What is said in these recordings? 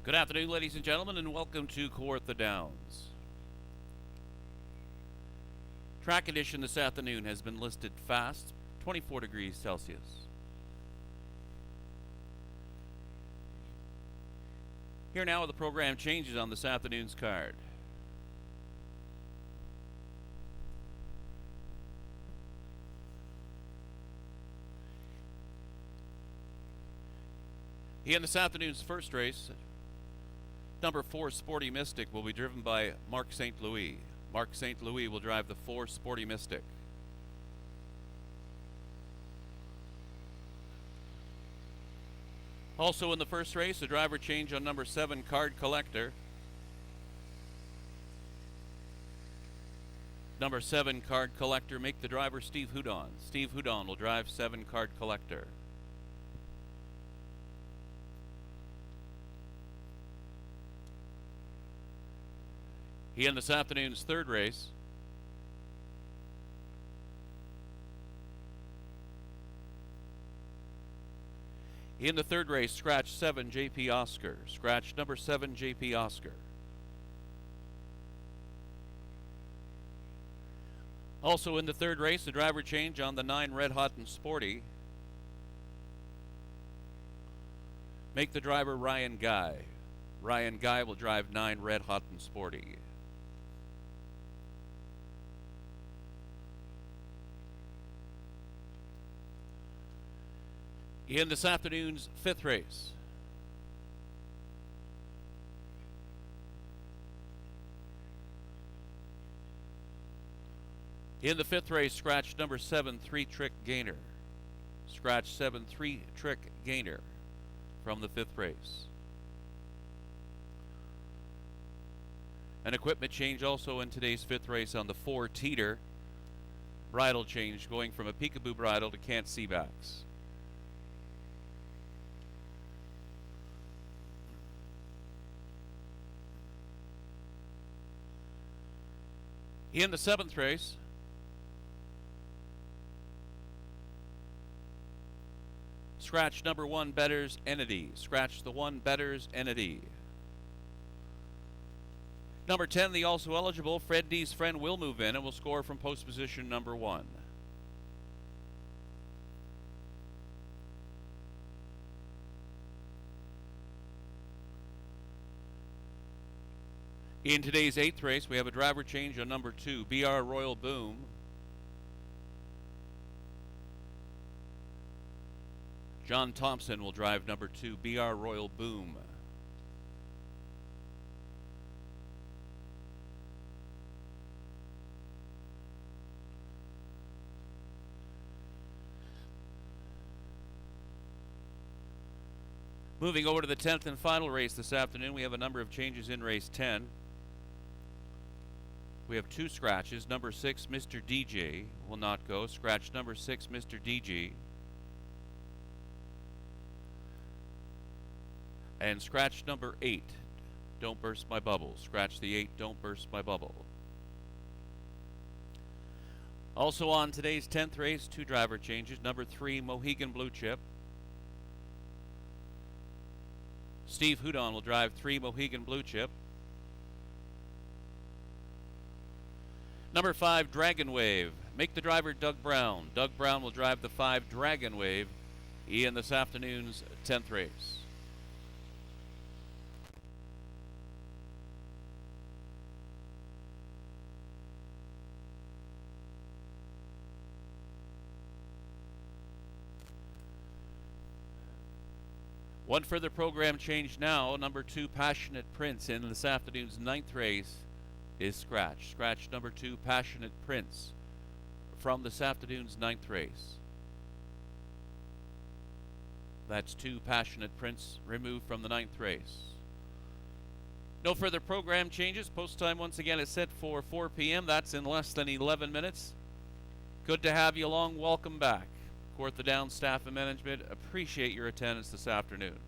Good afternoon, ladies and gentlemen, and welcome to Kawartha Downs. Track condition this afternoon has been listed fast, 24 degrees Celsius. Here now are the program changes on this afternoon's card. In this afternoon's first race, number 4, Sporty Mystic, will be driven by Mark St. Louis. Mark St. Louis will drive the 4, Sporty Mystic. Also in the first race, a driver change on number 7, Card Collector. Number 7, Card Collector, make the driver Steve Houdon. Steve Houdon will drive 7, Card Collector. In this afternoon's third race, in the third race, scratch 7, JP Oscar. Scratch number 7, JP Oscar. Also in the third race, a driver change on the 9, Red Hot and Sporty. Make the driver Ryan Guy. Ryan Guy will drive 9, Red Hot and Sporty. In this afternoon's fifth race, in the fifth race, scratch number 7, 3-Trick Gainer. Scratch 7, 3-Trick Gainer from the fifth race. An equipment change also in today's fifth race on the 4, Teeter. Bridle change going from a peekaboo bridle to can't see backs. In the seventh race, scratch number 1, Better's Entity. Scratch the 1, Better's Entity. Number 10, the also eligible Fred D's Friend, will move in and will score from post position number 1. In today's eighth race, we have a driver change on number 2, BR Royal Boom. John Thompson will drive number 2, BR Royal Boom. Moving over to the 10th and final race this afternoon, we have a number of changes in race 10. We have 2 scratches. Number 6, Mr. DJ, will not go. Scratch number 6, Mr. DJ. And scratch number 8, Don't Burst My Bubble. Scratch the 8, Don't Burst My Bubble. Also on today's 10th race, 2 driver changes. Number 3, Mohegan Blue Chip. Steve Houdon will drive 3, Mohegan Blue Chip. Number 5, Dragon Wave. Make the driver Doug Brown. Doug Brown will drive the 5, Dragon Wave, in this afternoon's 10th race. One further program change now. Number 2, Passionate Prince, in this afternoon's 9th race is scratch. Scratch number 2, Passionate Prince, from this afternoon's 9th race. That's 2, Passionate Prince, removed from the 9th race. No further program changes. Post time once again is set for 4 p.m. That's in less than 11 minutes. Good to have you along. Welcome back. Kawartha Downs staff and management appreciate your attendance this afternoon.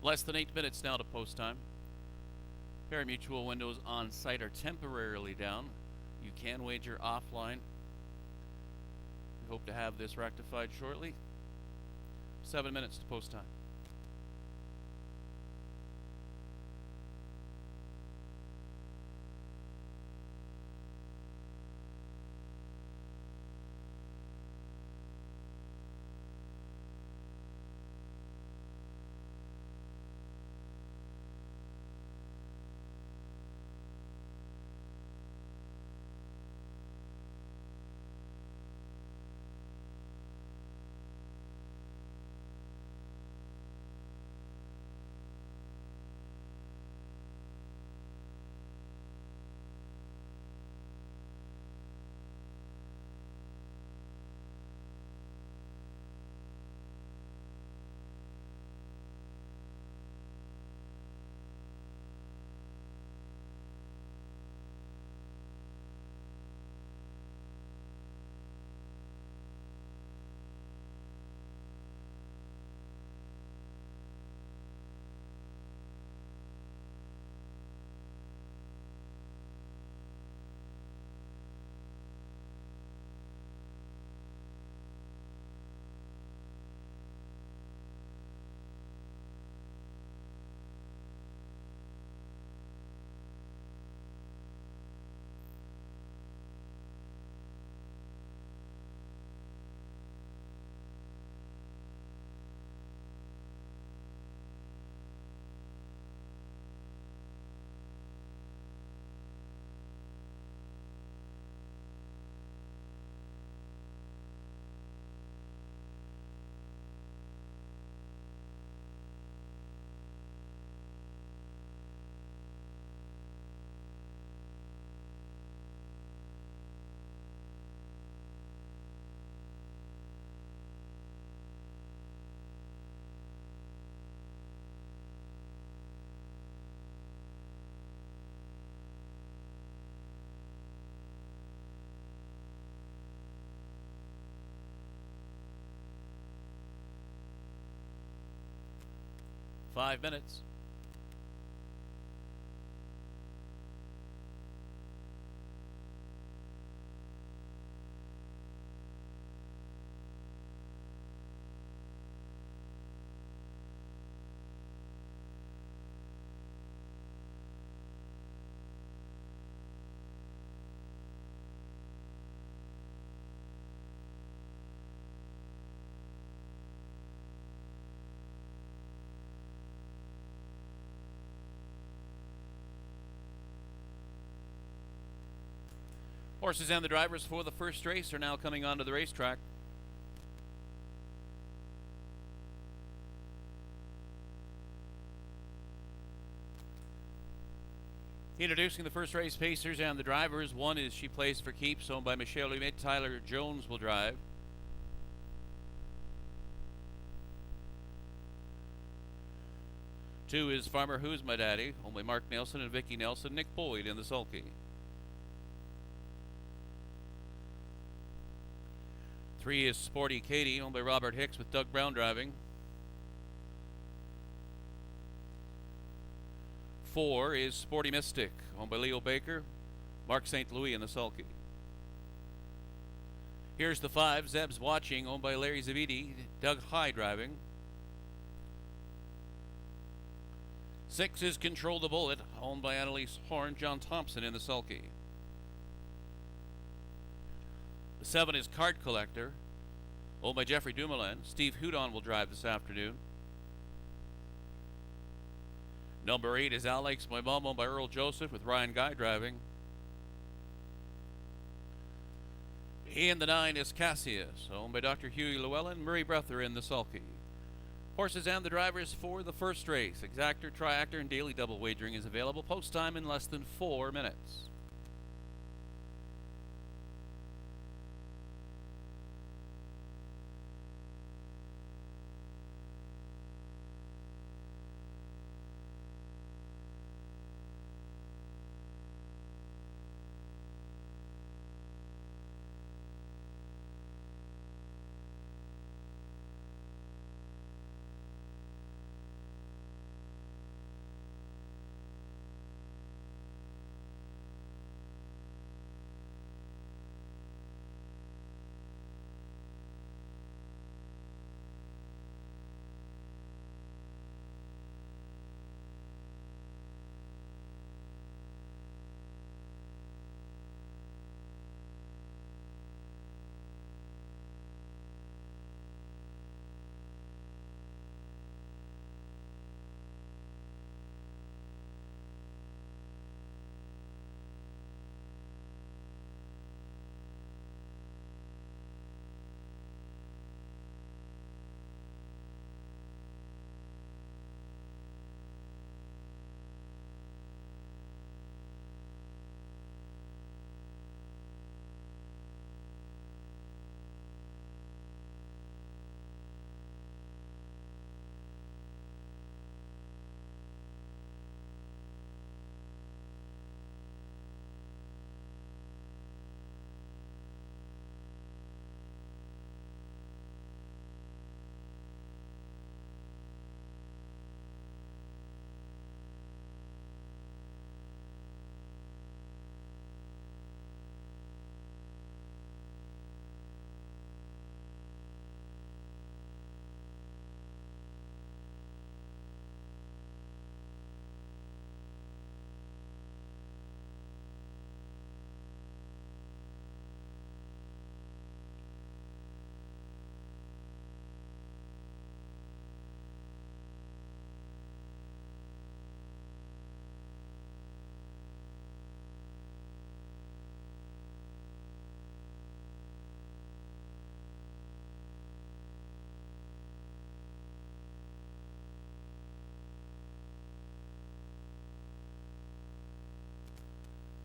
Less than 8 minutes now to post time. Pari-mutuel windows on site are temporarily down. You can wager offline. We hope to have this rectified shortly. 7 minutes to post time. Five minutes. Horses and the drivers for the first race are now coming onto the racetrack. Introducing the first race pacers and the drivers. One is She Plays for Keeps, owned by Michelle Lumet. Tyler Jones will drive. Two is Farmer Who's My Daddy, owned by Mark Nelson and Vicki Nelson. Nick Boyd in the sulky. Three is Sporty Katie, owned by Robert Hicks with Doug Brown driving. Four is Sporty Mystic, owned by Leo Baker, Mark St. Louis in the sulky. Here's the five, Zeb's Watching, owned by Larry Zavidi, Doug High driving. Six is Control the Bullet, owned by Annalise Horn, John Thompson in the sulky. The seven is Card Collector, owned by Jeffrey Dumoulin. Steve Houdon will drive this afternoon. Number 8 is Alex My Mom, owned by Earl Joseph with Ryan Guy driving. And the 9 is Cassius, owned by Dr. Huey Llewellyn, Murray Breather in the sulky. Horses and the drivers for the first race. Exactor, Triactor, and daily double wagering is available. Post time in less than 4 minutes.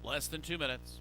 Less than 2 minutes.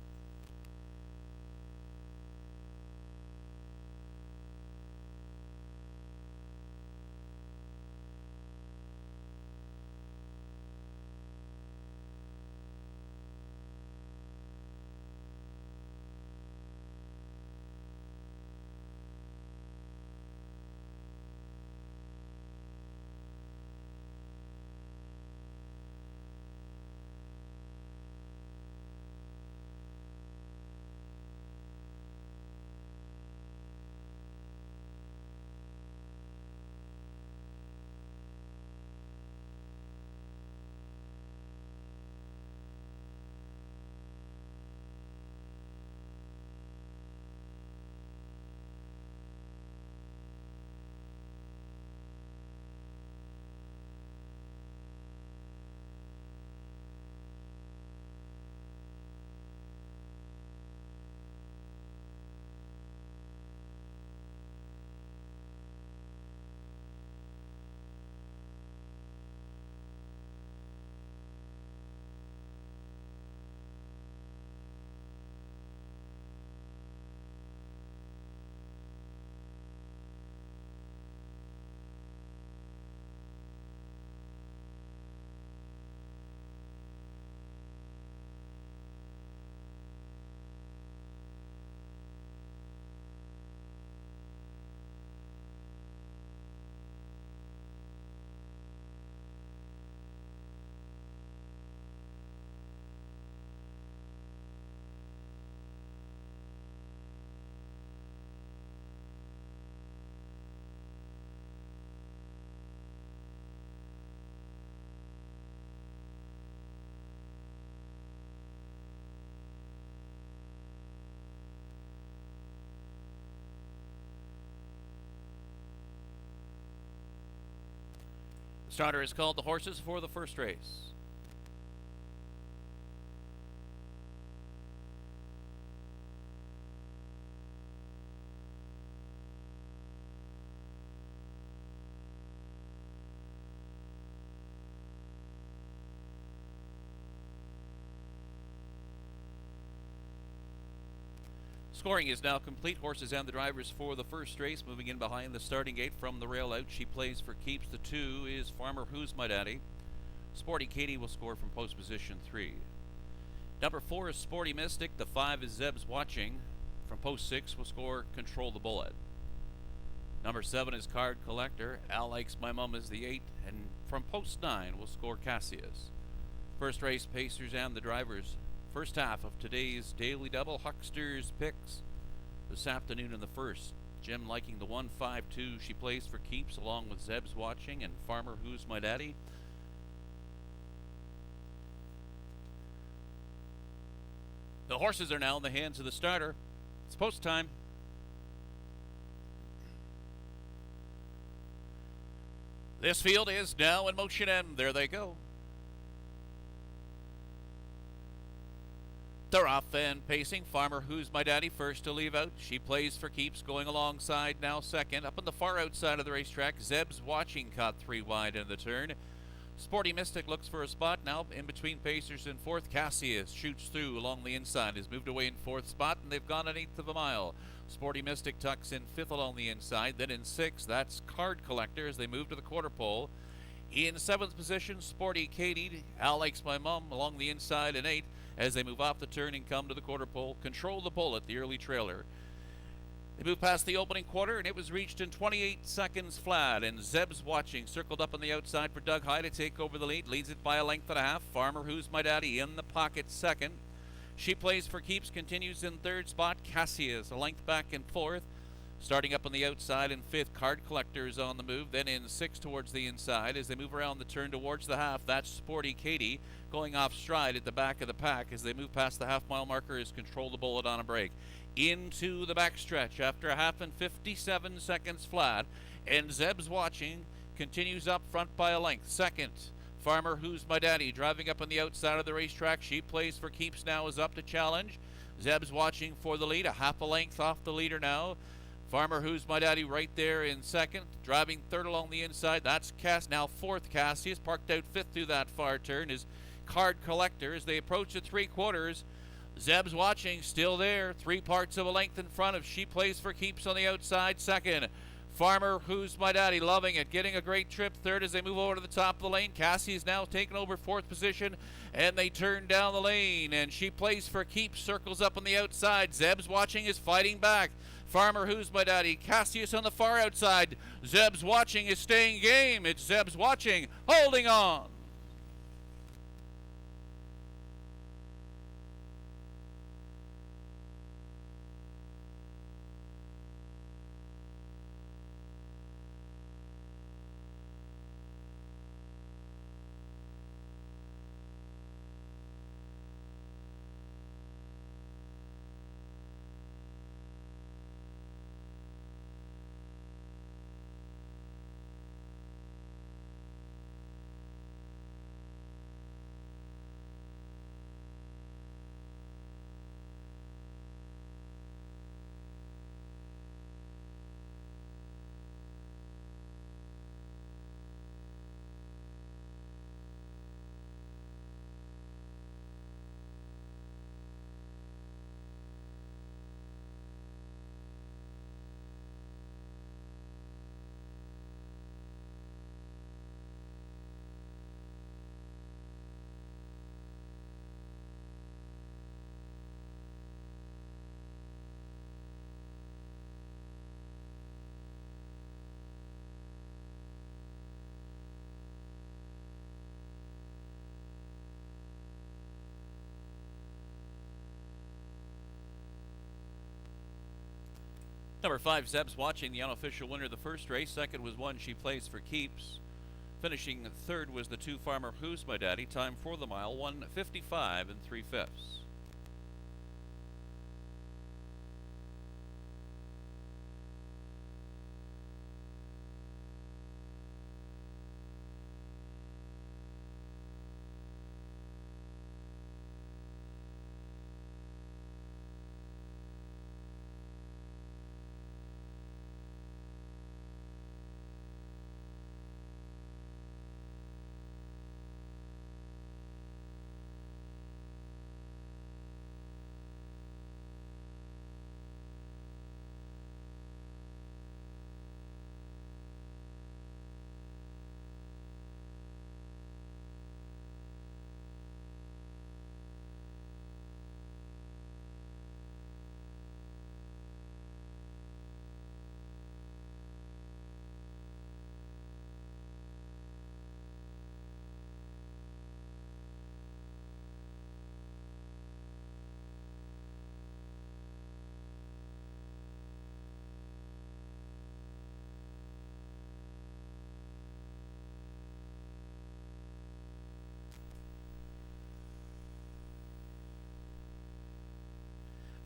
The starter has called the horses for the first race. Scoring is now complete. Horses and the drivers for the first race moving in behind the starting gate from the rail out. She plays for keeps. The 2 is Farmer Who's My Daddy. Sporty Katie will score from post position 3. Number 4 is Sporty Mystic. The 5 is Zeb's Watching. From post 6 will score Control the Bullet. Number 7 is Card Collector. Al Likes My Mum is the 8. And from post 9 will score Cassius. First race pacers and the drivers. First half of today's Daily Double Hucksters picks. This afternoon in the first, Jim liking the 1-5-2. She plays for keeps along with Zeb's Watching and Farmer Who's My Daddy. The horses are now in the hands of the starter. It's post time. This field is now in motion and there they go. They're off and pacing. Farmer Who's My Daddy first to leave out. She plays for keeps, going alongside now second. Up on the far outside of the racetrack, Zeb's Watching caught 3 wide in the turn. Sporty Mystic looks for a spot now in between pacers in fourth. Cassius shoots through along the inside, has moved away in fourth spot, and they've gone an eighth of a mile. Sporty Mystic tucks in fifth along the inside. Then in sixth, that's Card Collector as they move to the quarter pole. In seventh position, Sporty Katie. Al Likes My Mum along the inside in eighth. As they move off the turn and come to the quarter pole, Control the Bullet, the early trailer. They move past the opening quarter, and it was reached in 28 seconds flat. And Zeb's Watching circled up on the outside for Doug High to take over the lead. Leads it by a length and a half. Farmer Who's My Daddy in the pocket second. She plays for keeps, continues in third spot. Cassius a length back in fourth. Starting up on the outside in fifth, Card Collector is on the move. Then in sixth towards the inside as they move around the turn towards the half. That's Sporty Katie going off stride at the back of the pack as they move past the half-mile marker is Control the Bullet on a break. Into the backstretch after a half and 57 seconds flat. And Zeb's Watching continues up front by a length. Second, Farmer Who's My Daddy driving up on the outside of the racetrack. She plays for keeps now, is up to challenge. Zeb's Watching for the lead, a half a length off the leader now. Farmer Who's My Daddy right there in second. Driving third along the inside, that's now fourth. Cassius parked out fifth through that far turn is card collector as they approach the 3/4. Zeb's Watching still there, 3 parts of a length in front of She Plays for Keeps on the outside. Second, Farmer Who's My Daddy, loving it, getting a great trip. Third as they move over to the top of the lane. Cassie's now taken over 4th position, and they turn down the lane, and She Plays for Keeps circles up on the outside. Zeb's Watching is fighting back. Farmer Who's My Daddy, Cassius on the far outside. Zeb's Watching is staying game. It's Zeb's Watching holding on. Number 5, Zeb's Watching, the unofficial winner of the first race. Second was 1, She Plays for Keeps. Finishing third was the 2, Farmer Who's My Daddy. Time for the mile, 1:55 3/5.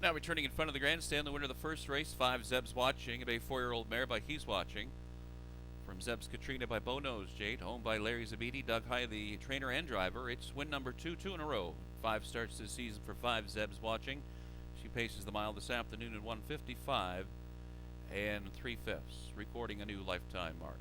Now returning in front of the grandstand, the winner of the first race, 5, Zeb's Watching, and a 4-year-old mare by He's Watching. From Zeb's Katrina by Bono's Jade, owned by Larry Zabidi, Doug High, the trainer and driver. It's win number 2 in a row. 5 starts this season for 5, Zeb's Watching. She paces the mile this afternoon at 1:55 3/5, recording a new lifetime mark.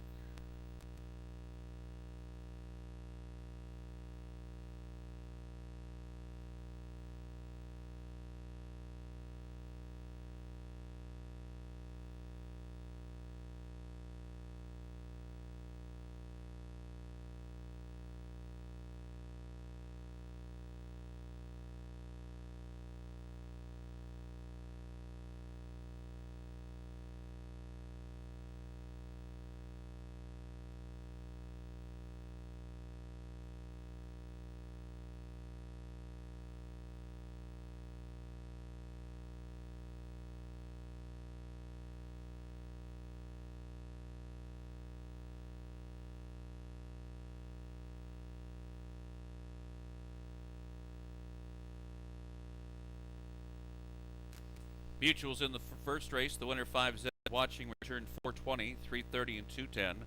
Mutuals in the first race. The winner, 5, Zeb's Watching, returned 4:20, 3:30 and 2:10.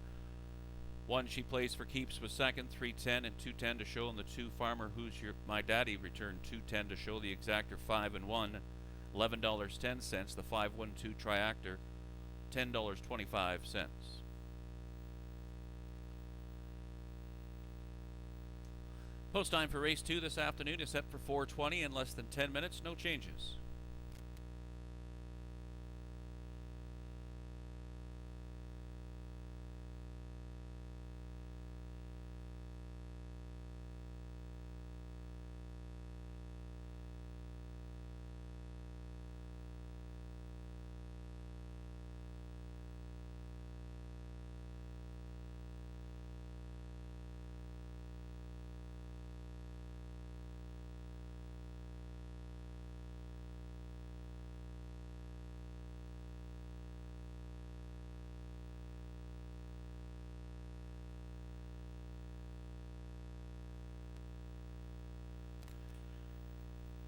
1, She Plays for Keeps was second, 3:10 and 2:10 to show, and the 2, Farmer Who's My Daddy, returned 2:10 to show. The exactor 5 and 1, $11.10. The 5-1-2 triactor, $10.25. Post time for race 2 this afternoon is set for 4:20 in less than 10 minutes. No changes.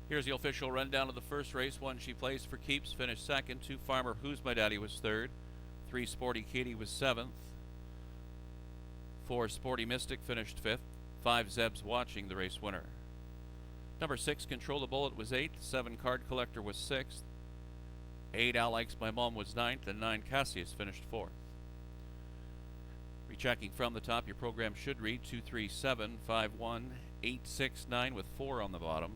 Here's the official rundown of the first race. 1 She Plays for Keeps finished second. 2 Farmer Who's My Daddy was third. 3 Sporty Katie was seventh. 4 Sporty Mystic finished fifth. 5 Zeb's Watching, the race winner. Number 6 Control the Bullet was eighth. 7 Card Collector was sixth. 8 Al Likes My Mom was ninth, and 9 Cassius finished fourth. Rechecking from the top, your program should read 237-51869 with 4 on the bottom.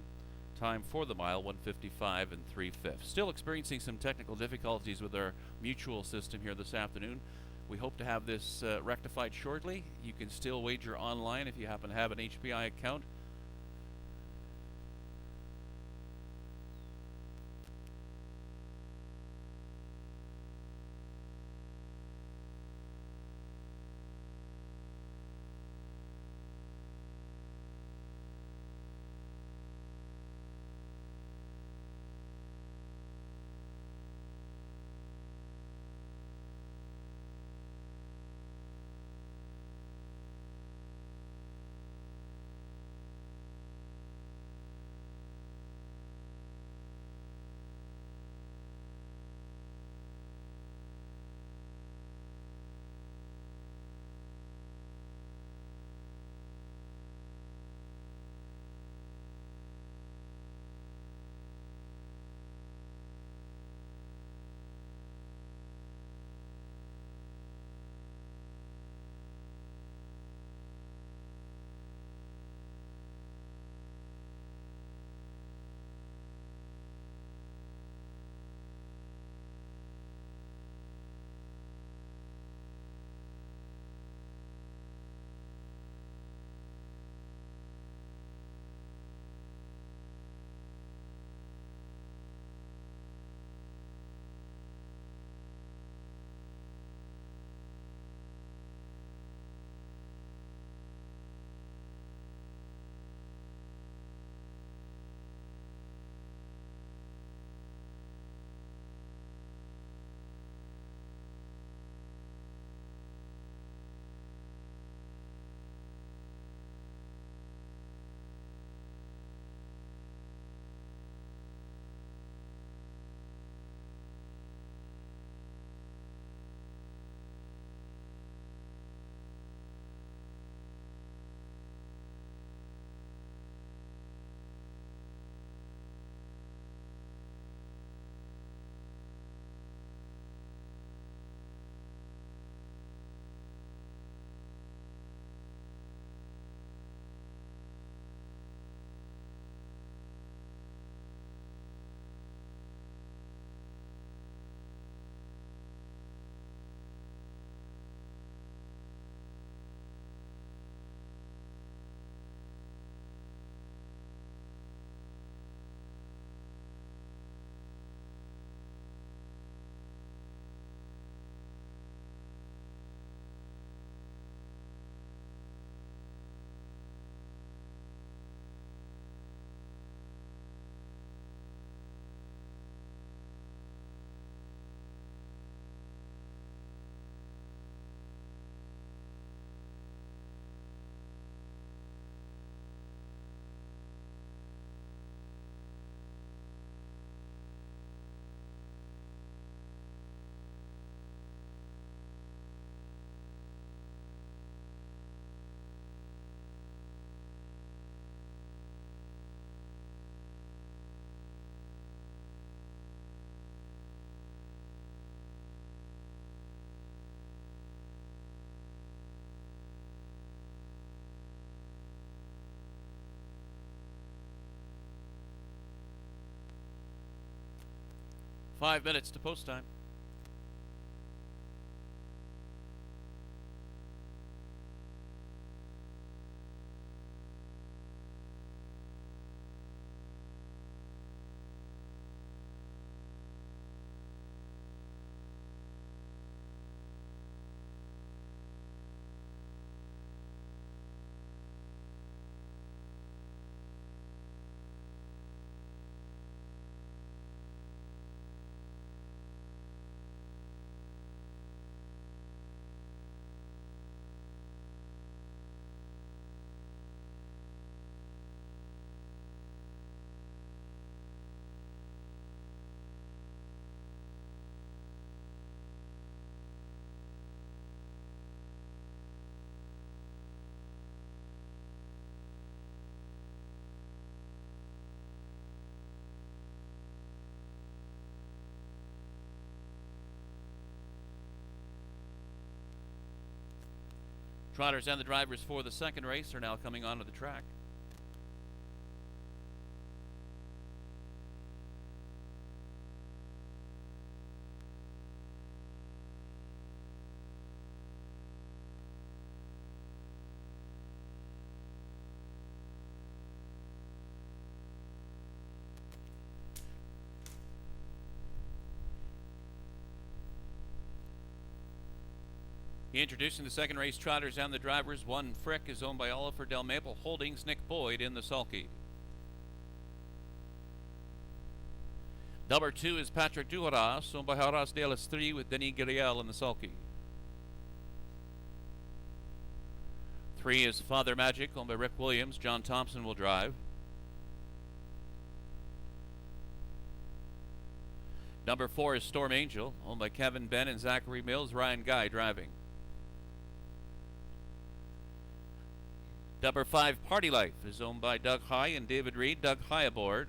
Time for the mile 1:55 3/5. Still experiencing some technical difficulties with our mutual system here this afternoon. We hope to have this rectified shortly. You can still wager online if you happen to have an HPI account. 5 minutes to post time. Trotters and the drivers for the second race are now coming onto the track. Introducing the second race, Trotters and the drivers. One Frick is owned by Oliver Del Maple Holdings, Nick Boyd in the sulky. Number 2 is Patrick Duharas, owned by Horace de l'Estrie with Denis Guriel in the sulky. 3 is Father Magic, owned by Rick Williams. John Thompson will drive. Number 4 is Storm Angel, owned by Kevin Ben and Zachary Mills. Ryan Guy driving. Number 5, Party Life, is owned by Doug High and David Reed. Doug High aboard.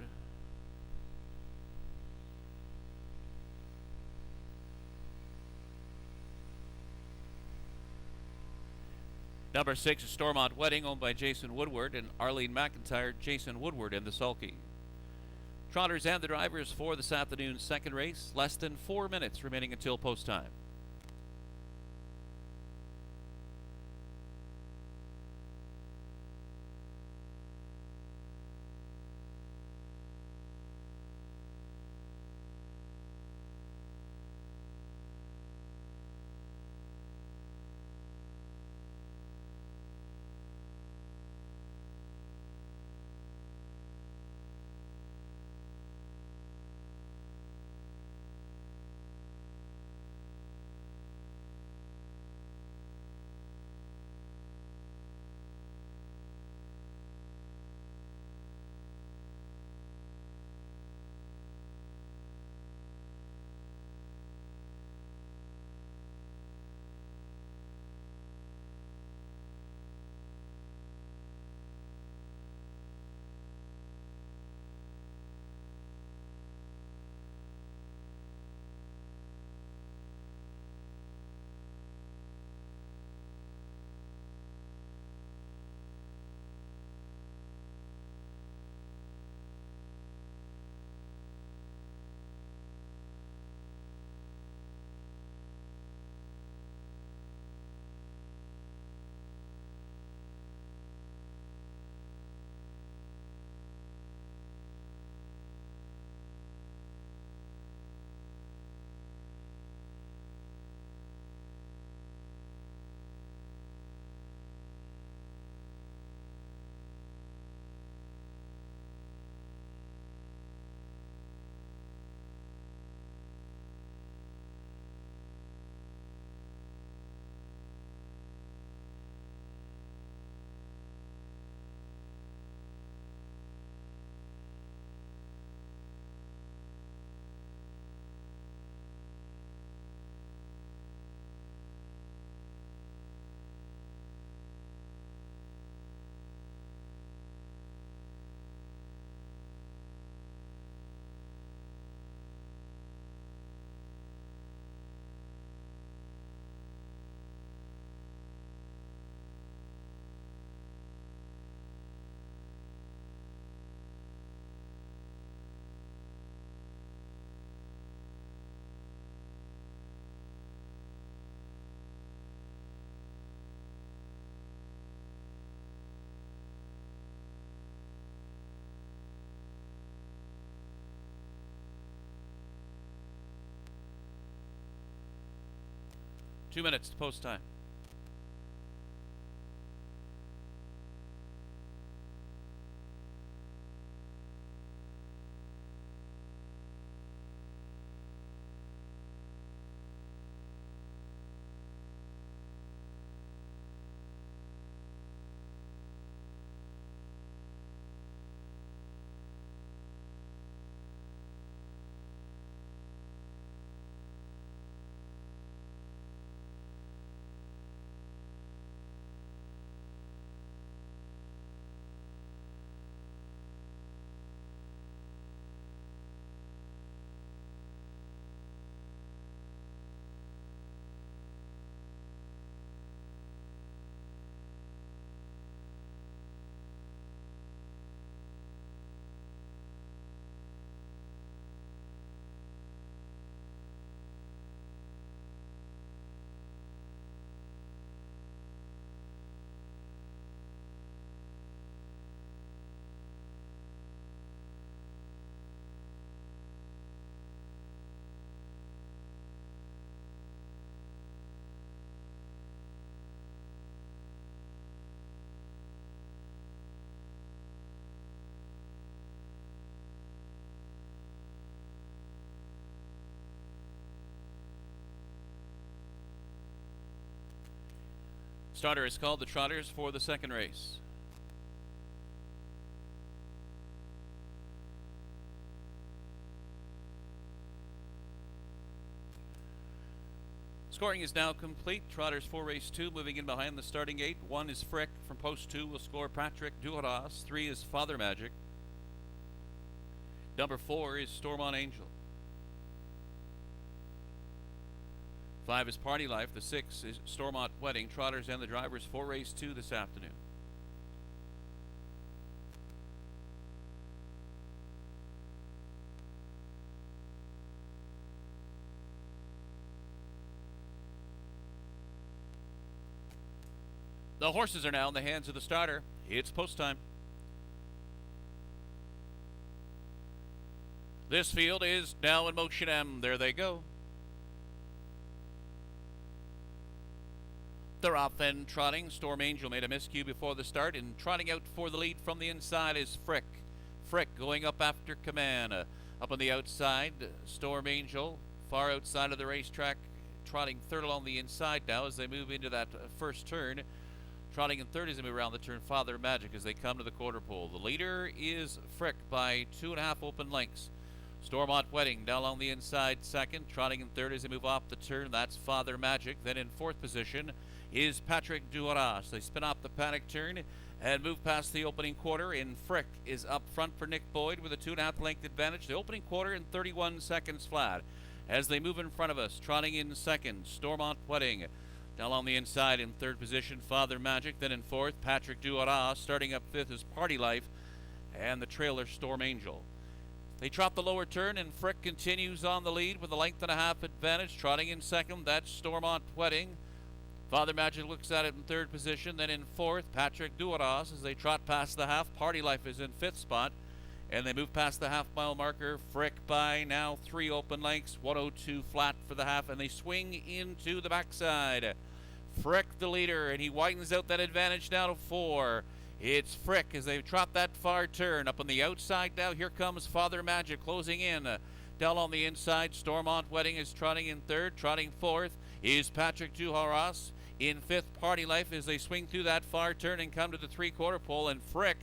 Number 6 is Stormont Wedding, owned by Jason Woodward and Arlene McIntyre. Jason Woodward in the sulky. Trotters and the drivers for this afternoon's second race. Less than 4 minutes remaining until post time. 2 minutes to post time. Starter is called the Trotters for the second race. Scoring is now complete. Trotters for race 2 moving in behind the starting gate. 1 is Frick. From post 2 will score Patrick Duharas. 3 is Father Magic. Number 4 is Stormont Angel. 5 is Party Life. The 6 is Stormont Wedding. Trotters and the drivers for race 2 this afternoon. The horses are now in the hands of the starter. It's post time. This field is now in motion, and there they go. They're off and trotting. Storm Angel made a miscue before the start, and trotting out for the lead from the inside is Frick. Frick going up after Command. Up on the outside, Storm Angel, far outside of the racetrack, trotting third along the inside now as they move into that first turn. Trotting in third as they move around the turn, Father Magic as they come to the quarter pole. The leader is Frick by 2.5 open lengths. Stormont Wedding down along the inside second. Trotting in third as they move off the turn, that's Father Magic. Then in fourth position is Patrick Duharas. They spin off the paddock turn and move past the opening quarter. And Frick is up front for Nick Boyd with a 2.5 length advantage. The opening quarter in 31 seconds flat. As they move in front of us, trotting in second, Stormont Wedding. Down on the inside in third position, Father Magic. Then in fourth, Patrick Duharas. Starting up fifth is Party Life. And the trailer, Storm Angel. They trot the lower turn, and Frick continues on the lead with a length and a half advantage. Trotting in second, that's Stormont Wedding. Father Magic looks at it in third position. Then in fourth, Patrick Duharas as they trot past the half. Party Life is in fifth spot. And they move past the half-mile marker. Frick by now 3 open lengths. 102 flat for the half, and they swing into the backside. Frick the leader, and he widens out that advantage now to 4. It's Frick as they trot that far turn. Up on the outside now, here comes Father Magic closing in. Down on the inside, Stormont Wedding is trotting in third. Trotting fourth is Patrick Duharas. In fifth, Party Life as they swing through that far turn and come to the three-quarter pole. And Frick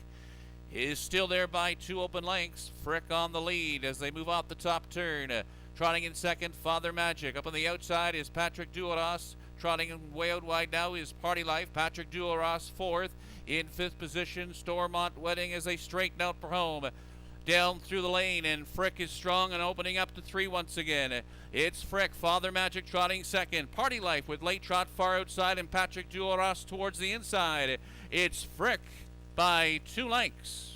is still there by 2 open lengths. Frick on the lead as they move off the top turn. Trotting in second, Father Magic. Up on the outside is Patrick Duharas. Trotting way out wide now is Party Life. Patrick Duharas fourth. In fifth position, Stormont Wedding as they straighten out for home. Down through the lane, and Frick is strong and opening up to 3 once again. It's Frick, Father Magic trotting second. Party Life with late trot far outside, and Patrick Duharas towards the inside. It's Frick by 2 lengths.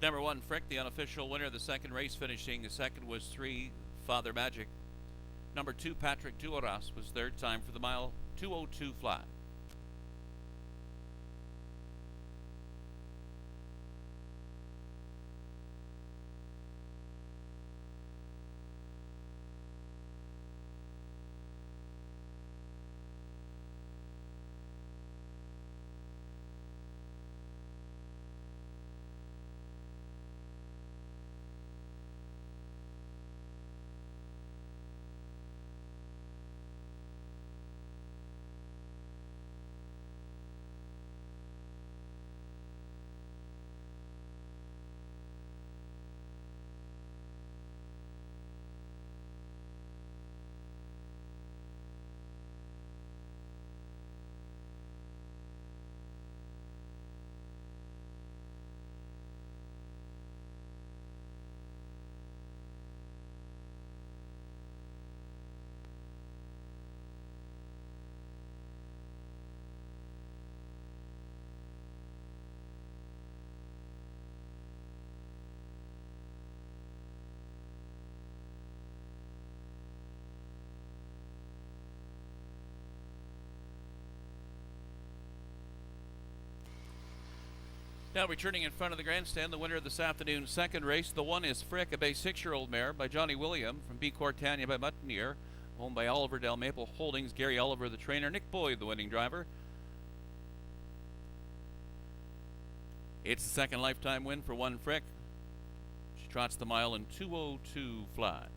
Number 1, Frick, the unofficial winner of the second race, finishing the second was 3, Father Magic. Number 2, Patrick Duoras was third. Time for the mile, 2:02 flat. Now returning in front of the grandstand, the winner of this afternoon's second race. The 1 is Frick, a bay 6-year-old mare by Johnny William from B. Cortania by Muttoneer, owned by Oliver Del Maple Holdings. Gary Oliver, the trainer. Nick Boyd, the winning driver. It's the second lifetime win for 1 Frick. She trots the mile in 2:02 flat.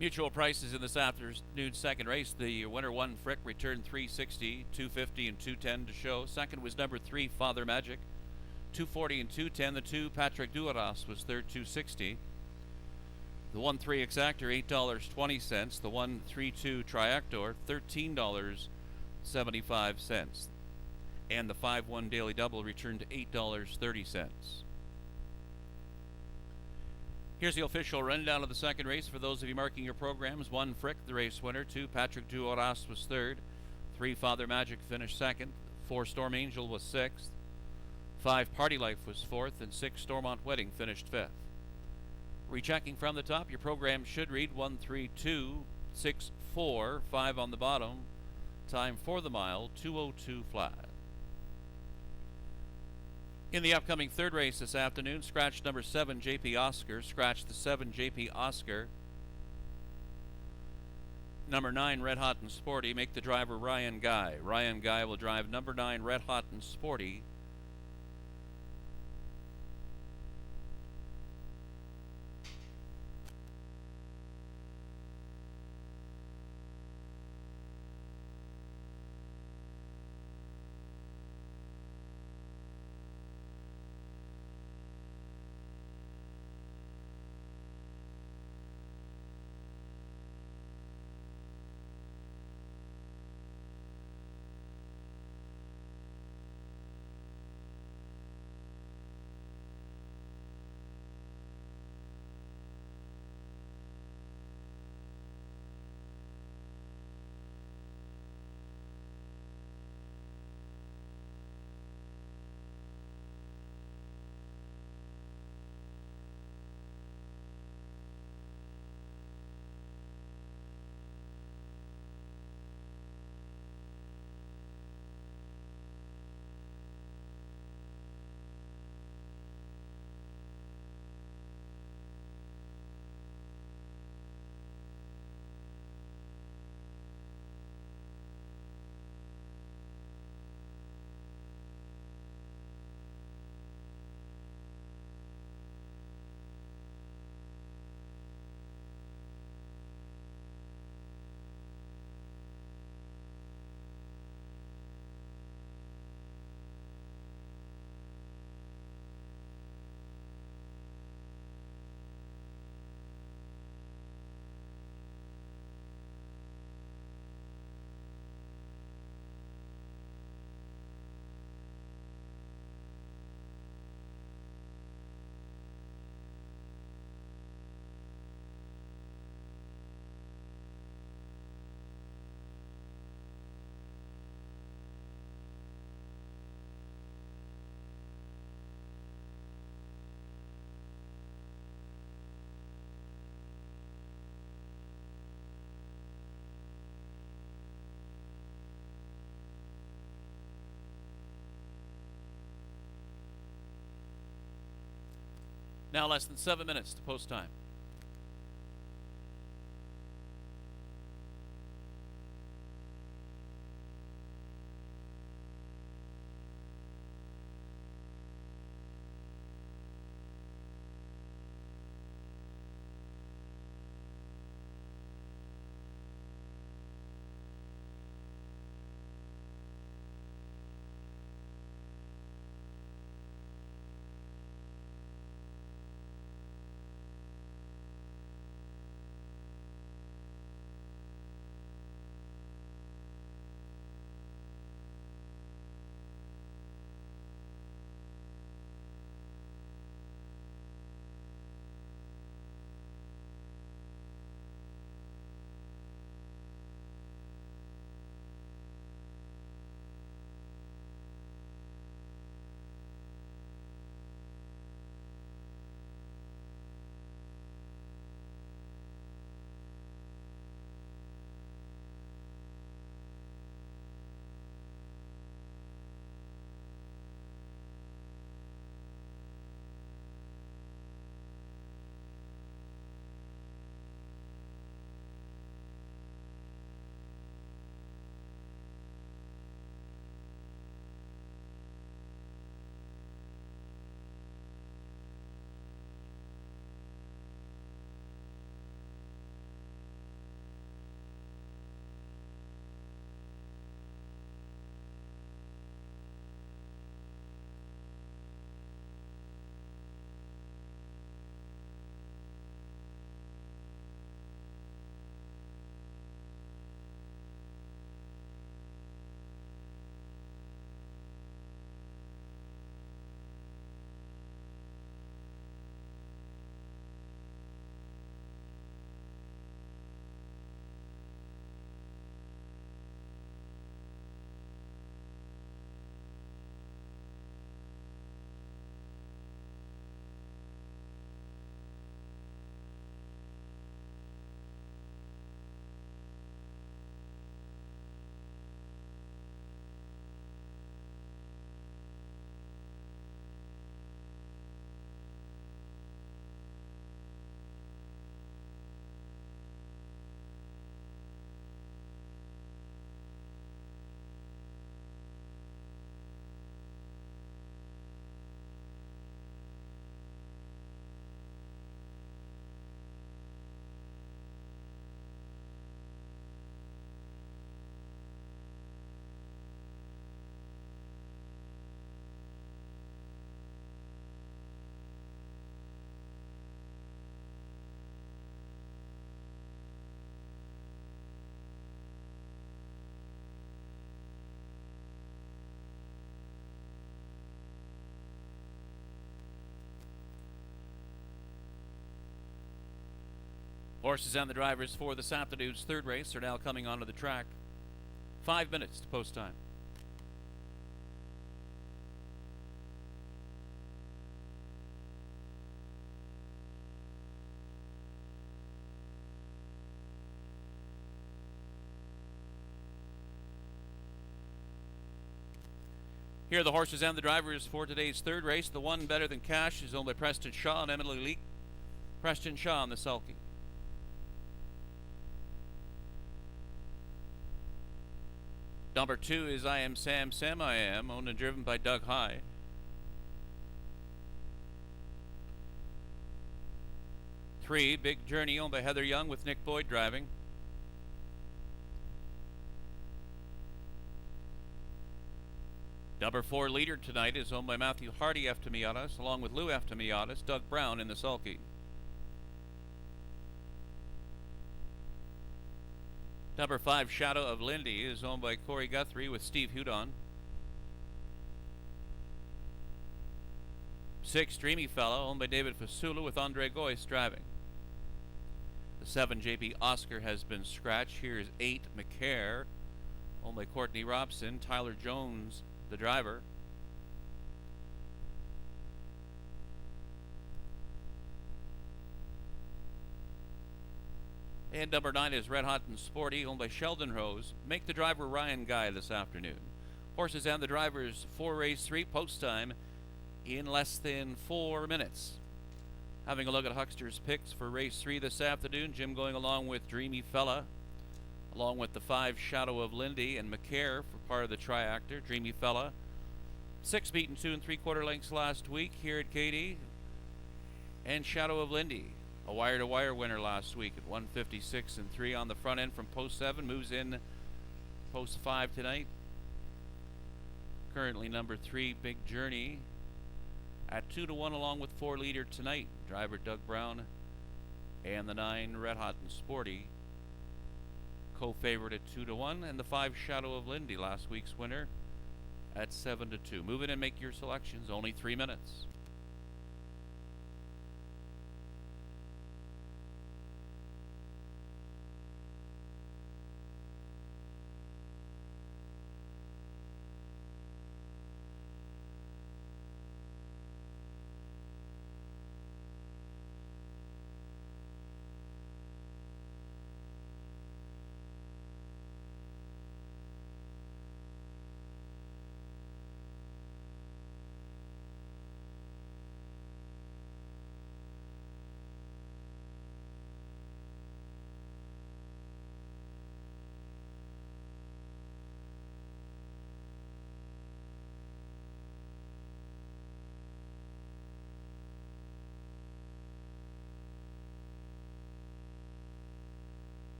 Mutual prices in this afternoon's second race. The winner, 1 Frick, returned 360, 250, and 210 to show. Second was number 3, Father Magic, 240 and 210. The 2, Patrick Duoras, was third, 260. The 1-3 Exactor, $8.20. The 1-3-2 Triactor, $13.75. And the 5-1 Daily Double returned to $8.30. Here's the official rundown of the second race for those of you marking your programs. 1 Frick, the race winner. 2 Patrick Duoras was third. 3 Father Magic finished second. 4 Storm Angel was sixth. 5 Party Life was fourth. And 6 Stormont Wedding finished fifth. Rechecking from the top, your program should read 1, 3, 2, 6, 4, 5 on the bottom. Time for the mile, 2:02 flat. In the upcoming third race this afternoon, scratch number 7, JP Oscar. Scratch the 7, JP Oscar. Number 9, Red Hot and Sporty. Make the driver Ryan Guy. Ryan Guy will drive number 9, Red Hot and Sporty. Now less than 7 minutes to post time. Horses and the drivers for this afternoon's third race are now coming onto the track. 5 minutes to post time. Here are the horses and the drivers for today's third race. The one better than cash is owned by Preston Shaw and Emily Leake. Preston Shaw on the sulky. Number 2 is I Am Sam Sam I Am, owned and driven by Doug High. Three, Big Journey, owned by Heather Young with Nick Boyd driving. Number 4, Leader tonight, is owned by Matthew Hardy Eftimiadis, along with Lou Eftimiadis, Doug Brown in the sulky. Number 5, Shadow of Lindy, is owned by Corey Guthrie with Steve Hudon. 6, Dreamy Fellow, owned by David Fasula with Andre Goyce driving. The 7, JP Oscar, has been scratched. Here's 8, McCare, owned by Courtney Robson, Tyler Jones the driver. And number 9 is Red Hot and Sporty, owned by Sheldon Rose. Make the driver Ryan Guy this afternoon. Horses and the drivers for race 3, post time in less than 4 minutes. Having a look at Huckster's picks for race 3 this afternoon. Jim going along with Dreamy Fella, along with the 5 Shadow of Lindy and McCare for part of the triactor. Dreamy Fella, 6 beaten 2 3/4 lengths last week here at Katy. And Shadow of Lindy, a wire-to-wire winner last week at 156 3 on the front end from post 7, moves in post 5 tonight. Currently number 3, Big Journey, at 2-1 along with 4 leader tonight. Driver Doug Brown and the 9 Red Hot and Sporty, co-favorite at 2-1, and the 5 Shadow of Lindy, last week's winner, at 7-2. Move in and make your selections. Only 3 minutes.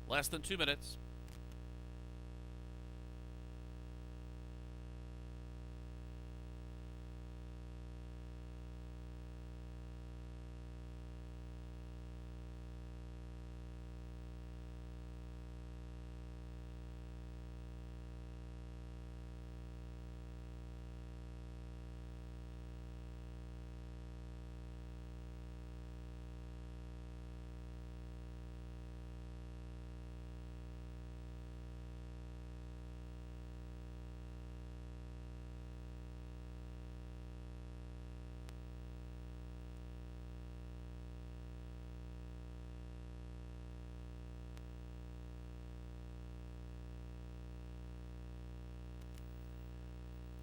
Less than 2 minutes.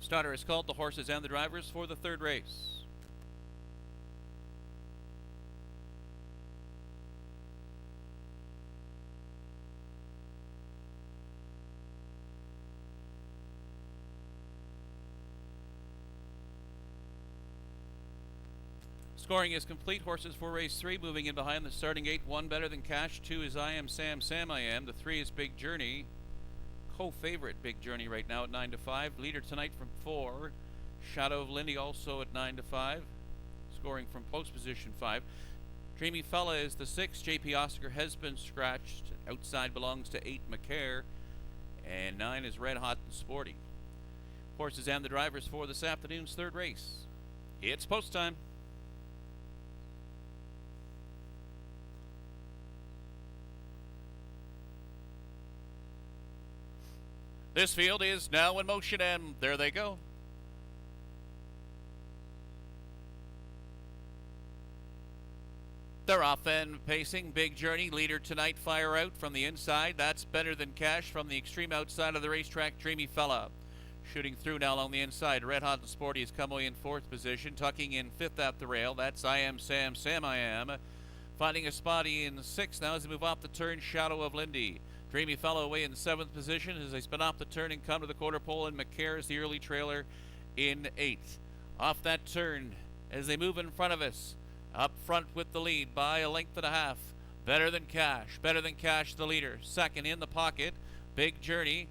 Starter is called, the horses and the drivers for the third race. Scoring is complete. Horses for race 3 moving in behind the starting gate. 1 Better Than Cash, 2 is I Am Sam Sam I Am, the 3 is Big Journey. Co-favorite Big Journey right now at 9-5. Leader tonight from 4, Shadow of Lindy, also at 9-5. Scoring from post position 5. Dreamy Fella is the 6. JP Oscar has been scratched. Outside belongs to 8 McCare. And 9 is Red Hot and Sporty. Horses and the drivers for this afternoon's third race. It's post time. This field is now in motion, and there they go. They're off and pacing. Big Journey, leader tonight, fire out from the inside. That's Better Than Cash from the extreme outside of the racetrack. Dreamy Fella shooting through now along the inside. Red Hot and Sporty is come away in fourth position. Tucking in fifth at the rail. That's I Am Sam, Sam I Am. Finding a spot in sixth now as they move off the turn. Shadow of Lindy. Dreamy Fellow away in seventh position as they spin off the turn and come to the quarter pole. And McCare is the early trailer in eighth. Off that turn as they move in front of us. Up front with the lead by a length and a half. Better Than Cash. Better Than Cash the leader. Second in the pocket. Big Journey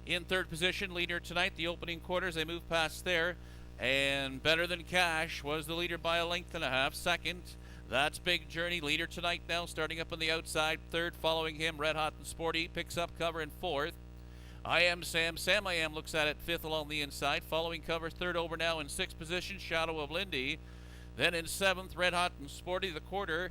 in third position. Leader tonight. The opening quarters they move past there. And Better Than Cash was the leader by a length and a half. Second. That's Big Journey. Leader tonight now starting up on the outside. Third following him. Red Hot and Sporty picks up cover in fourth. I Am Sam, Sam I Am looks at it fifth along the inside. Following cover third over now in sixth position. Shadow of Lindy. Then in seventh, Red Hot and Sporty, the quarter,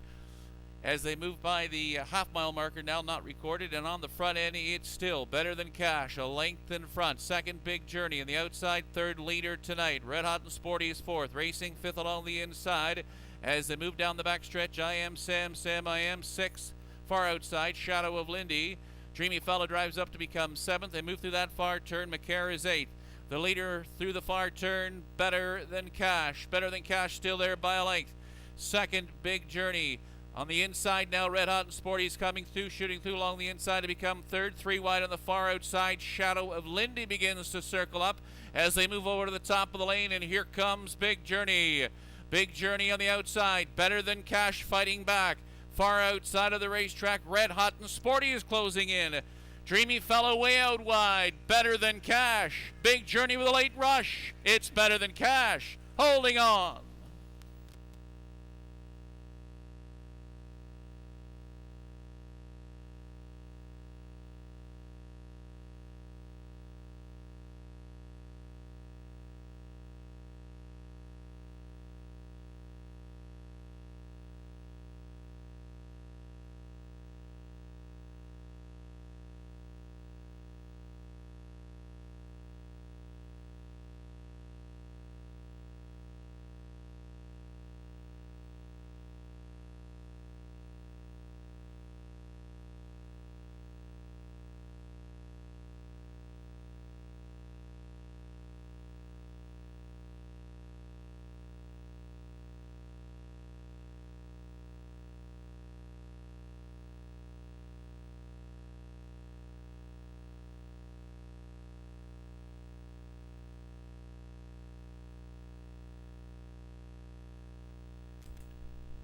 as they move by the half-mile marker, now not recorded. And on the front end, it's still Better Than Cash, a length in front. Second, Big Journey. On the outside, third, leader tonight. Red Hot and Sporty is fourth. Racing fifth along the inside. As they move down the backstretch, I Am Sam, Sam I Am. Sixth, far outside, Shadow of Lindy. Dreamy Fellow drives up to become seventh. They move through that far turn. McCare is eighth. The leader through the far turn, Better Than Cash. Better Than Cash still there by a length. Second, Big Journey. On the inside now, Red Hot and Sporty's coming through, shooting through along the inside to become third. Three wide on the far outside. Shadow of Lindy begins to circle up as they move over to the top of the lane, and here comes Big Journey. Big Journey on the outside. Better Than Cash fighting back. Far outside of the racetrack, Red Hot and Sporty is closing in. Dreamy Fellow way out wide. Better Than Cash. Big Journey with a late rush. It's Better Than Cash. Holding on.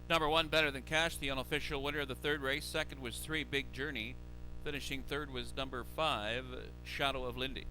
Number one, Better Than Cash, the unofficial winner of the third race. Second was three, Big Journey. Finishing third was number five, Shadow of Lindy.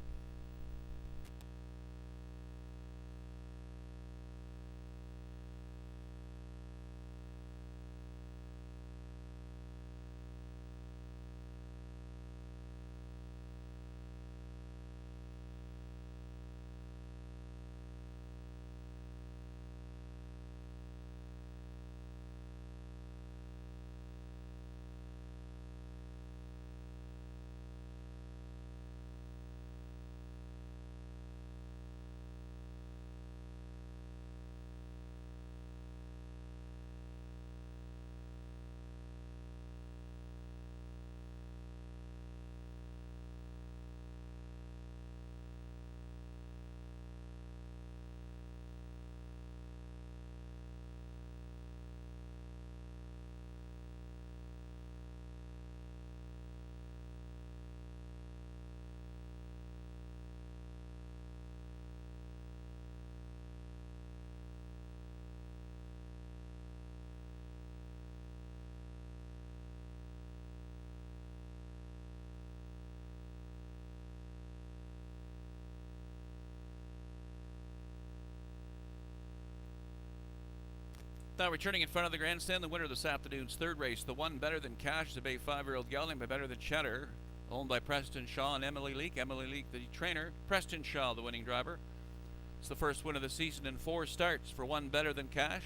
Now returning in front of the grandstand, the winner of this afternoon's third race, the one, Better Than Cash, the Bay 5-year-old gelding by Better Than Cheddar, owned by Preston Shaw and Emily Leake. Emily Leake, the trainer. Preston Shaw, the winning driver. It's the first win of the season in 4 starts for one, Better Than Cash.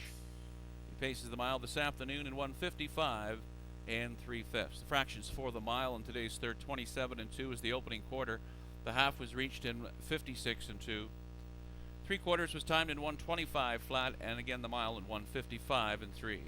He paces the mile this afternoon in 1:55 3/5. The fractions for the mile in today's third, 27-2 is the opening quarter. The half was reached in 56-2. 3/4 was timed in 1:25 flat, and again the mile in 1:55 3.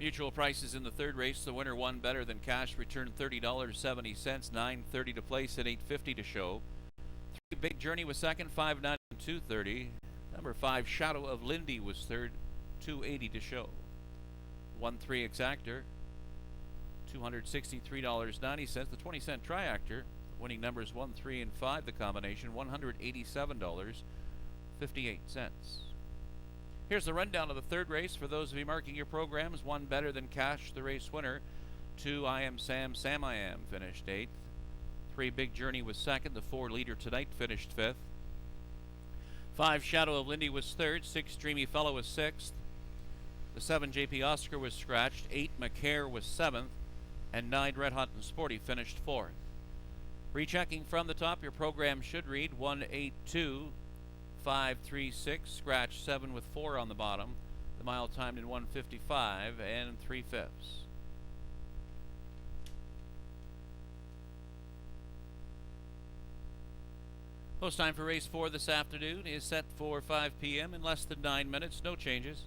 Mutual prices in the third race. The winner won better than cash, returned $30.70, $9.30 to place, and $8.50 to show. 3 Big Journey was second, $5.90 and $2.30. Number 5 Shadow of Lindy was third, $2.80 to show. 1-3 Exactor, $263.90. The 20-cent Triactor, winning numbers 1, 3, and 5. The combination, $187.58. Here's the rundown of the third race for those of you marking your programs. 1 Better Than Cash, the race winner. 2 I Am Sam, Sam I Am, finished 8th. 3 Big Journey was second. The 4 Leader Tonight finished 5th. 5 Shadow of Lindy was third. 6 Dreamy Fellow was 6th. The 7 JP Oscar was scratched. 8 McCare was 7th. And 9 Red Hot and Sporty finished 4th. Rechecking from the top, your program should read 182. 536, scratch 7 with 4 on the bottom. The mile timed in 1:55 and 3/5. Post time for race 4 this afternoon is set for 5 p.m. in less than 9 minutes. No changes.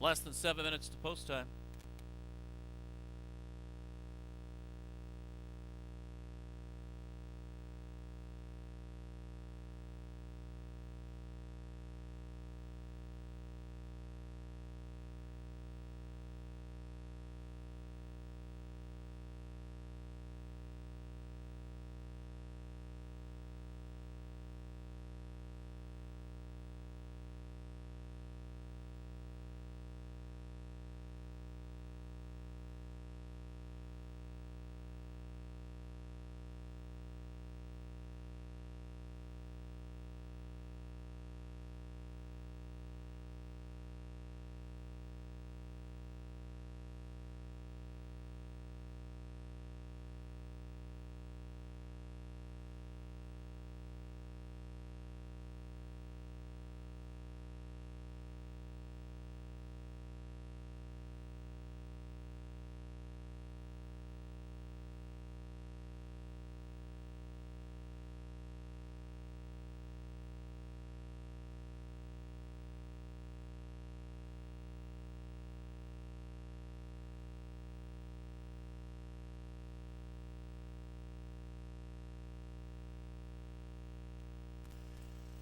Less than 7 minutes to post time.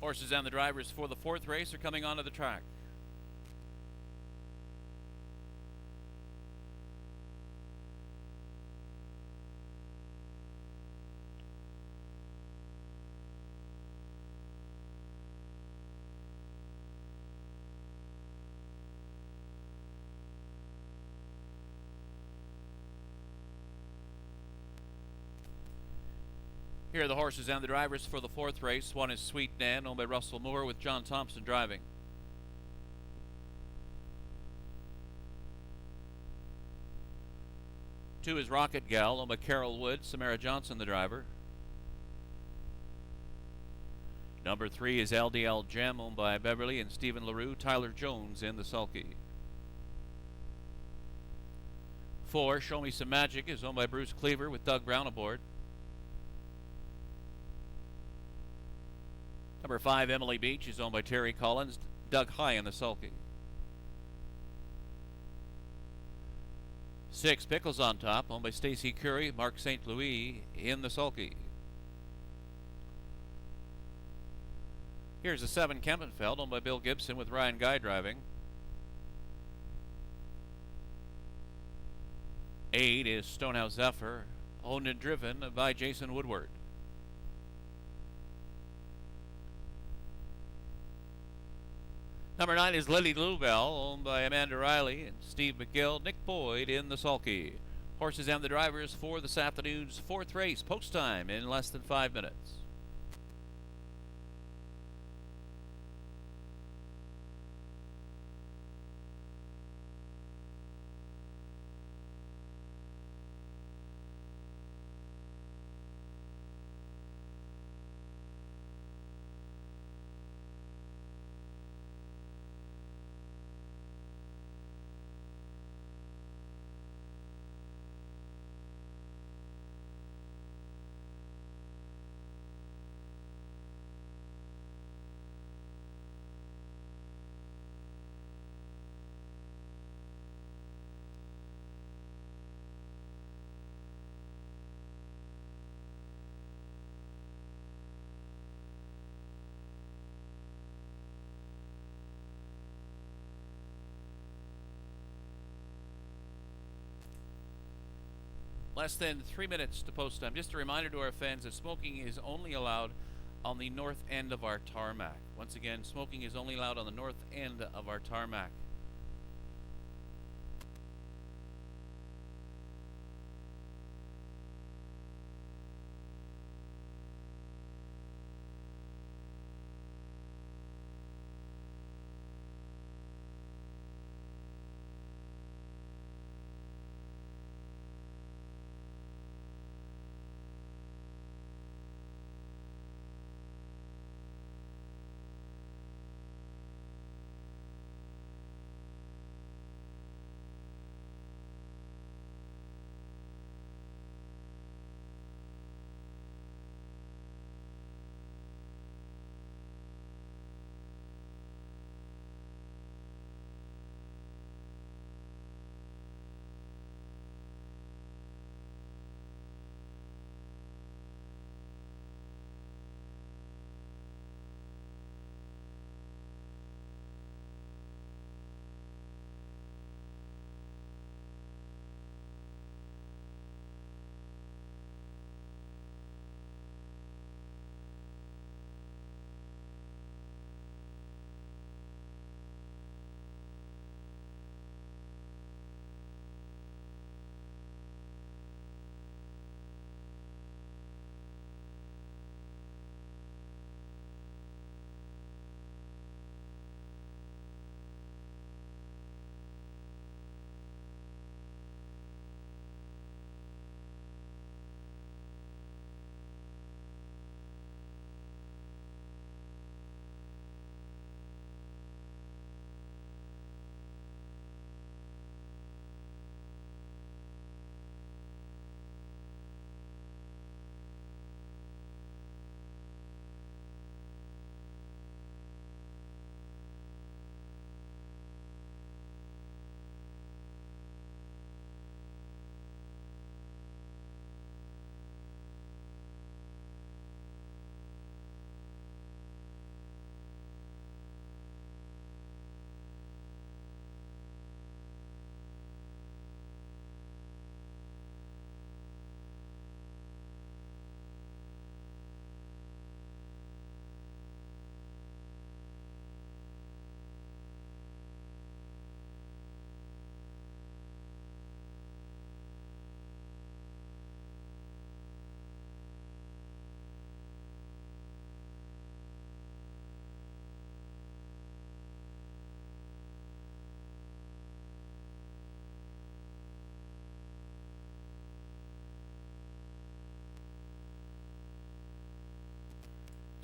Horses and the drivers for the 4th race are coming onto the track. Here are the horses and the drivers for the 4th race. One is Sweet Nan, owned by Russell Moore, with John Thompson driving. 2 is Rocket Gal, owned by Carol Wood, Samara Johnson the driver. Number 3 is LDL Gem, owned by Beverly and Stephen LaRue, Tyler Jones in the sulky. 4, Show Me Some Magic, is owned by Bruce Cleaver with Doug Brown aboard. Number 5, Emily Beach, is owned by Terry Collins, Doug High in the sulky. 6, Pickles on Top, owned by Stacy Curry, Mark St. Louis in the sulky. Here's the 7, Kempenfeld, owned by Bill Gibson with Ryan Guy driving. 8 is Stonehouse Zephyr, owned and driven by Jason Woodward. Number 9 is Lily Lubell, owned by Amanda Riley and Steve McGill, Nick Boyd in the sulky. Horses and the drivers for this afternoon's 4th race. Post time in less than 5 minutes. Less than 3 minutes to post time. Just a reminder to our fans that smoking is only allowed on the north end of our tarmac. Once again, smoking is only allowed on the north end of our tarmac.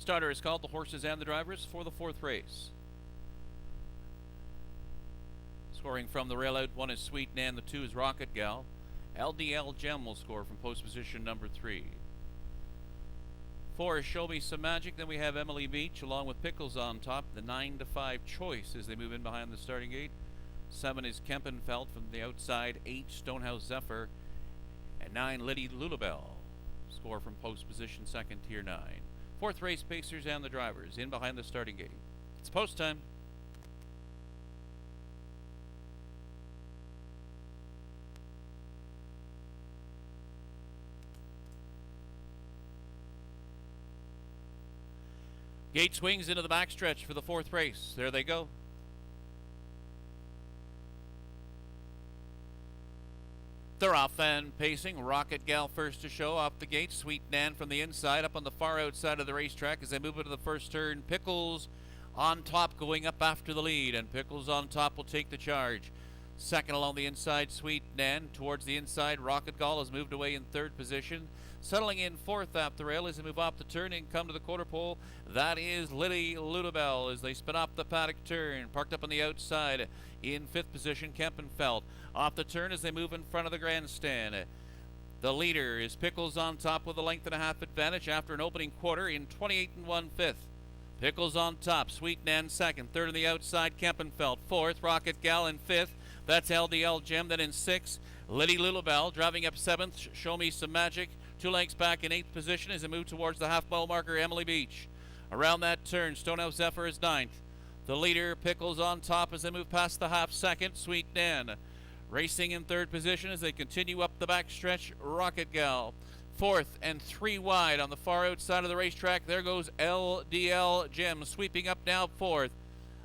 Starter is called, the horses and the drivers for the 4th race. Scoring from the rail out, 1 is Sweet Nan, the 2 is Rocket Gal. LDL Gem will score from post position number 3. 4 is Show Me Some Magic. Then we have Emily Beach along with Pickles on top. The 9 to 5 Choice as they move in behind the starting gate. 7 is Kempenfeld from the outside. 8 Stonehouse Zephyr. And 9 Liddy Lulabelle. Score from post position 2nd, tier 9. 4th race, Pacers and the drivers in behind the starting gate. It's post time. Gate swings into the backstretch for the 4th race. There they go. They're off and pacing. Rocket Gal first to show off the gate. Sweet Nan from the inside up on the far outside of the racetrack as they move into the first turn. Pickles on top going up after the lead, and Pickles on top will take the charge. Second along the inside, Sweet Nan. Towards the inside, Rocket Gal has moved away in 3rd position. Settling in 4th up the rail as they move off the turn and come to the quarter pole. That is Liddy Ludabelle as they spin off the paddock turn. Parked up on the outside in 5th position, Kempenfeld. Off the turn as they move in front of the grandstand. The leader is Pickles on top with a 1.5 advantage after an opening quarter in 28 1/5. Pickles on top, Sweet Nan 2nd. 3rd on the outside, Kempenfeld. 4th, Rocket Gal in 5th. That's LDL Gem. Then in 6th, Liddy Lulabelle. Driving up 7th, Show Me Some Magic. 2 lengths back in 8th position as they move towards the half-mile marker, Emily Beach. Around that turn, Stonehouse Zephyr is 9th. The leader, Pickles on top as they move past the half-second, Sweet Nan. Racing in 3rd position as they continue up the backstretch, Rocket Gal. 4th and 3 wide on the far outside of the racetrack. There goes LDL Gem sweeping up now 4th.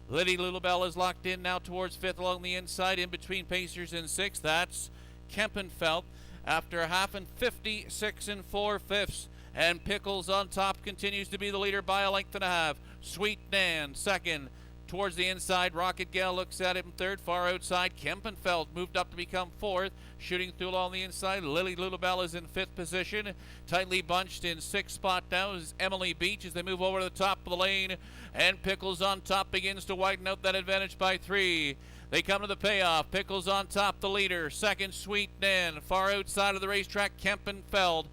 Liddy Lulabelle is locked in now towards 5th along the inside in between Pacers and 6th. That's Kempenfeld. After a half and 56 4/5, and Pickles on top continues to be the leader by a 1.5. Sweet Nan 2nd. Towards the inside, Rocket Gal looks at him 3rd. Far outside, Kempenfeld moved up to become 4th. Shooting through along the inside, Liddy Lulabelle is in 5th position. Tightly bunched in 6th spot now is Emily Beach as they move over to the top of the lane. And Pickles on top begins to widen out that advantage by 3. They come to the payoff. Pickles on top, the leader. 2nd, Sweet Nan. Far outside of the racetrack, Kempenfeld.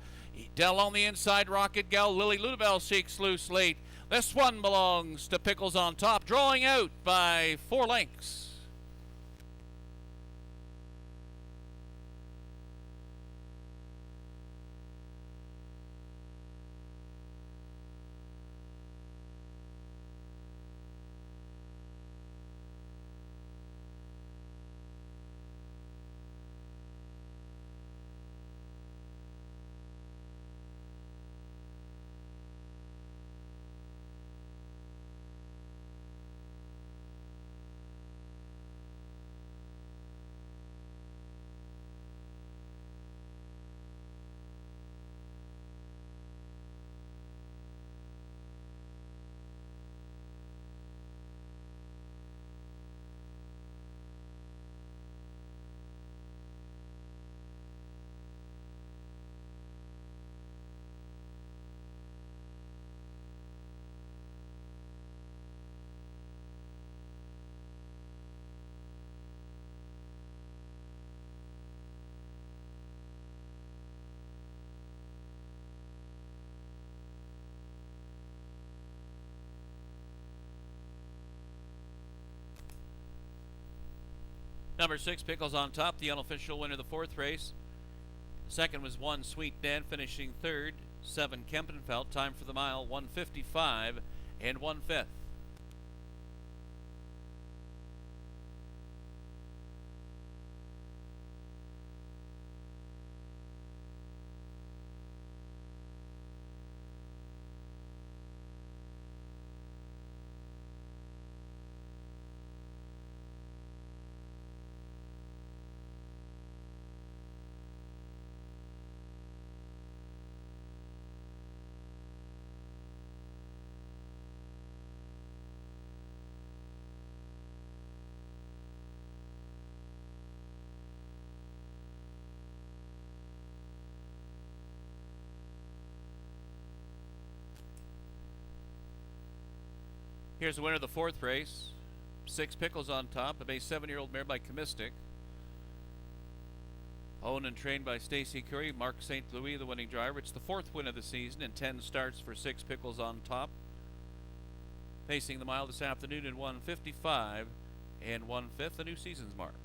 Dell on the inside, Rocket Gal. Liddy Lulabelle shakes loose late. This one belongs to Pickles on top, drawing out by 4 lengths. Number 6, Pickles on top, the unofficial winner of the 4th race. Second was 1, Sweet Nan, finishing 3rd. 7, Kempenfeld, time for the mile, 1:55 1/5. Here's the winner of the fourth race. 6 Pickles on top, a base 7-year-old mare by Comistic. Owned and trained by Stacy Curry, Mark St. Louis, the winning driver. It's the 4th win of the season and 10 starts for 6 Pickles on top. Pacing the mile this afternoon in 1:55 and 1/5, the new season's mark.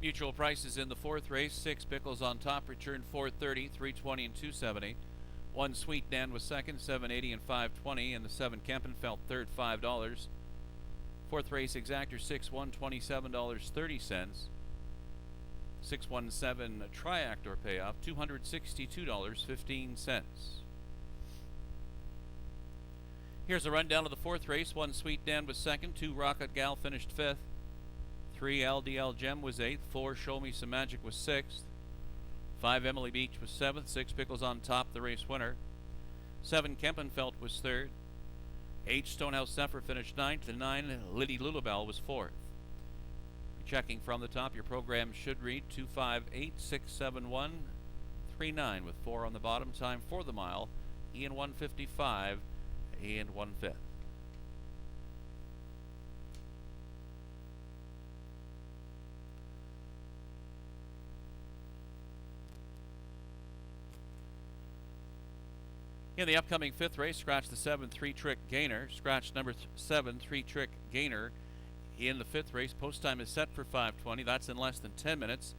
Mutual prices in the 4th race. 6 Pickles on top returned $4.30, $3.20, and $2.70. 1 Sweet Dan was second, $7.80 and $5.20, and the 7 Kempenfelt third, $5. 4th race exactor 6-1, $27.30. 617 Triactor payoff, $262.15. Here's a rundown of the 4th race. 1 Sweet Dan was second, 2 Rocket Gal finished 5th. 3 LDL Gem was 8th, 4 Show Me Some Magic was 6th, 5 Emily Beach was 7th, 6 Pickles on top, the race winner. 7 Kempenfelt was 3rd, 8 Stonehouse Zephyr finished 9th, and 9 Liddy Lulabelle was 4th. Checking from the top, your program should read 258-671-39 with 4 on the bottom. Time for the mile, Ian 1:55 and 1/5. In the upcoming 5th race, scratch the 7 3-trick gainer. Scratch number 7 3-trick gainer in the 5th race. Post time is set for 5:20. That's in less than 10 minutes.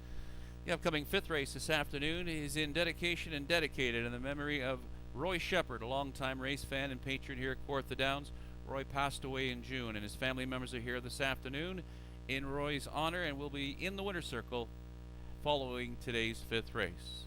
The upcoming 5th race this afternoon is in dedication and dedicated in the memory of Roy Shepard, a longtime race fan and patron here at Kawartha Downs. Roy passed away in June, and his family members are here this afternoon in Roy's honor and will be in the winner's circle following today's 5th race.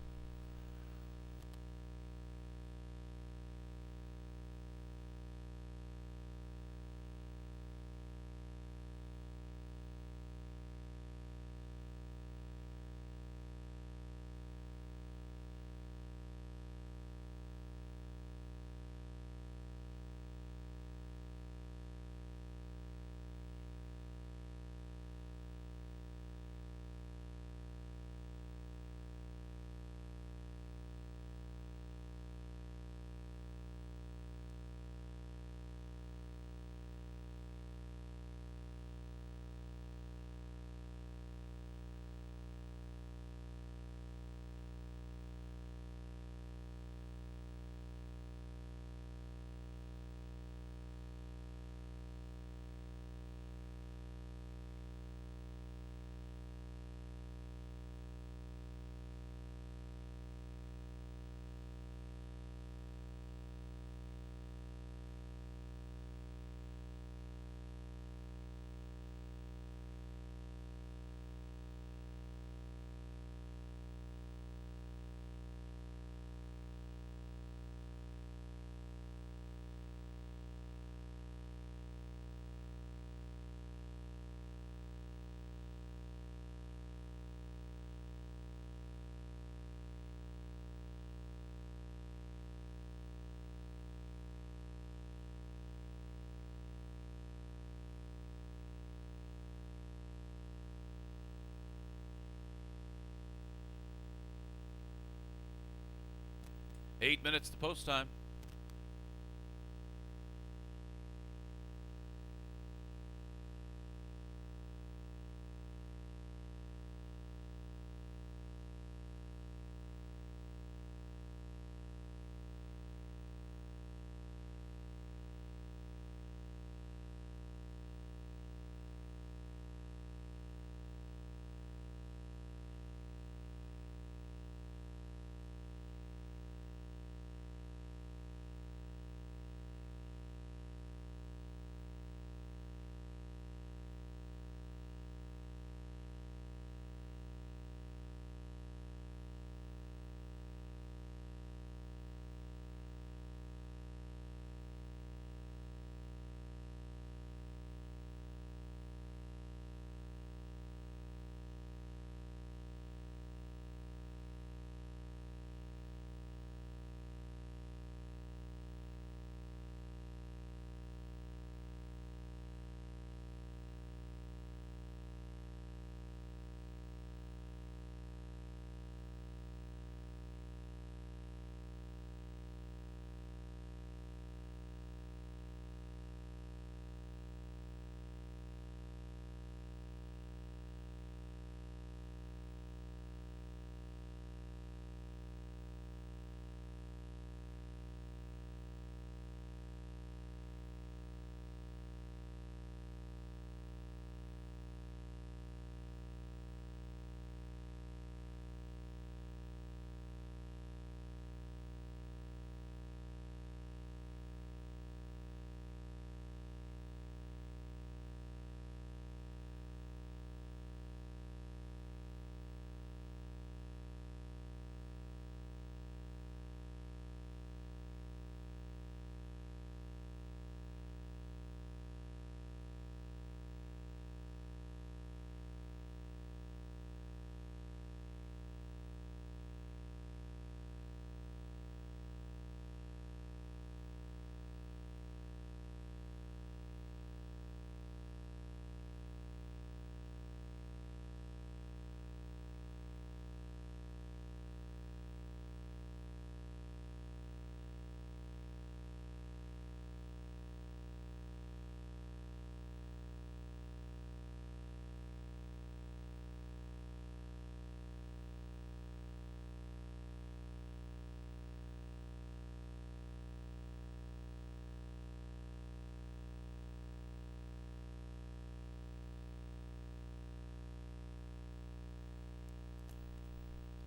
8 minutes to post time.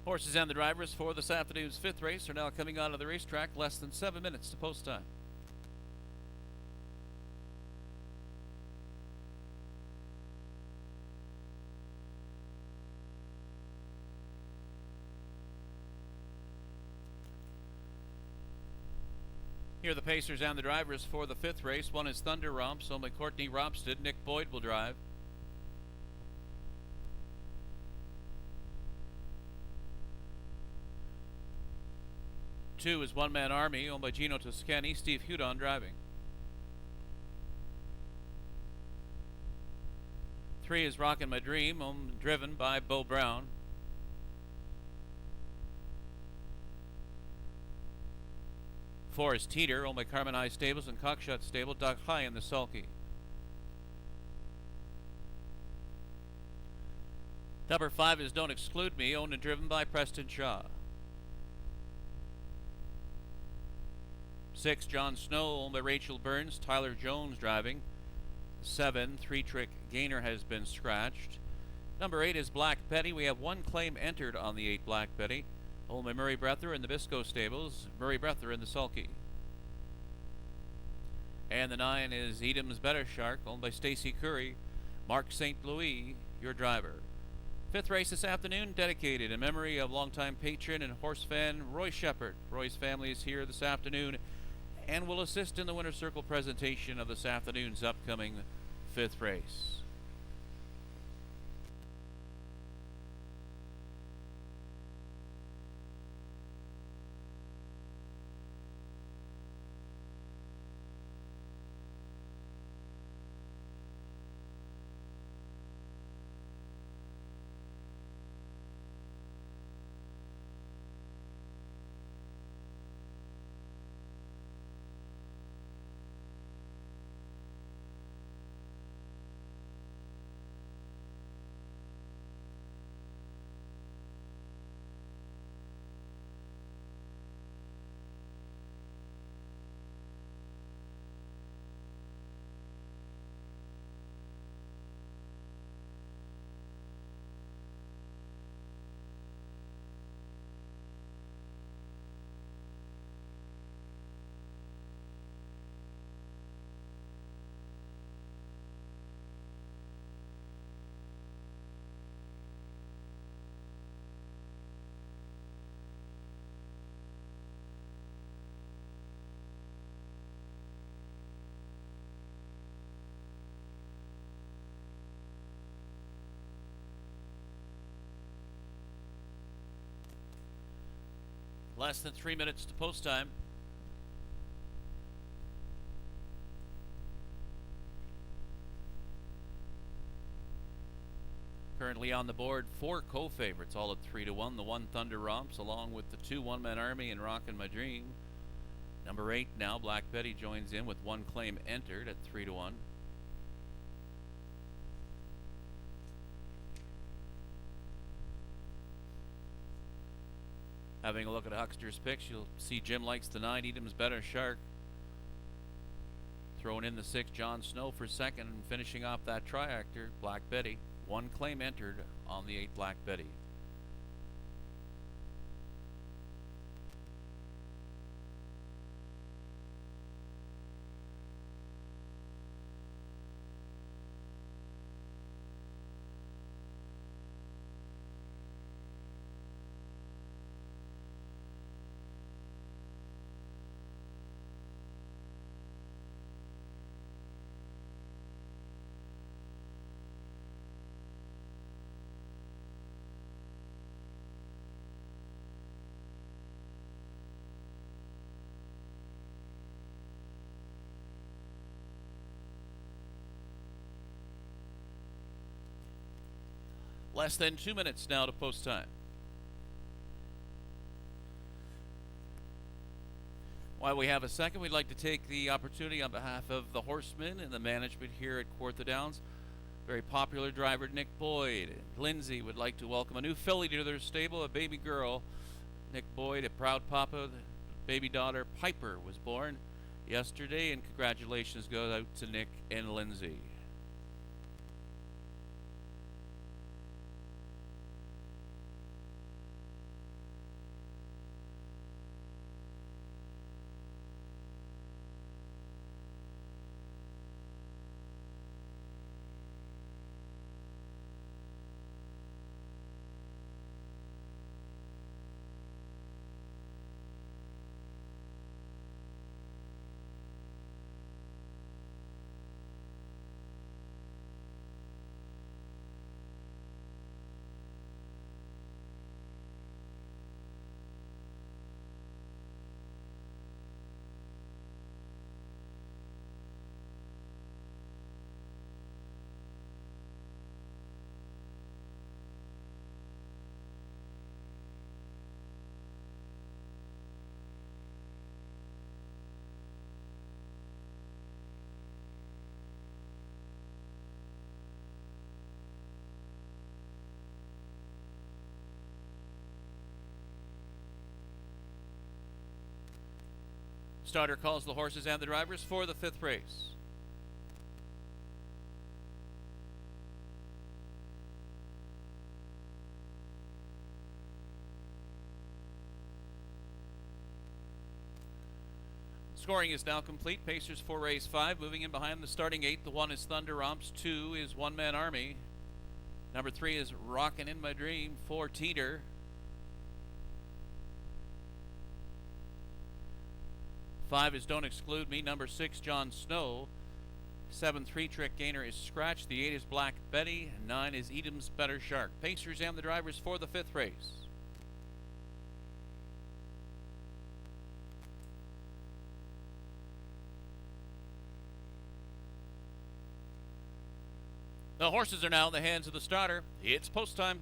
Horses and the drivers for this afternoon's fifth race are now coming onto the racetrack, less than 7 minutes to post time. Here are the pacers and the drivers for the fifth race. One is Thunder Romps, owned by Courtney Ropstead. Nick Boyd will drive. 2 is One Man Army, owned by Gino Toscani. Steve Hudon driving. 3 is Rockin' My Dream, driven by Bo Brown. 4 is Teeter, owned by Carmen High Stables and Cockshut Stable. Doug High in the sulky. Number 5 is Don't Exclude Me, owned and driven by Preston Shaw. 6, John Snow, owned by Rachel Burns. Tyler Jones driving. 7, 3 Trick Gainer has been scratched. Number 8 is Black Betty. We have one claim entered on the 8 Black Betty, owned by Murray Breather in the Bisco Stables. Murray Breather in the sulky. And the 9 is Edam's Better Shark, owned by Stacy Curry. Mark St. Louis, your driver. Fifth race this afternoon, dedicated in memory of longtime patron and horse fan Roy Shepard. Roy's family is here this afternoon and will assist in the Winter Circle presentation of this afternoon's upcoming fifth race. Less than 3 minutes to post time. Currently on the board, 4 co-favorites, all at 3-1. The 1 Thunder Romps, along with the 2 One Man Army and Rockin' My Dream. Number 8 now, Black Betty joins in with 1 claim entered at 3-1. Having a look at Huckster's picks, you'll see Jim likes the 9, Edam's Better Shark. Throwing in the 6, John Snow for second, and finishing off that triactor, Black Betty. 1 claim entered on the 8 Black Betty. Less than 2 minutes now to post time. While we have a second, we'd like to take the opportunity on behalf of the horsemen and the management here at Kawartha Downs. Very popular driver Nick Boyd and Lindsay would like to welcome a new filly to their stable, a baby girl. Nick Boyd, a proud papa. The baby daughter Piper was born yesterday, and congratulations go out to Nick and Lindsay. Starter calls the horses and the drivers for the 5th race. Scoring is now complete. Pacers for race 5. Moving in behind the starting 8. The 1 is Thunder Romps. 2 is One Man Army. Number 3 is Rockin' in My Dream. 4 Teeter. 5 is Don't Exclude Me. Number 6, John Snow. 7, 3 Trick Gainer is Scratch. The 8 is Black Betty. 9 is Edam's Better Shark. Pacers and the drivers for the 5th race. The horses are now in the hands of the starter. It's post time.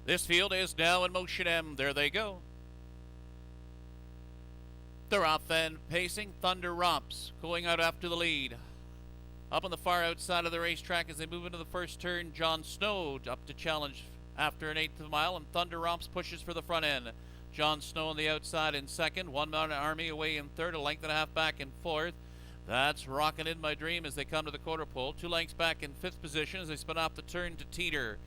This field is now in motion, and there they go. They're off and pacing. Thunder Romps going out after the lead. Up on the far outside of the racetrack as they move into the first turn, John Snow up to challenge after an 1/8 of a mile, and Thunder Romps pushes for the front end. John Snow on the outside in second. One Man Army away in third, a length and a half back in fourth. That's Rockin' in My Dream as they come to the quarter pole. 2 lengths back in 5th position as they spin off the turn to Teeter.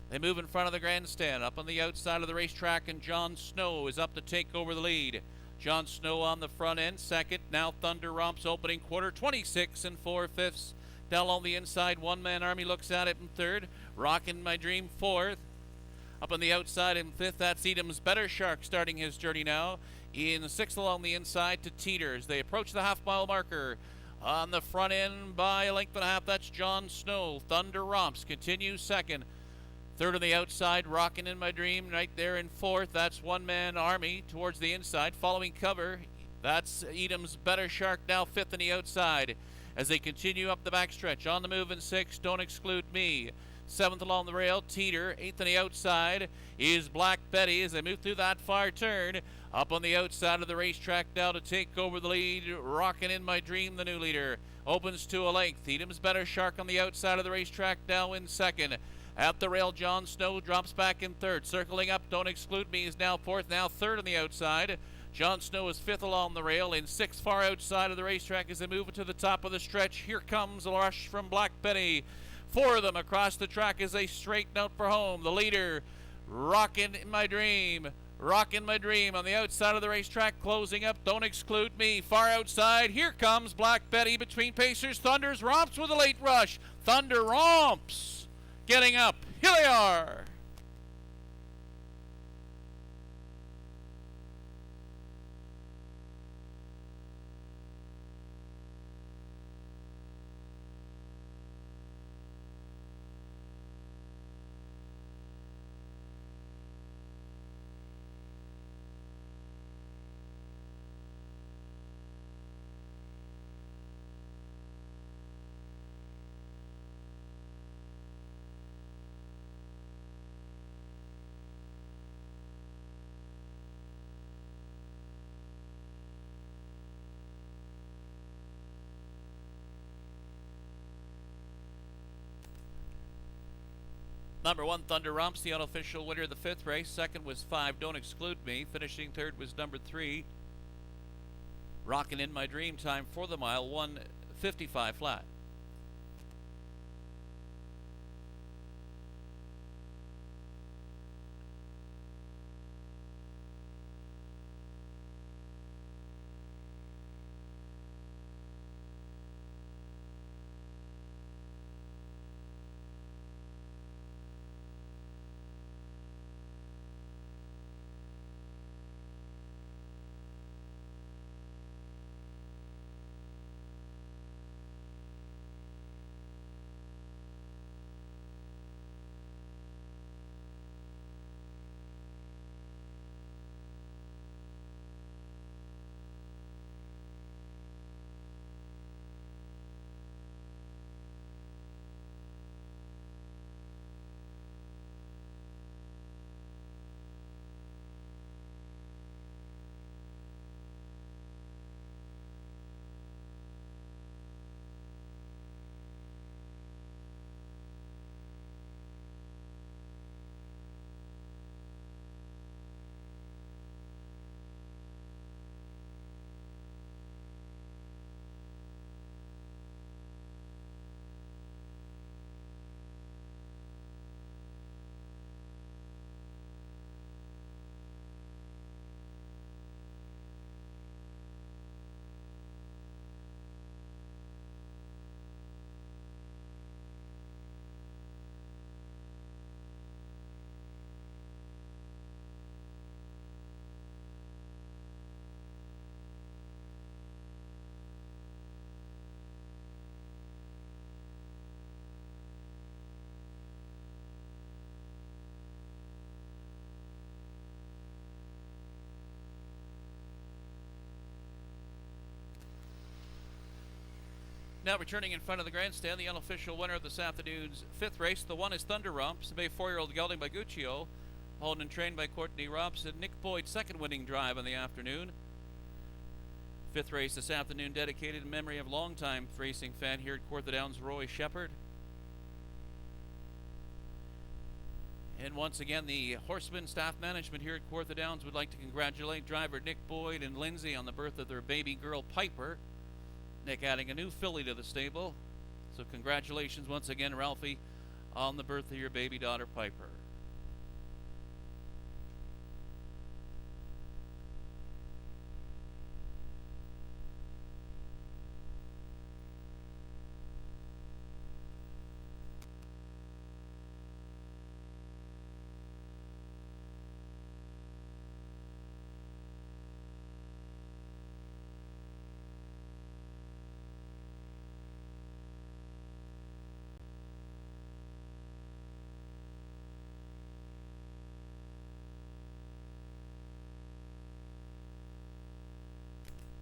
They move in front of the grandstand. Up on the outside of the racetrack, and John Snow is up to take over the lead. John Snow on the front end, second. Now Thunder Romps opening quarter, 26 and 4/5. Down on the inside, One Man Army looks at it in third. Rockin' My Dream fourth. Up on the outside in 5th, that's Edam's Better Shark starting his journey now. In 6th along the inside to Teeter as they approach the half-mile marker. On the front end by a length and a half, that's John Snow. Thunder Romps continues second. Third on the outside, Rockin' in My Dream right there in fourth. That's One Man Army towards the inside. Following cover, that's Edam's Better Shark now fifth on the outside. As they continue up the backstretch, on the move in sixth, Don't Exclude Me. Seventh along the rail, Teeter. Eighth on the outside is Black Betty as they move through that far turn. Up on the outside of the racetrack now to take over the lead, Rockin' in My Dream, the new leader. Opens to a length. Edam's Better Shark on the outside of the racetrack now in second. At the rail, John Snow drops back in third. Circling up, Don't Exclude Me is now fourth, now third on the outside. John Snow is fifth along the rail. In sixth, far outside of the racetrack as they move to the top of the stretch. Here comes a rush from Black Betty. Four of them across the track as they straighten out for home. The leader, Rockin' in My Dream. Rockin' My Dream on the outside of the racetrack, closing up, Don't Exclude Me. Far outside, here comes Black Betty between Pacers. Thunder's Romps with a late rush. Thunder Romps getting up. Here they are. Number one, Thunder Romps, the unofficial winner of the fifth race. Second was 5, Don't Exclude Me. Finishing third was number 3, Rockin' in My Dream. Time for the mile, 1:55 flat. Now returning in front of the grandstand, the unofficial winner of this afternoon's fifth race. The one is Thunder Romps, the 4-year-old gelding by Guccio, owned and trained by Courtney Romps, and Nick Boyd's second winning drive on the afternoon. Fifth race this afternoon dedicated in memory of longtime racing fan here at Kawartha Downs, Roy Shepard. And once again, the Horseman staff management here at Kawartha Downs would like to congratulate driver Nick Boyd and Lindsay on the birth of their baby girl Piper. Nick adding a new filly to the stable. So congratulations once again, Ralphie, on the birth of your baby daughter Piper.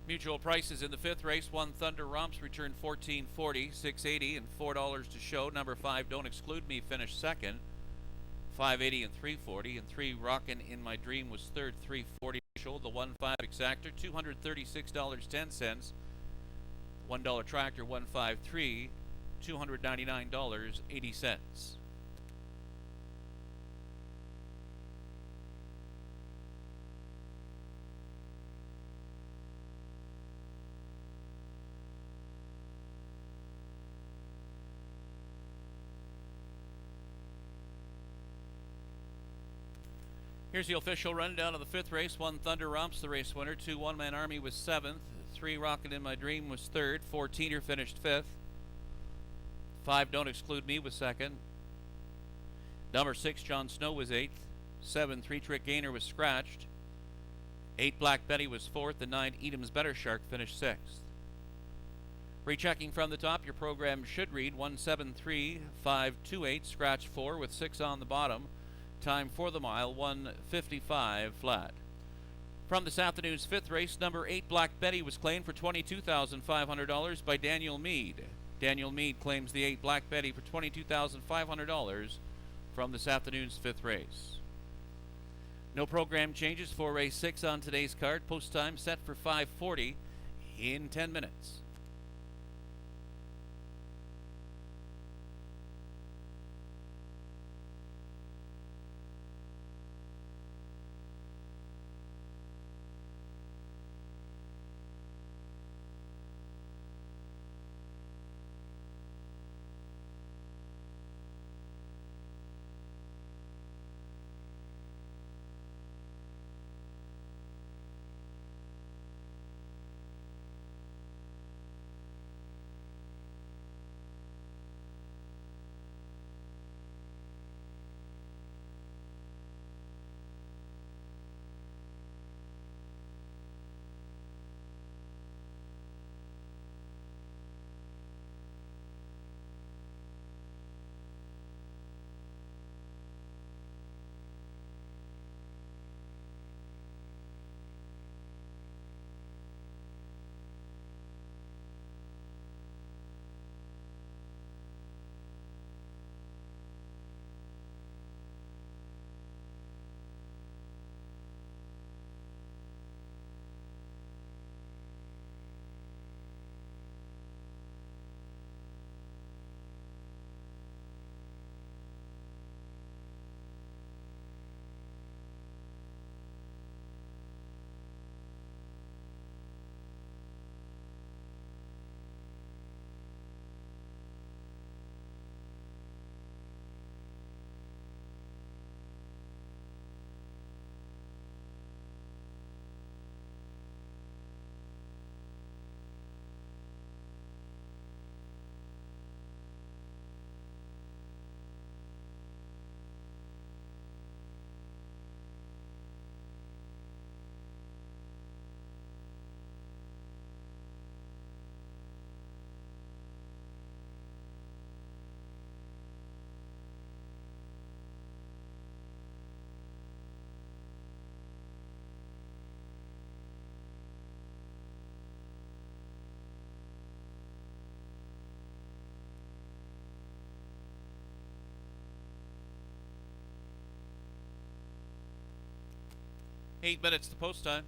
Mutual prices in the fifth race. 1 Thunder Romps returned $14.40, $6.80, and $4 to show. Number 5 Don't Exclude Me finished second, $5.80 and $3.40. And 3 Rockin' in My Dream was third, $3.40 to show. The 1-5 Exactor $236.10. $1 Tractor 153 $299.80. Here's the official rundown of the fifth race. 1 Thunder Romps, the race winner. 2 One Man Army was seventh. 3 Rockin' in My Dream was third. 4 Teener finished fifth. 5 Don't Exclude Me was second. Number 6 John Snow was eighth. 7 Three Trick Gainer was scratched. 8 Black Betty was fourth. And 9 Edam's Better Shark finished sixth. Rechecking from the top, your program should read 173.528, scratch 4 with 6 on the bottom. Time for the mile 1:55 flat. From this afternoon's fifth race, number 8 Black Betty was claimed for $22,500 by Daniel Mead. Daniel Mead claims the 8 Black Betty for $22,500 from this afternoon's fifth race. No program changes for race 6 on today's card. Post time set for 5:40 in 10 minutes. Eight minutes to post time.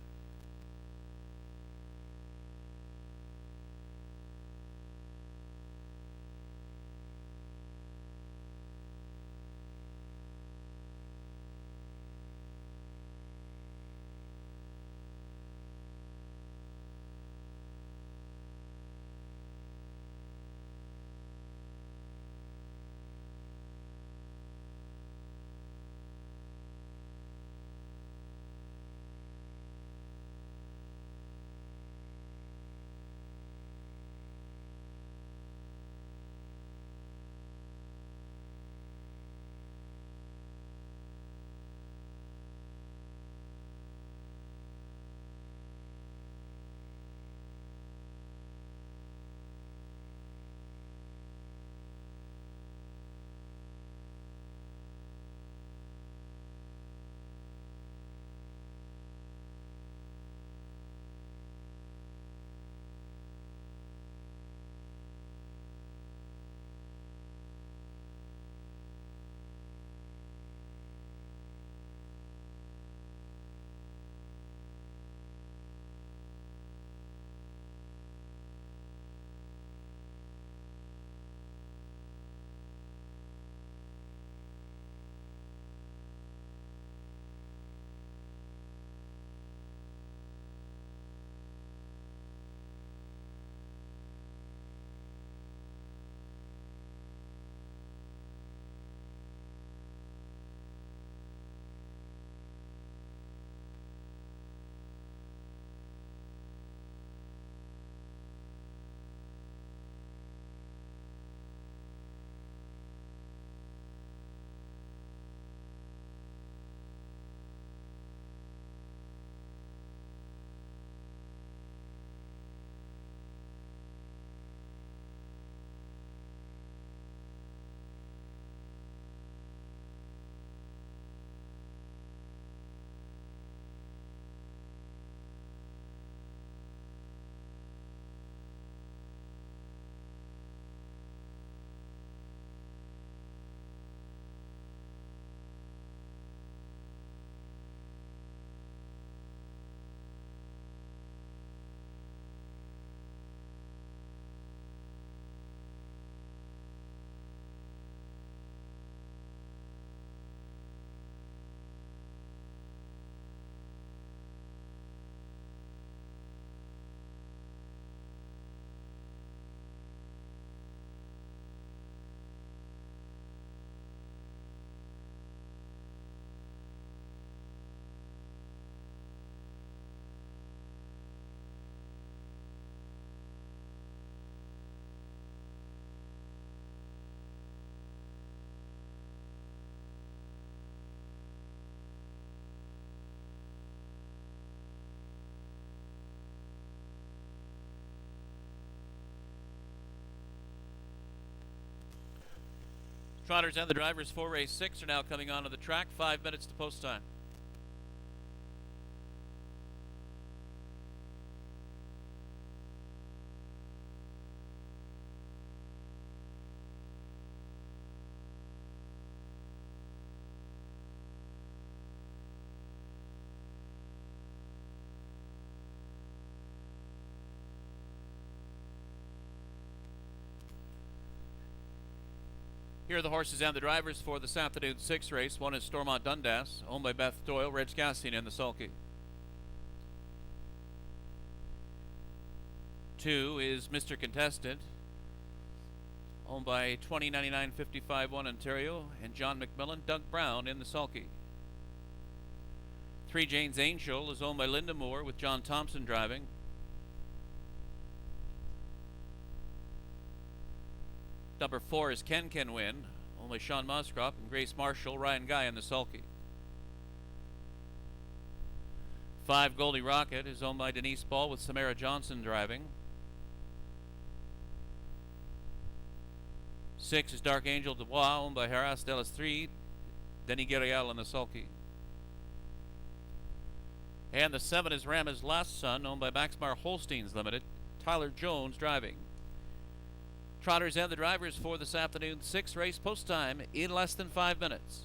Trotters and the drivers for race 6 are now coming onto the track. 5 minutes to post time. Here are the horses and the drivers for this afternoon's 6th race. One is Stormont Dundas, owned by Beth Doyle, Reg Cassian in the sulky. 2 is Mr. Contestant, owned by 2099-55-1 Ontario and John McMillan, Doug Brown in the sulky. 3 Jane's Angel is owned by Linda Moore with John Thompson driving. Number 4 is Ken Win, only Sean Moscrop and Grace Marshall, Ryan Guy in the sulky. 5 Goldie Rocket is owned by Denise Ball with Samara Johnson driving. 6 is Dark Angel Dubois, owned by Haras Delis 3, Denny Guerrial in the sulky. And the 7 is Rama's Last Son, owned by Maxmar Holsteins Limited, Tyler Jones driving. Trotters and the drivers for this afternoon's 6th race, post time in less than 5 minutes.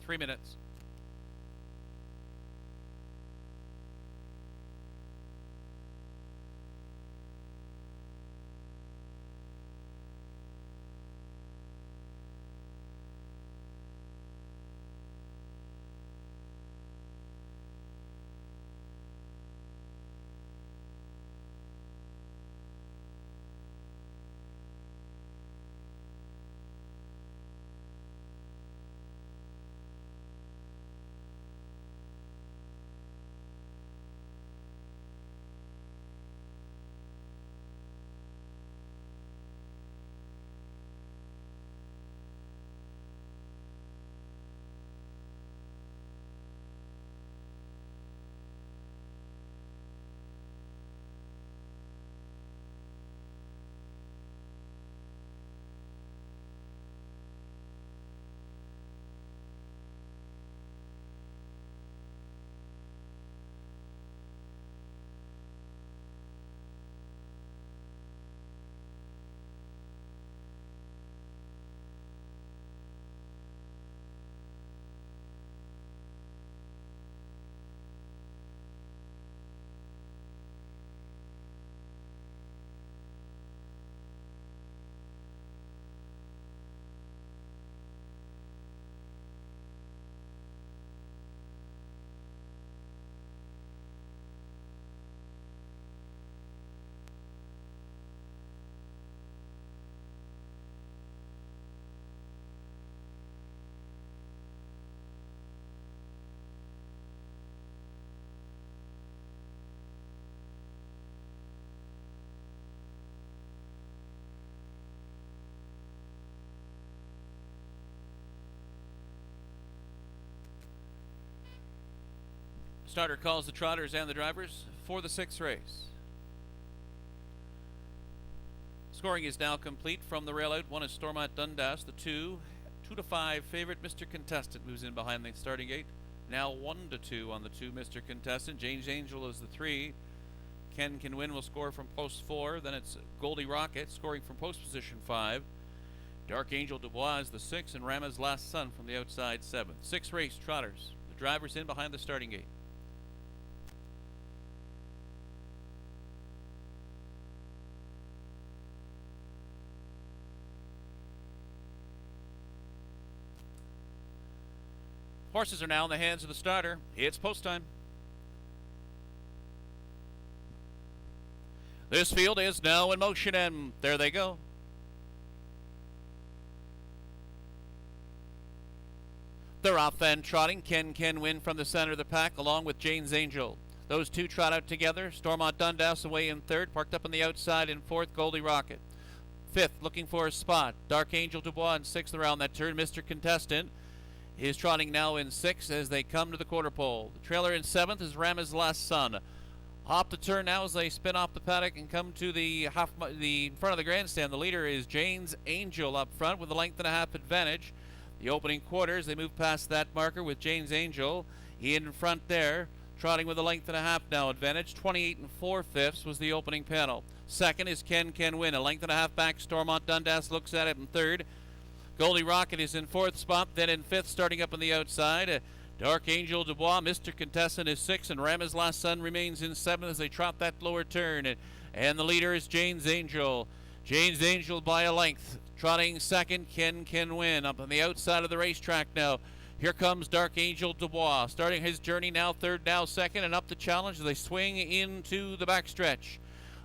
Three minutes. Starter calls the trotters and the drivers for the 6th race. Scoring is now complete from the rail out. 1 is Stormont Dundas. The 2 to 5 favorite Mr. Contestant moves in behind the starting gate. Now 1 to 2 on the 2 Mr. Contestant. James Angel is the 3. Ken Can Win will score from post 4. Then it's Goldie Rocket scoring from post position 5. Dark Angel Dubois is the 6, and Rama's Last Son from the outside 7th. 6th race trotters. The drivers in behind the starting gate. Horses are now in the hands of the starter. It's post time. This field is now in motion, and there they go. They're off and trotting. Ken Can Win from the center of the pack, along with Jane's Angel. Those two trot out together. Stormont Dundas away in 3rd, parked up on the outside in 4th, Goldie Rocket. 5th, looking for a spot. Dark Angel Dubois in 6th around that turn. Mr. Contestant is trotting now in 6th as they come to the quarter pole. The trailer in 7th is Rama's Last Son. Off the turn now as they spin off the paddock and come to the front of the grandstand. The leader is Jane's Angel up front with a length and a half advantage. The opening quarters, they move past that marker with Jane's Angel in front there, trotting with a length and a half now advantage. 28 4/5 was the opening panel. 2nd is Ken Can Win, a length and a half back. Stormont Dundas looks at it in 3rd. Goldie Rocket is in 4th spot, then in 5th, starting up on the outside. Dark Angel Dubois, Mr. Contestant is 6th, and Rama's Last Son remains in 7th as they trot that lower turn. And the leader is Jane's Angel. Jane's Angel by a length. Trotting 2nd, Ken Can Win. Up on the outside of the racetrack now. Here comes Dark Angel Dubois, starting his journey now 3rd, now 2nd, and up the challenge as they swing into the backstretch.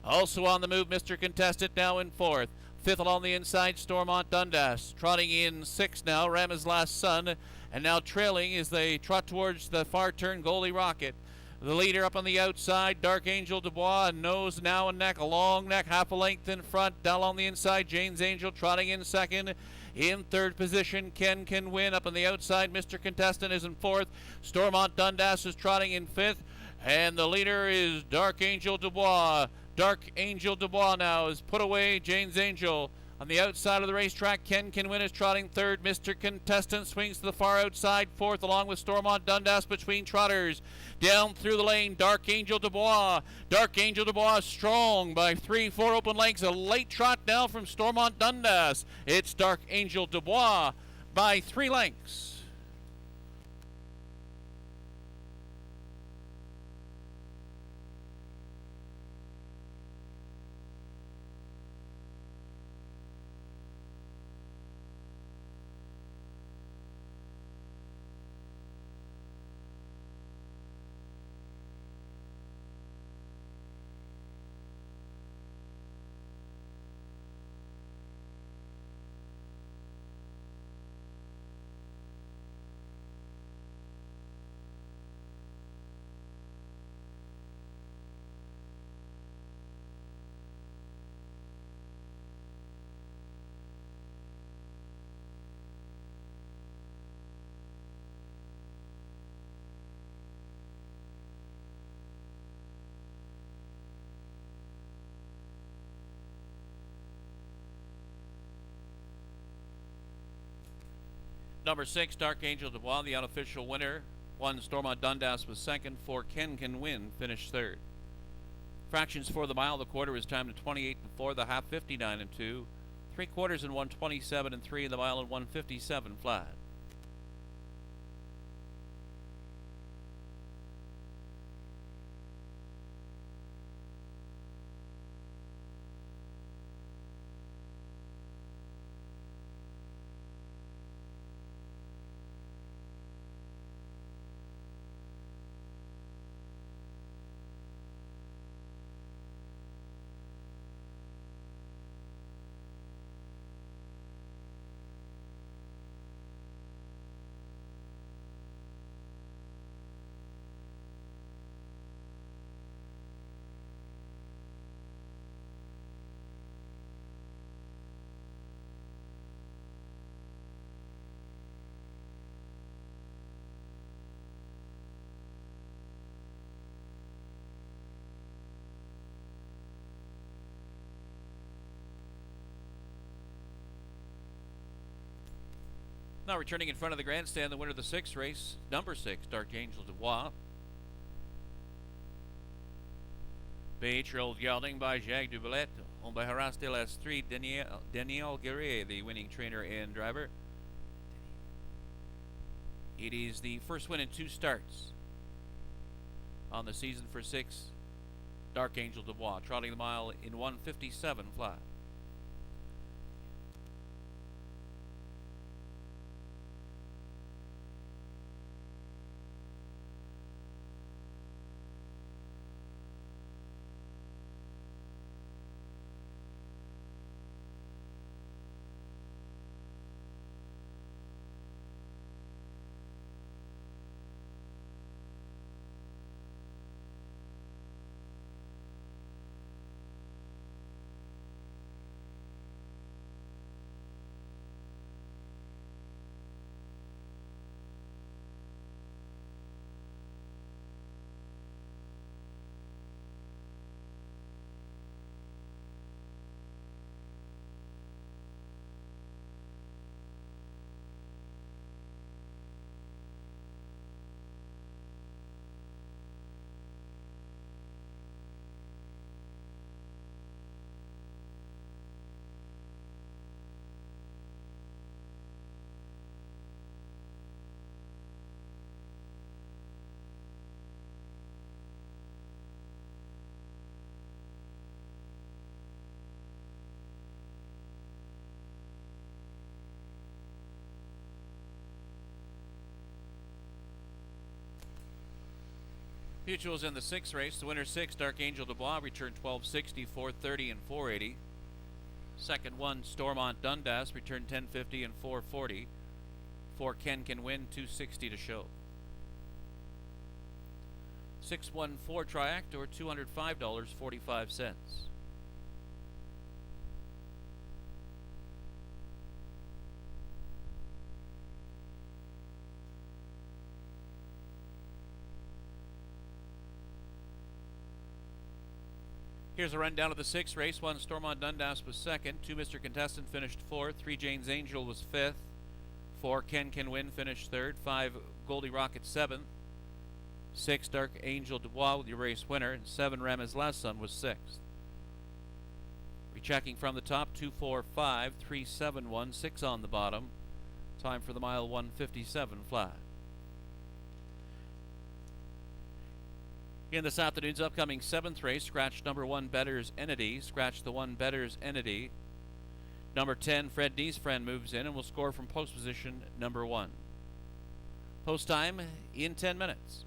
Also on the move, Mr. Contestant now in 4th. 5th along the inside, Stormont Dundas. Trotting in 6th now, Rama's Last Son. And now trailing as they trot towards the far turn, Goldie Rocket. The leader up on the outside, Dark Angel Dubois, nose now and neck, a long neck, half a length in front. Down on the inside, Jane's Angel trotting in 2nd. In 3rd position, Ken Can Win. Up on the outside, Mr. Contestant is in 4th. Stormont Dundas is trotting in 5th. And the leader is Dark Angel Dubois. Dark Angel Dubois now has put away Jane's Angel. On the outside of the racetrack, Ken Can Win is trotting 3rd. Mr. Contestant swings to the far outside, 4th, along with Stormont Dundas between trotters. Down through the lane, Dark Angel Dubois. Dark Angel Dubois strong by 3-4 open lengths. A late trot now from Stormont Dundas. It's Dark Angel Dubois by 3 lengths. Number 6, Dark Angel Dubois, the unofficial winner. 1, Stormont Dundas was 2nd. 4, Ken Can Win, finished 3rd. Fractions for the mile. The quarter is timed at 28 4. The half 59 2. 3/4 in 127 3. The mile in 157 flat. Now returning in front of the grandstand, the winner of the 6th race, number 6, Dark Angel Dubois. Betrayal Gelding by Jacques Duboulette. On by Haras de la Street, Daniel Guerre, the winning trainer and driver. It is the first win in 2 starts on the season for 6, Dark Angel Dubois, trotting the mile in 1:57 flat. Mutuals in the 6th race. The winner 6, Dark Angel Dubois, returned 12.60, 4.30, and 4.80. Second one, Stormont Dundas, returned 10.50 and 4.40. 4 Ken Can Win, 2.60 to show. 614 Triactor, $205.45. Here's a rundown of the 6th race. 1 Stormont Dundas was 2nd. 2 Mr. Contestant finished 4th. 3 Jane's Angel was 5th. 4 Ken Can Win finished 3rd. 5 Goldie Rocket 7th. 6 Dark Angel Dubois with your race winner. And 7 Ramez Lasson was 6th. Rechecking from the top, 245, 371, 6 on the bottom. Time for the mile 157 flat. In this afternoon's upcoming 7th race, scratch number 1 Better's Entity. Scratch the 1 Better's Entity. Number 10, Fred D's Friend, moves in and will score from post position number 1. Post time in 10 minutes.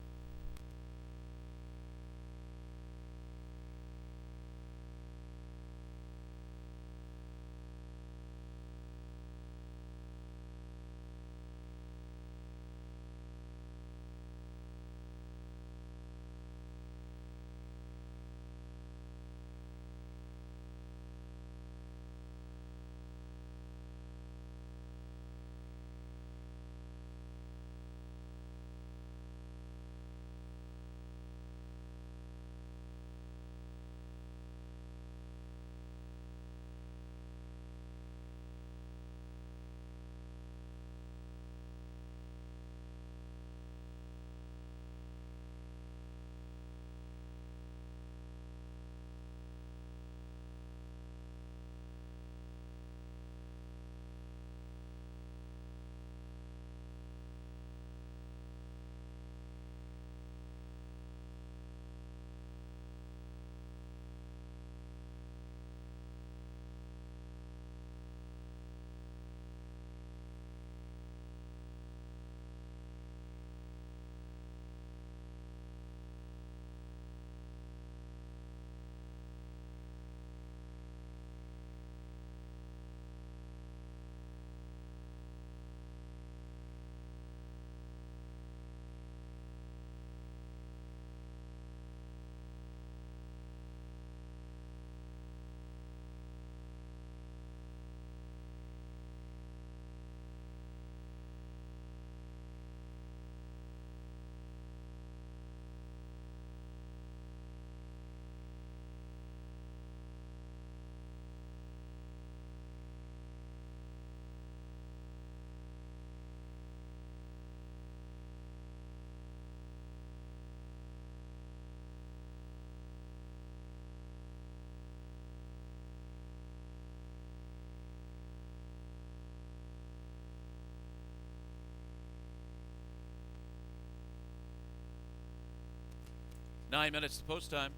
9 minutes to post time.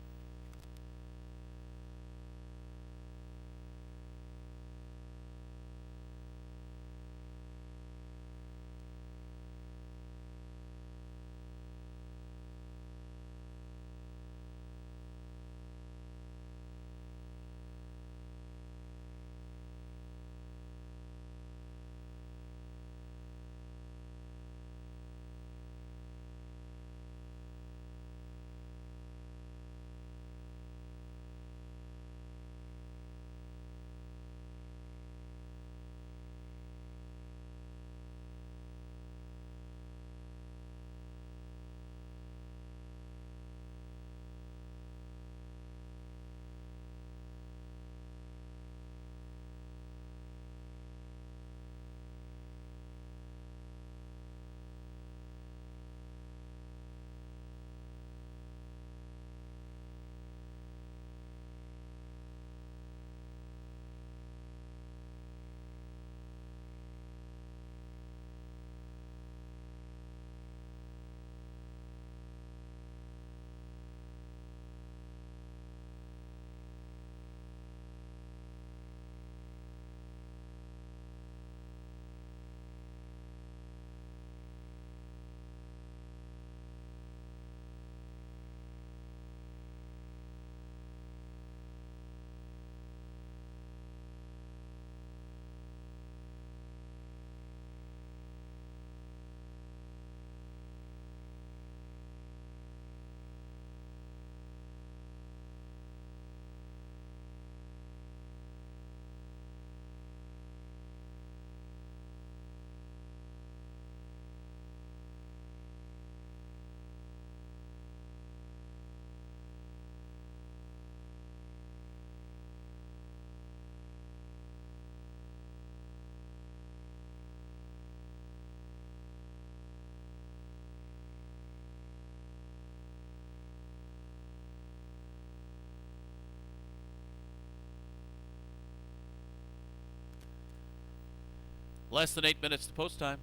Less than 8 minutes to post time.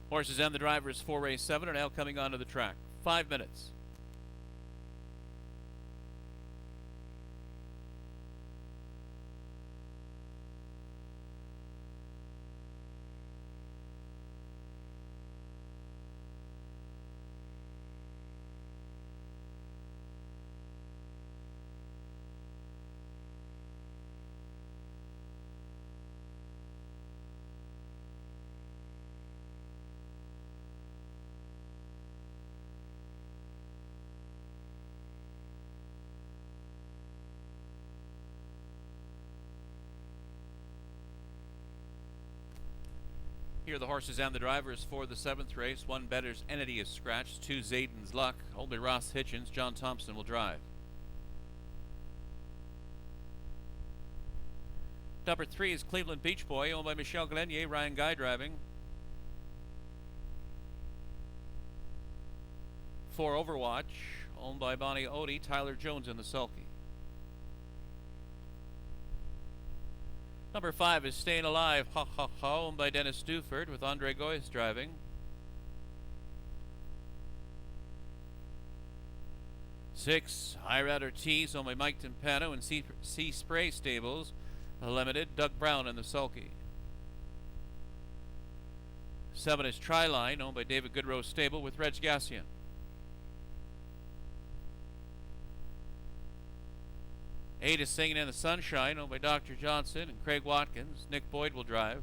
Horses and the drivers for race 7 are now coming onto the track. 5 minutes. Here are the horses and the drivers for the 7th race. 1 Better's Entity is scratched. 2 Zayden's Luck. Owned by Ross Hitchens. John Thompson will drive. Number 3 is Cleveland Beach Boy, owned by Michelle Glenier. Ryan Guy driving. 4 Overwatch, owned by Bonnie Odie. Tyler Jones in the sulky. Number 5 is Staying Alive, Ha Ha Ha, owned by Dennis Duford, with Andre Goyes driving. 6 Irad Ortiz, owned by Mike Timpano and Sea Spray Stables, Limited. Doug Brown in the sulky. 7 is Tryline, owned by David Goodrow's stable, with Reg Gassian. 8 is Singing in the Sunshine, owned by Dr. Johnson and Craig Watkins. Nick Boyd will drive.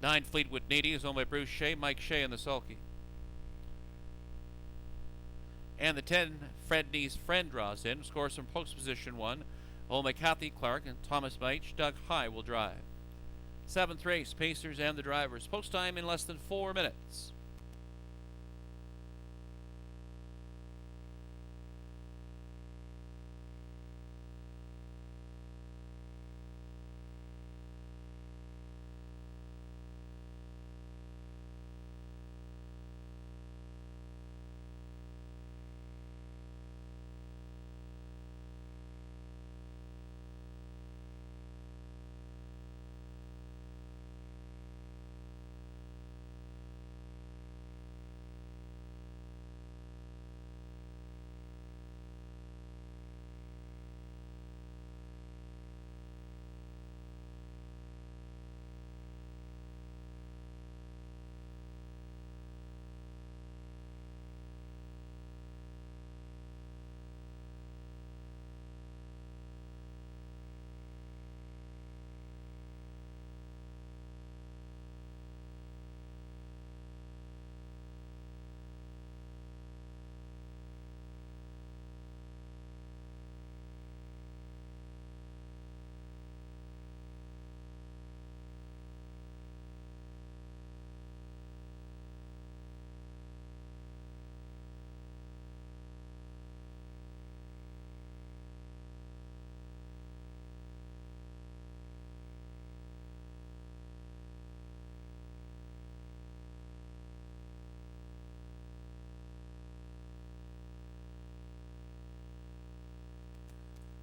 9 Fleetwood Needy is owned by Bruce Shea, Mike Shea in the sulky. And the 10 Fred Nee's Friend draws in, scores from post position 1, owned by Kathy Clark and Thomas Meich. Doug High will drive. 7th race, Pacers and the drivers. Post time in less than 4 minutes.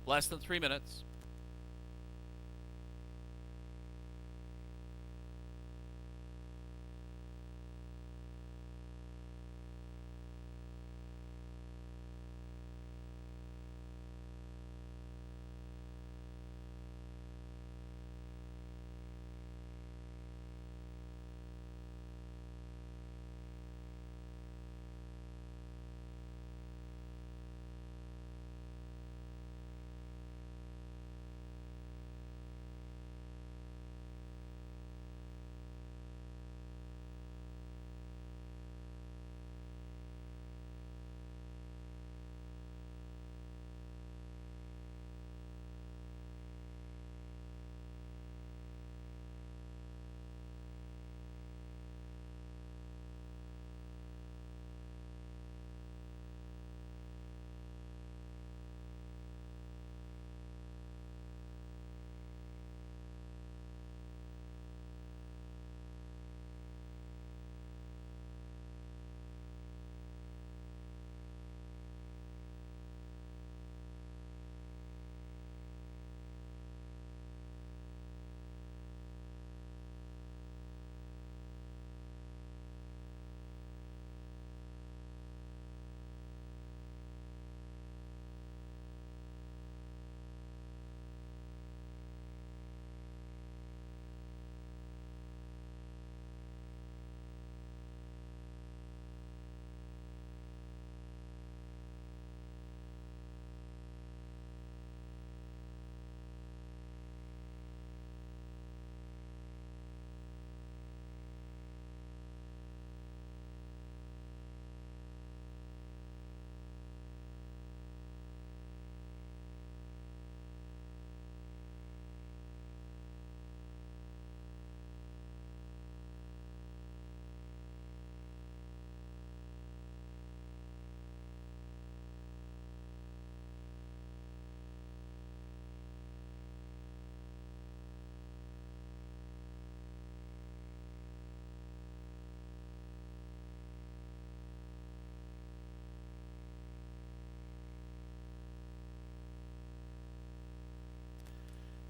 Less than 3 minutes.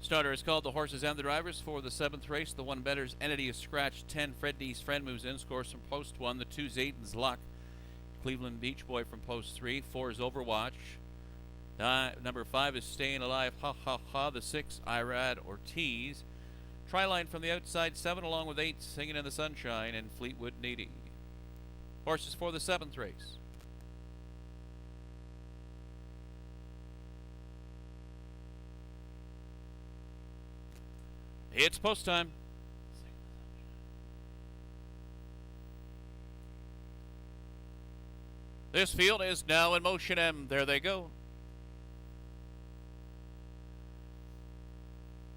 Starter is called the horses and the drivers for the 7th race. The 1 better's Entity is scratched. 10 Fred D's Friend moves in, scores from post 1. The 2 Zayden's Luck. Cleveland Beach Boy from post 3. 4 is Overwatch. Number 5 is Staying Alive, Ha Ha Ha. The 6 Irad Ortiz. Tryline from the outside, 7 along with 8 Singing in the Sunshine and Fleetwood Needy. Horses for the 7th race. It's post time. This field is now in motion, and there they go.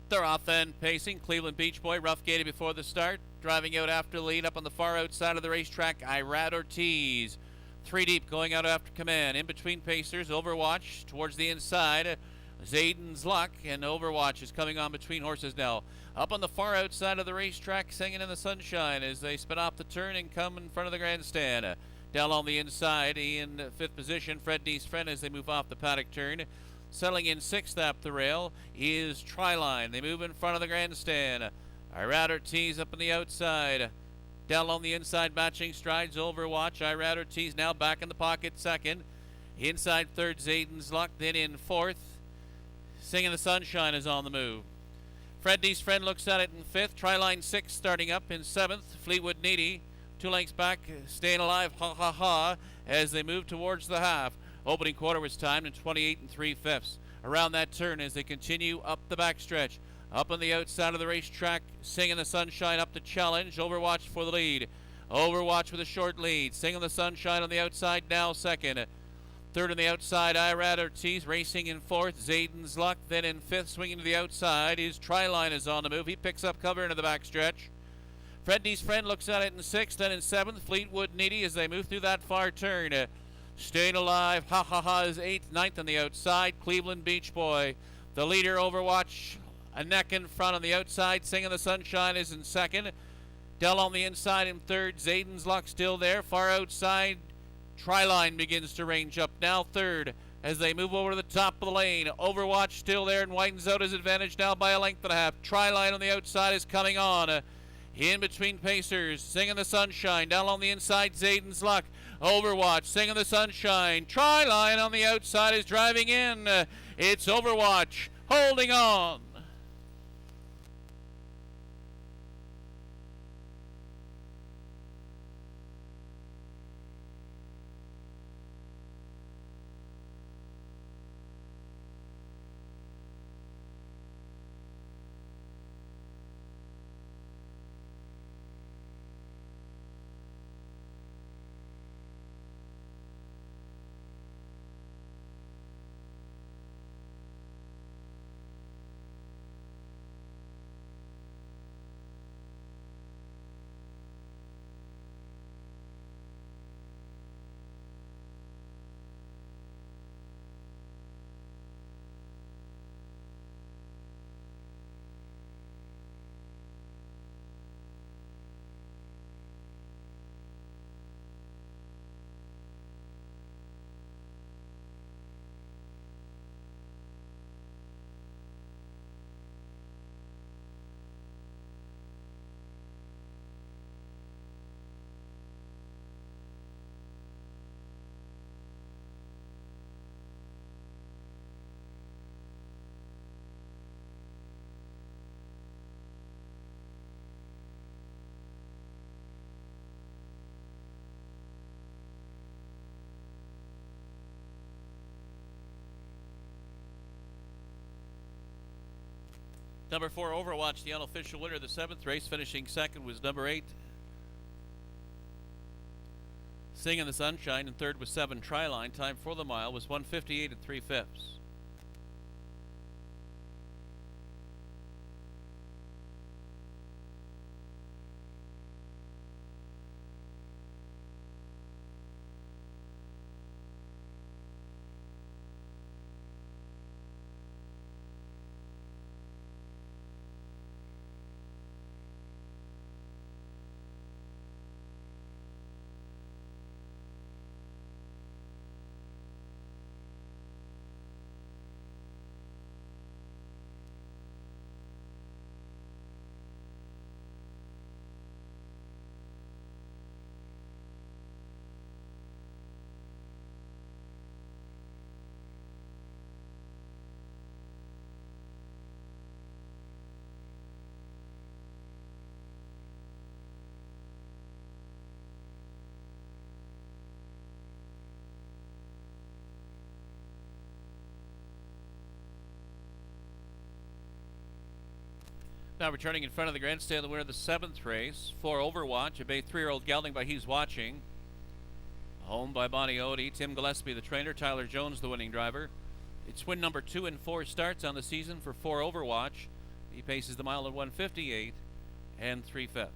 They're off then, pacing. Cleveland Beach Boy, rough gated before the start. Driving out after the lead up on the far outside of the racetrack, Irad Ortiz. 3 deep going out after command. In between pacers, Overwatch towards the inside. Zayden's Luck, and Overwatch is coming on between horses now. Up on the far outside of the racetrack, Singing in the Sunshine as they spin off the turn and come in front of the grandstand. Down on the inside, in 5th position, Fred D's Friend as they move off the paddock turn. Settling in 6th up the rail is Triline. They move in front of the grandstand. Irad Ortiz up on the outside. Down on the inside, matching strides, Overwatch. Irad Ortiz now back in the pocket, 2nd. Inside 3rd, Zayden's Luck. Then in 4th, Singing the Sunshine is on the move. Fred D's Friend looks at it in 5th. Triline 6th starting up in 7th. Fleetwood Needy 2 lengths back, Staying Alive, Ha Ha Ha, as they move towards the half. Opening quarter was timed in 28 3/5. Around that turn as they continue up the backstretch. Up on the outside of the racetrack, Singing the Sunshine up to challenge. Overwatch for the lead. Overwatch with a short lead. Singing the Sunshine on the outside now 2nd. 3rd on the outside, Irad Ortiz racing in 4th. Zayden's Luck. Then in 5th, swinging to the outside, is Triline is on the move. He picks up cover into the backstretch. Fred D's Friend looks at it in 6th. Then in 7th, Fleetwood Needy as they move through that far turn. Staying Alive, Ha Ha Ha is 8th, 9th on the outside. Cleveland Beach Boy, the leader. Overwatch, a neck in front on the outside. Singing the Sunshine is in 2nd. Dell on the inside in 3rd. Zayden's Luck still there. Far outside, Triline begins to range up. Now 3rd as they move over to the top of the lane. Overwatch still there and widens out his advantage now by a length and a half. Triline on the outside is coming on. In between pacers, Singing the Sunshine. Down on the inside, Zayden's Luck. Overwatch, Singing the Sunshine. Triline on the outside is driving in. It's Overwatch holding on. Number 4, Overwatch, the unofficial winner of the 7th race. Finishing 2nd was number 8, Singing the Sunshine, and 3rd was 7, Triline. Time for the mile was 1:58 3/5. Now returning in front of the grandstand, the winner of the 7th race, 4 Overwatch, a bay 3-year-old gelding by He's Watching. Owned by Bonnie Odie, Tim Gillespie the trainer, Tyler Jones the winning driver. It's win number 2 in 4 starts on the season for 4 Overwatch. He paces the mile at 1:58 and 3/5.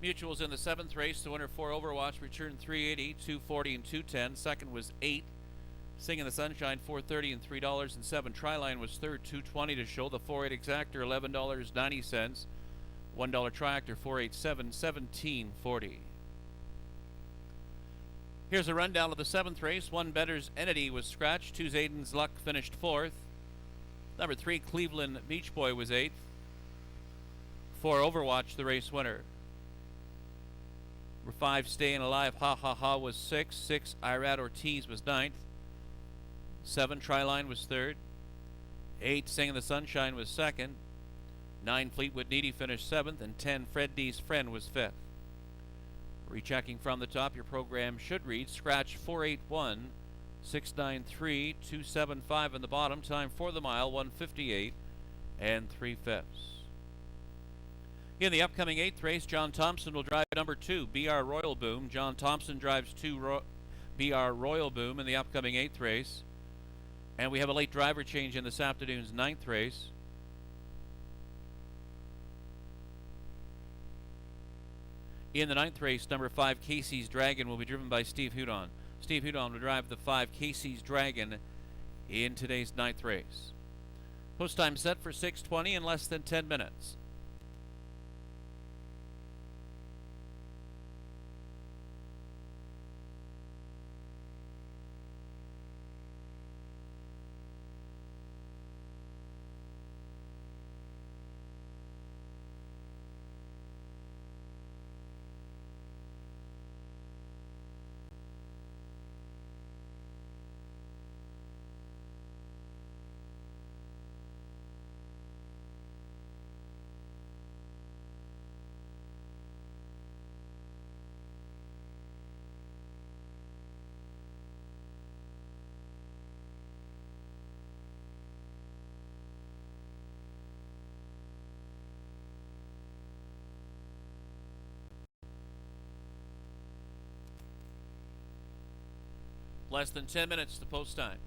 Mutuals in the 7th race. The winner 4 Overwatch returned 380, 240, and 210. Second was 8. Singing the Sunshine, $4.30 and $3.07. Tryline was third, $2.20 to show. The 4.8 Exactor, $11.90. $1 Tractor, $4.87, $17.40. Here's a rundown of the 7th race. 1 Better's Entity was scratched. 2 Zayden's Luck finished 4th. Number 3 Cleveland Beach Boy was 8th. 4 Overwatch, the race winner. Number 5 Staying Alive, Ha Ha Ha was 6th. 6 Irad Ortiz was 9th. 7 Tryline was 3rd. 8 Singing the Sunshine was 2nd. 9 Fleetwood Needy finished 7th. And 10 Fred D's Friend was 5th. Rechecking from the top, your program should read scratch 481, 693, 275 in the bottom. Time for the mile, 1:58 and 3/5. In the upcoming 8th race, John Thompson will drive number 2, BR Royal Boom. John Thompson drives 2 BR Royal Boom in the upcoming 8th race. And we have a late driver change in this afternoon's 9th race. In the 9th race, number 5 Casey's Dragon will be driven by Steve Hudon. Steve Hudon will drive the 5 Casey's Dragon in today's 9th race. Post time set for 6:20 in less than 10 minutes. Less than 10 minutes to post time.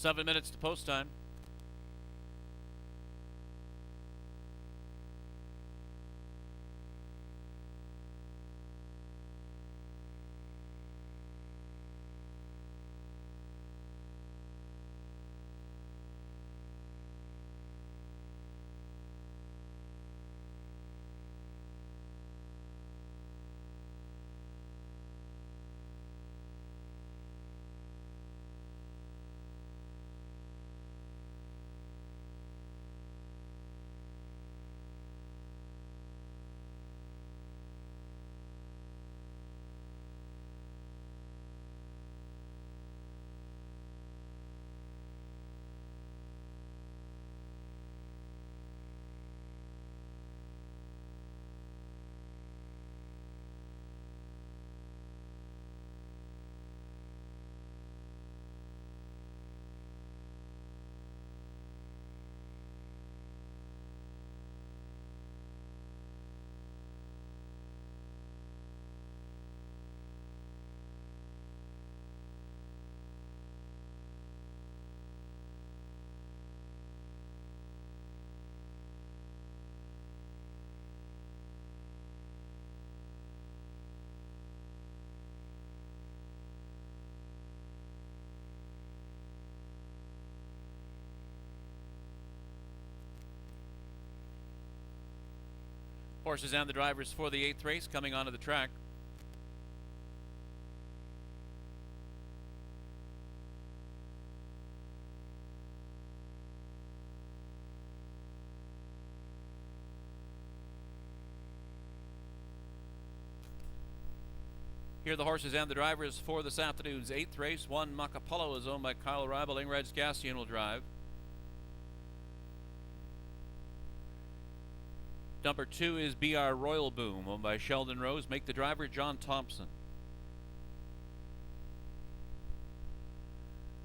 7 minutes to post time. Horses and the drivers for the 8th race coming onto the track. Here are the horses and the drivers for this afternoon's 8th race. 1 Macapolo is owned by Kyle Ribel. Ingrid's Gassian will drive. Number 2 is BR Royal Boom, owned by Sheldon Rose. Make the driver John Thompson.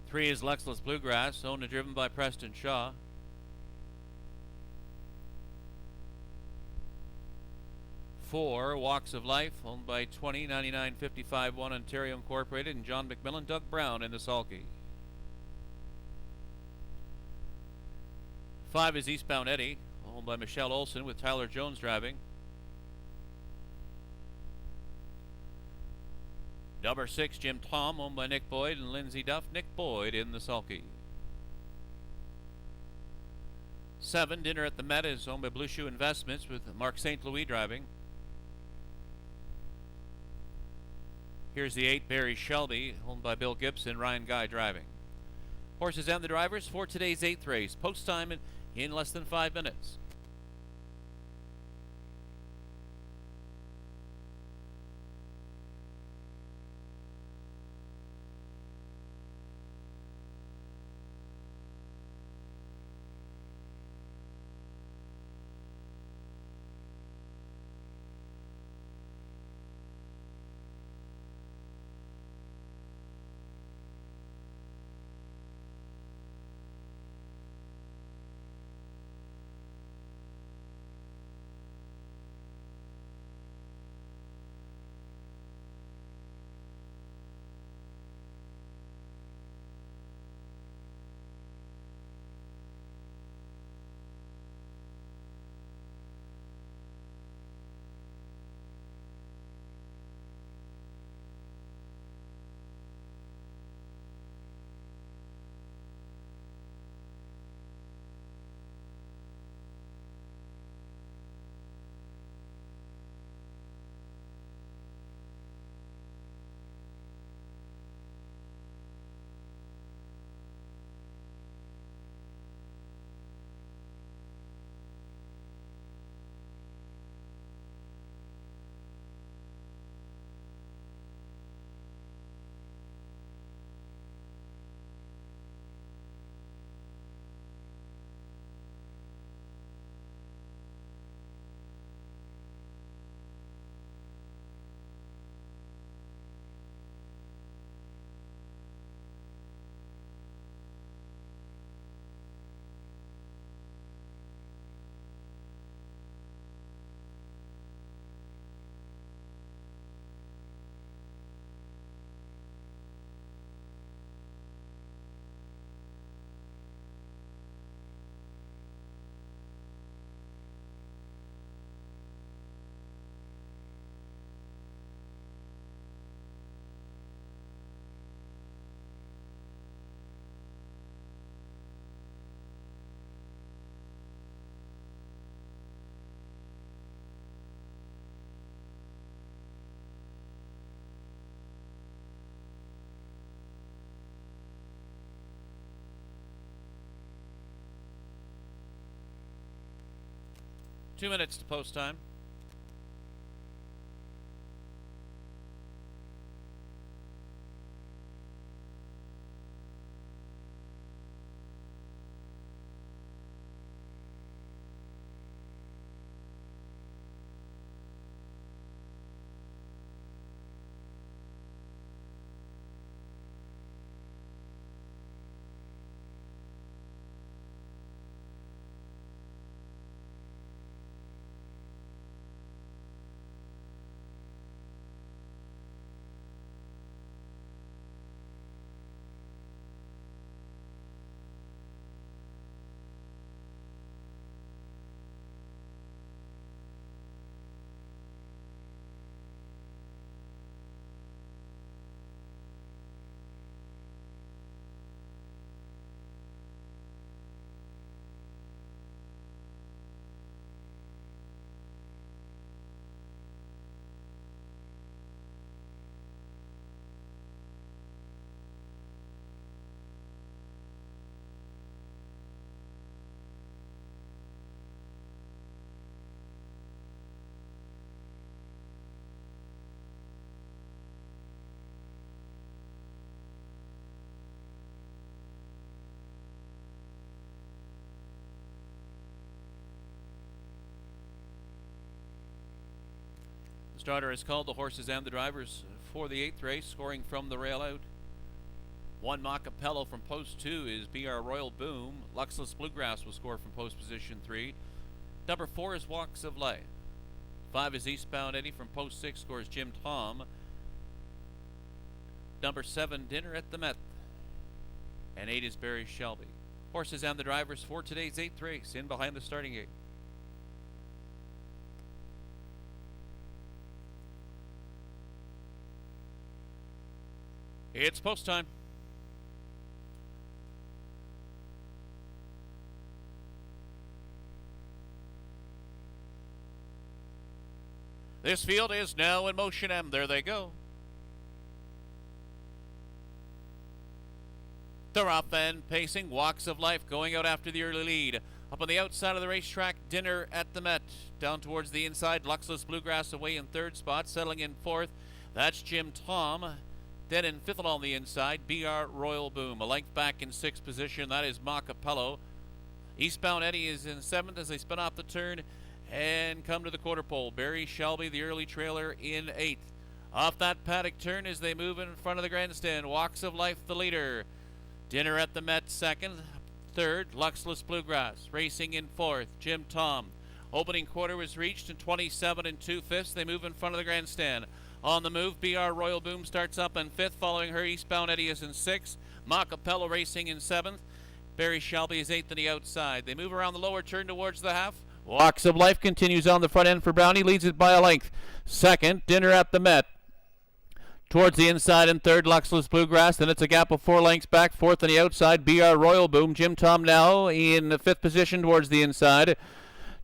3 is Lexless Bluegrass, owned and driven by Preston Shaw. 4 Walks of Life, owned by 209955-1 Ontario Incorporated, and John McMillan. Doug Brown in the sulky. 5 is Eastbound Eddie, owned by Michelle Olson, with Tyler Jones driving. Number 6, Jim Tom, owned by Nick Boyd and Lindsay Duff. Nick Boyd in the sulky. 7, Dinner at the Met, is owned by Blue Shoe Investments, with Mark St. Louis driving. Here's the 8, Barry Shelby, owned by Bill Gibson, Ryan Guy driving. Horses and the drivers for today's 8th race. Post time in less than 5 minutes. 2 minutes to post time. The starter has called the horses and the drivers for the 8th race, scoring from the rail out. 1 Macapello from post 2 is BR Royal Boom. Luxless Bluegrass will score from post position 3. Number 4 is Walks of Life. 5 is Eastbound Eddie from post 6, scores Jim Tom. Number 7, Dinner at the Met. And 8 is Barry Shelby. Horses and the drivers for today's 8th race in behind the starting gate. It's post time. This field is now in motion, and there they go. They're off and pacing. Walks of Life going out after the early lead. Up on the outside of the racetrack, Dinner at the Met. Down towards the inside, Luxless Bluegrass away in 3rd spot. Settling in 4th, that's Jim Tom. Then in 5th along the inside, BR Royal Boom. A length back in 6th position, that is Macapello. Eastbound Eddie is in 7th as they spin off the turn and come to the quarter pole. Barry Shelby, the early trailer, in 8th. Off that paddock turn as they move in front of the grandstand. Walks of Life, the leader. Dinner at the Met, 2nd. 3rd, Luxless Bluegrass. Racing in 4th, Jim Tom. Opening quarter was reached in 27 2/5. They move in front of the grandstand. On the move, BR Royal Boom starts up in 5th. Following her, Eastbound Eddie is in 6th. Macapello racing in 7th. Barry Shelby is 8th on the outside. They move around the lower turn towards the half. Walks of Life continues on the front end for Brownie. Leads it by a length. 2nd, Dinner at the Met. Towards the inside in 3rd, Luxless Bluegrass. Then it's a gap of 4 lengths back. 4th on the outside, BR Royal Boom. Jim Tom now in 5th position towards the inside.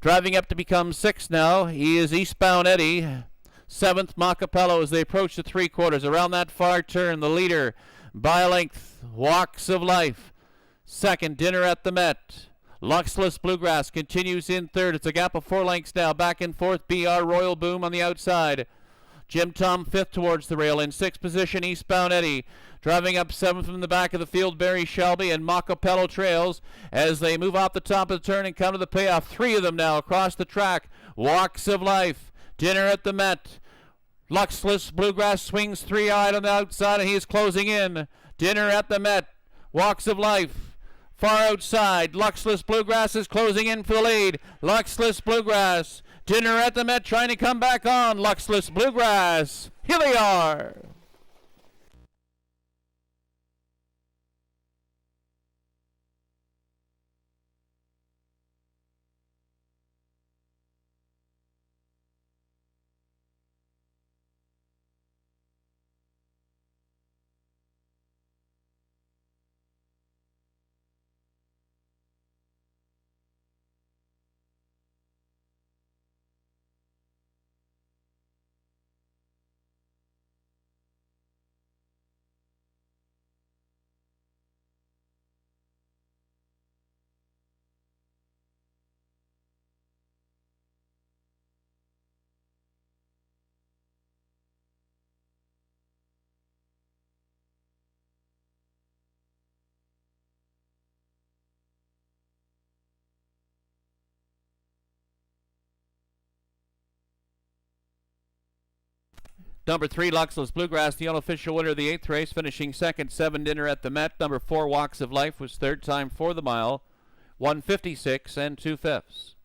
Driving up to become 6th now. He is Eastbound Eddie. 7th, Macapello as they approach the 3/4. Around that far turn, the leader by a length, Walks of Life. 2nd, Dinner at the Met. Luxless Bluegrass continues in 3rd. It's a gap of 4 lengths now. Back in 4th, BR Royal Boom on the outside. Jim Tom 5th towards the rail. In 6th position, Eastbound Eddie. Driving up 7th from the back of the field, Barry Shelby, and Macapello trails as they move off the top of the turn and come to the payoff. 3 of them now across the track. Walks of Life. Dinner at the Met. Luxless Bluegrass swings 3-eyed on the outside, and he is closing in. Dinner at the Met. Walks of Life. Far outside, Luxless Bluegrass is closing in for the lead. Luxless Bluegrass. Dinner at the Met trying to come back on. Luxless Bluegrass. Here they are. Number 3, Luxless Bluegrass, the unofficial winner of the 8th race, finishing second, 7 Dinner at the Met. Number 4, Walks of Life, was third. Time for the mile, 1:56 2/5.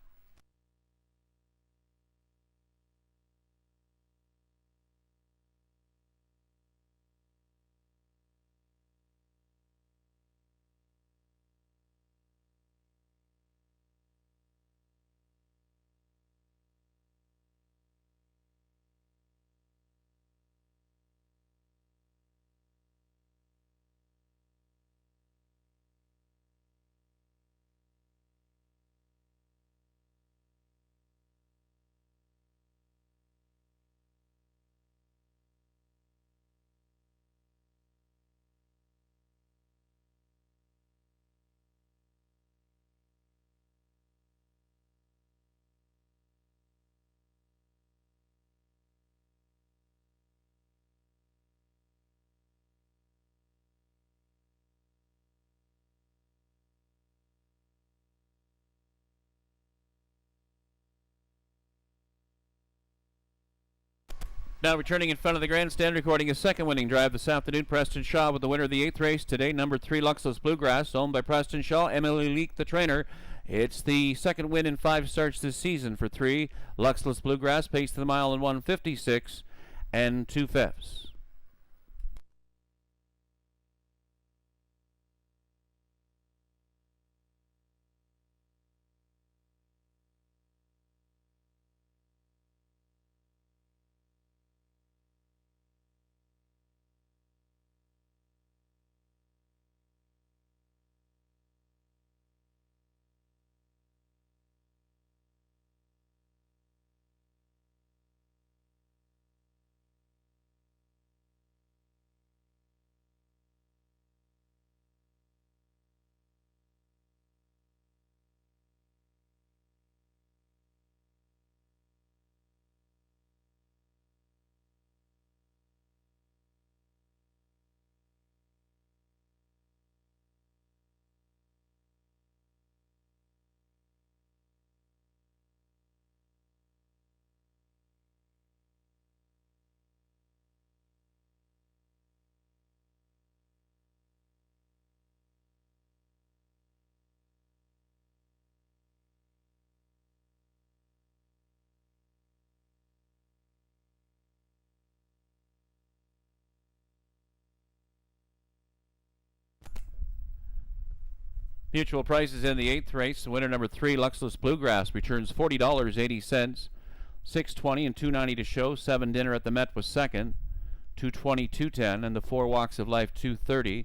Now returning in front of the grandstand, recording his second winning drive this afternoon, Preston Shaw with the winner of the 8th race today. Number 3, Luxless Bluegrass, owned by Preston Shaw. Emily Leake, the trainer. It's the second win in 5 starts this season for 3. Luxless Bluegrass, pace to the mile in 1:56 2/5. Mutual prices in the 8th race. The winner, number 3, Luxless Bluegrass, returns $40.80. 620 and 290 to show. 7 Dinner at the Met was second, 220, 210, and the 4 Walks of Life 230.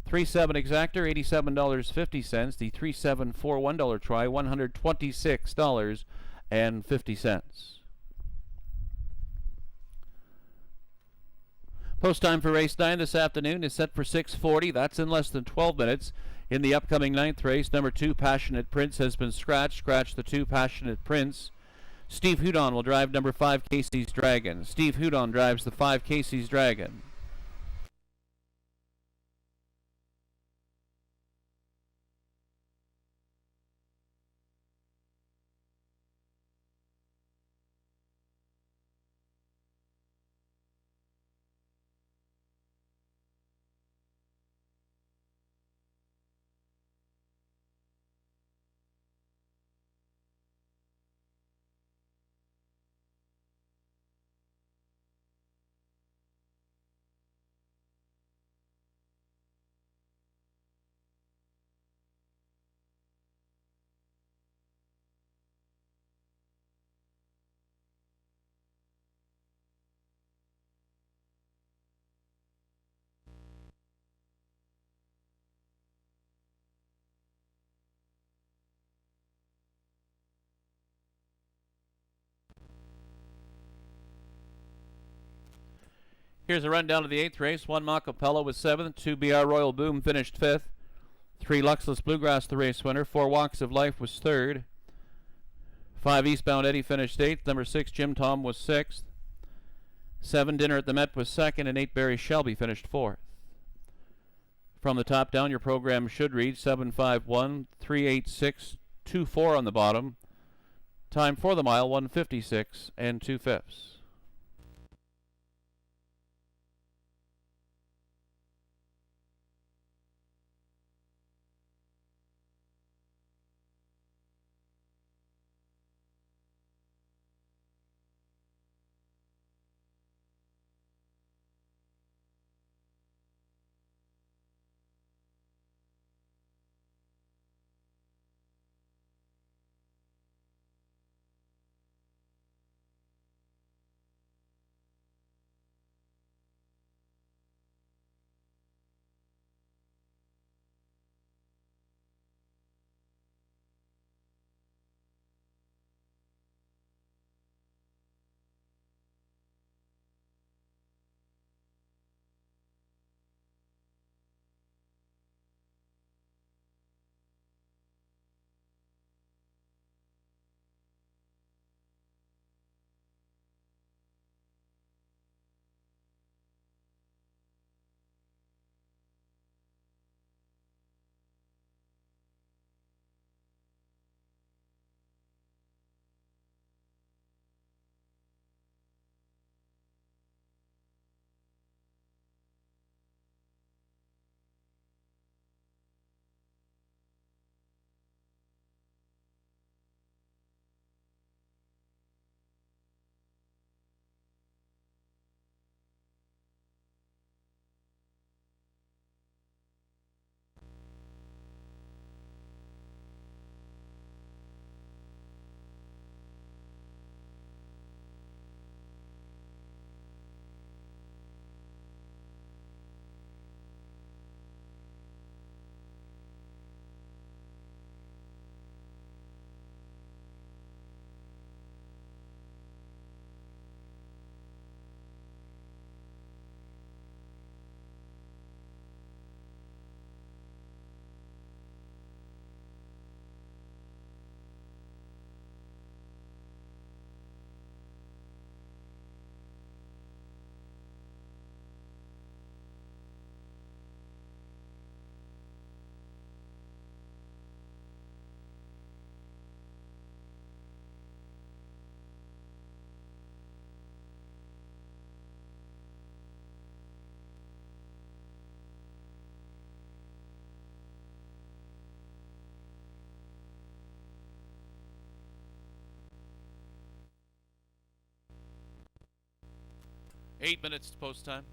3-7 Exactor, $87.50. The 3-7 $1 try, $126.50. Post time for race 9 this afternoon is set for 6:40. That's in less than 12 minutes. In the upcoming 9th race, number 2, Passionate Prince, has been scratched. Scratch the 2, Passionate Prince. Steve Houdon will drive number 5, Casey's Dragon. Steve Houdon drives the 5, Casey's Dragon. Here's a rundown of the 8th race. 1 Macapella was 7th. 2 BR Royal Boom finished 5th. 3 Luxless Bluegrass, the race winner. 4 Walks of Life was 3rd. 5 Eastbound Eddie finished 8th. Number 6 Jim Tom was 6th. 7 Dinner at the Met was 2nd. And 8 Barry Shelby finished 4th. From the top down, your program should read 751 386 24 on the bottom. Time for the mile, 1:56 2/5. 8 minutes to post time.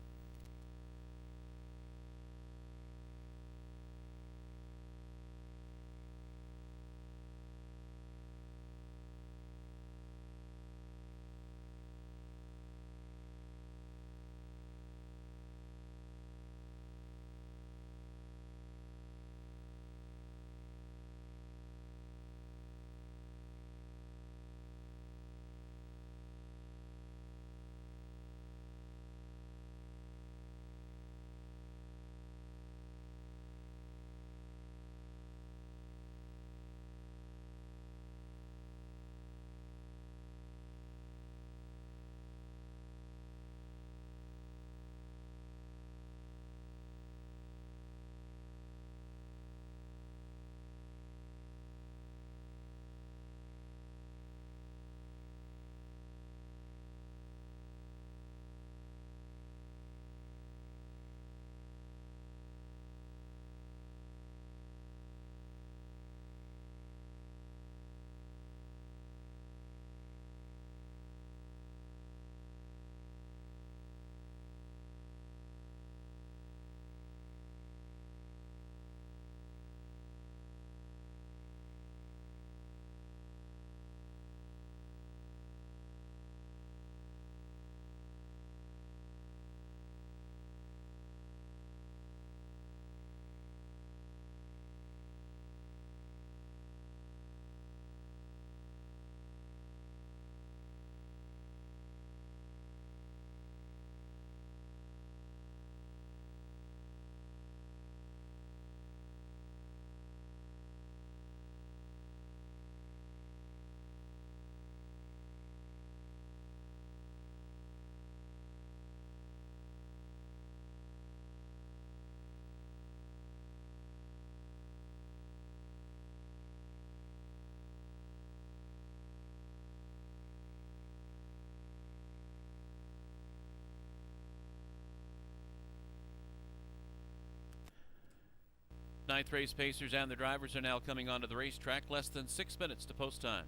Ninth race pacers and the drivers are now coming onto the racetrack. Less than 6 minutes to post time.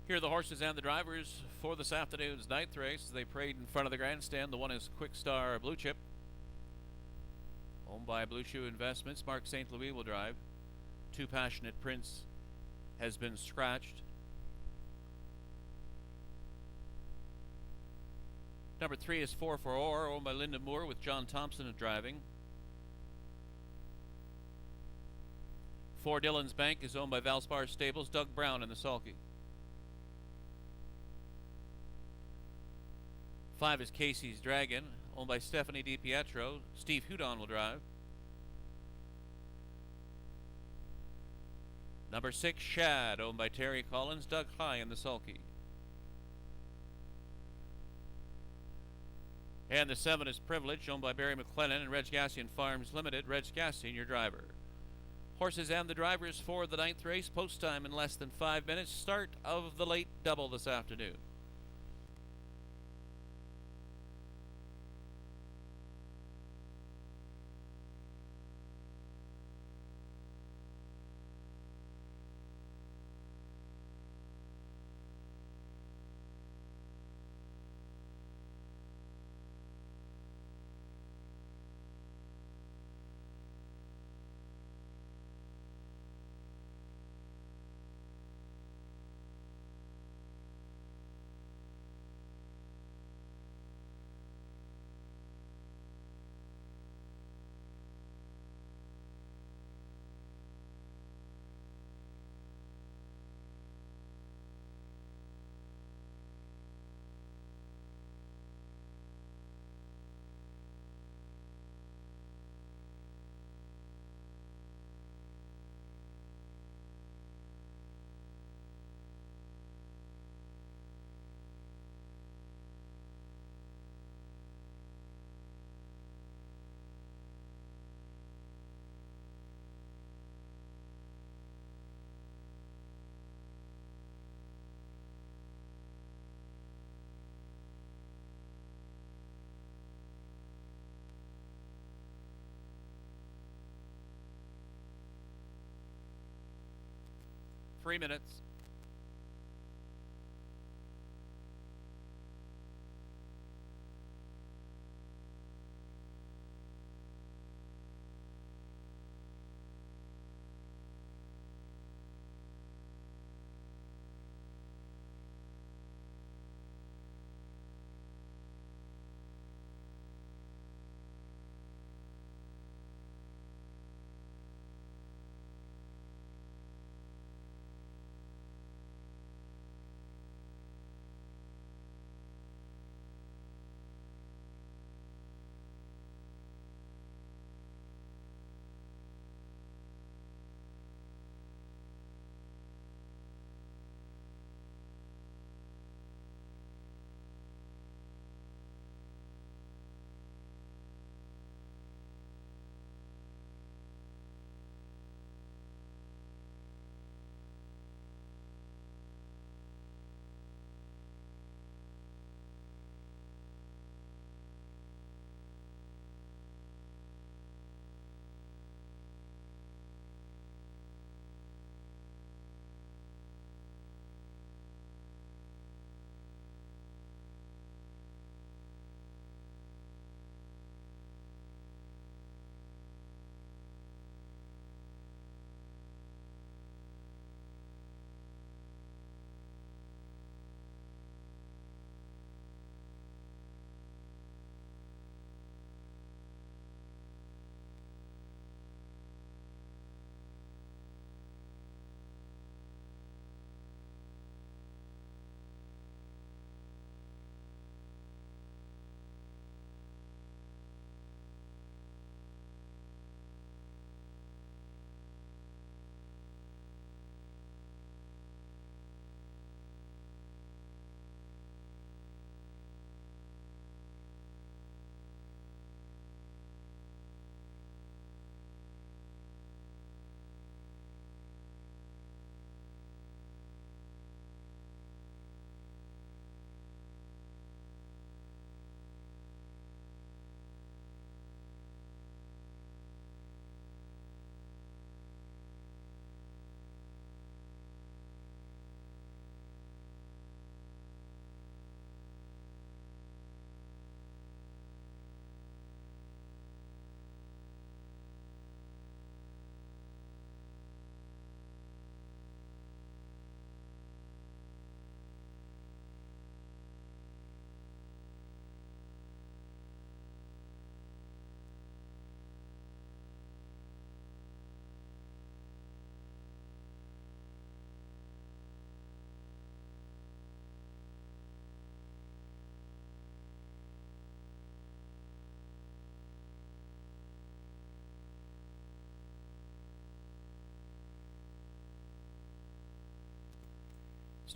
Here are the horses and the drivers for this afternoon's ninth race. They parade in front of the grandstand. The one is Quick Star Blue Chip, owned by Blue Shoe Investments. Mark St. Louis will drive. Two Passionate Prince has been scratched. Number 3 is 4 for Or, owned by Linda Moore, with John Thompson driving. 4 Dillon's Bank is owned by Valspar Stables, Doug Brown in the sulky. 5 is Casey's Dragon, owned by Stephanie DiPietro. Steve Hudon will drive. Number 6, Shad, owned by Terry Collins, Doug High in the sulky. And the 7 is Privilege, owned by Barry McLennan and Reg Gassian Farms Limited. Reg Gassian, your driver. Horses and the drivers for the ninth race. Post time in less than 5 minutes. Start of the late double this afternoon. 3 minutes.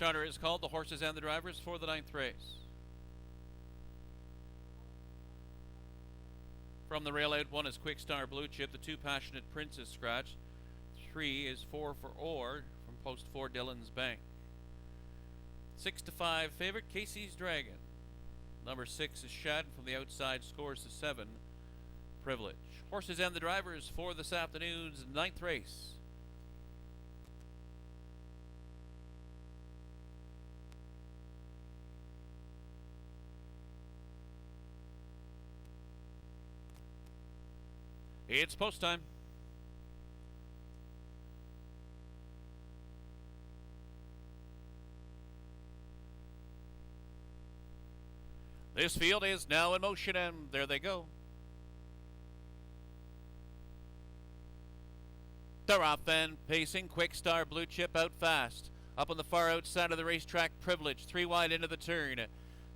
Starter is called. The horses and the drivers for the 9th race. From the rail out, 1 is Quick Star Blue Chip. The 2 Passionate Prince is scratched. 3 is 4 for Ord from post 4 Dillon's Bank. 6 to 5 favorite Casey's Dragon. Number 6 is Shad. From the outside scores to 7 Privilege. Horses and the drivers for this afternoon's 9th race. It's post time. This field is now in motion, and there they go. They're off then, pacing. Quick Star Blue Chip out fast. Up on the far outside of the racetrack, Privilege. 3 wide into the turn.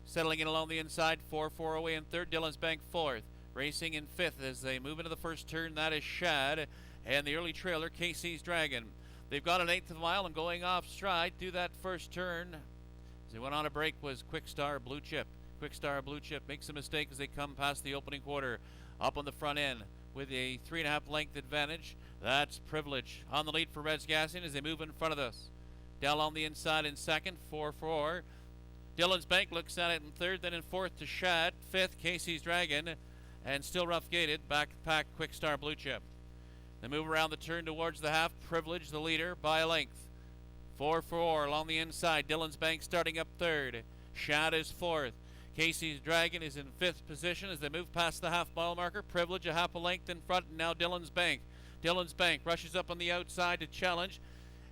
Settling in along the inside, 4 away in third. Dillon's Bank fourth. Racing in fifth as they move into the first turn. That is Shad. And the early trailer, Casey's Dragon. They've got an eighth of a mile and going off stride through that first turn. As they went on a break was Quick Star Blue Chip. Quick Star Blue Chip makes a mistake as they come past the opening quarter. Up on the front end with a 3.5 length advantage. That's Privilege on the lead for Reds Gassing as they move in front of us. Dell on the inside in second, 4. Dillon's Bank looks at it in third, then in fourth to Shad. Fifth, Casey's Dragon. And still rough gated, back pack Quick Star Blue Chip. They move around the turn towards the half. Privilege, the leader, by a length. 4-4 along the inside. Dillon's Bank starting up third. Shad is fourth. Casey's Dragon is in fifth position as they move past the half-mile marker. Privilege a half a length in front, and now Dillon's Bank. Dillon's Bank rushes up on the outside to challenge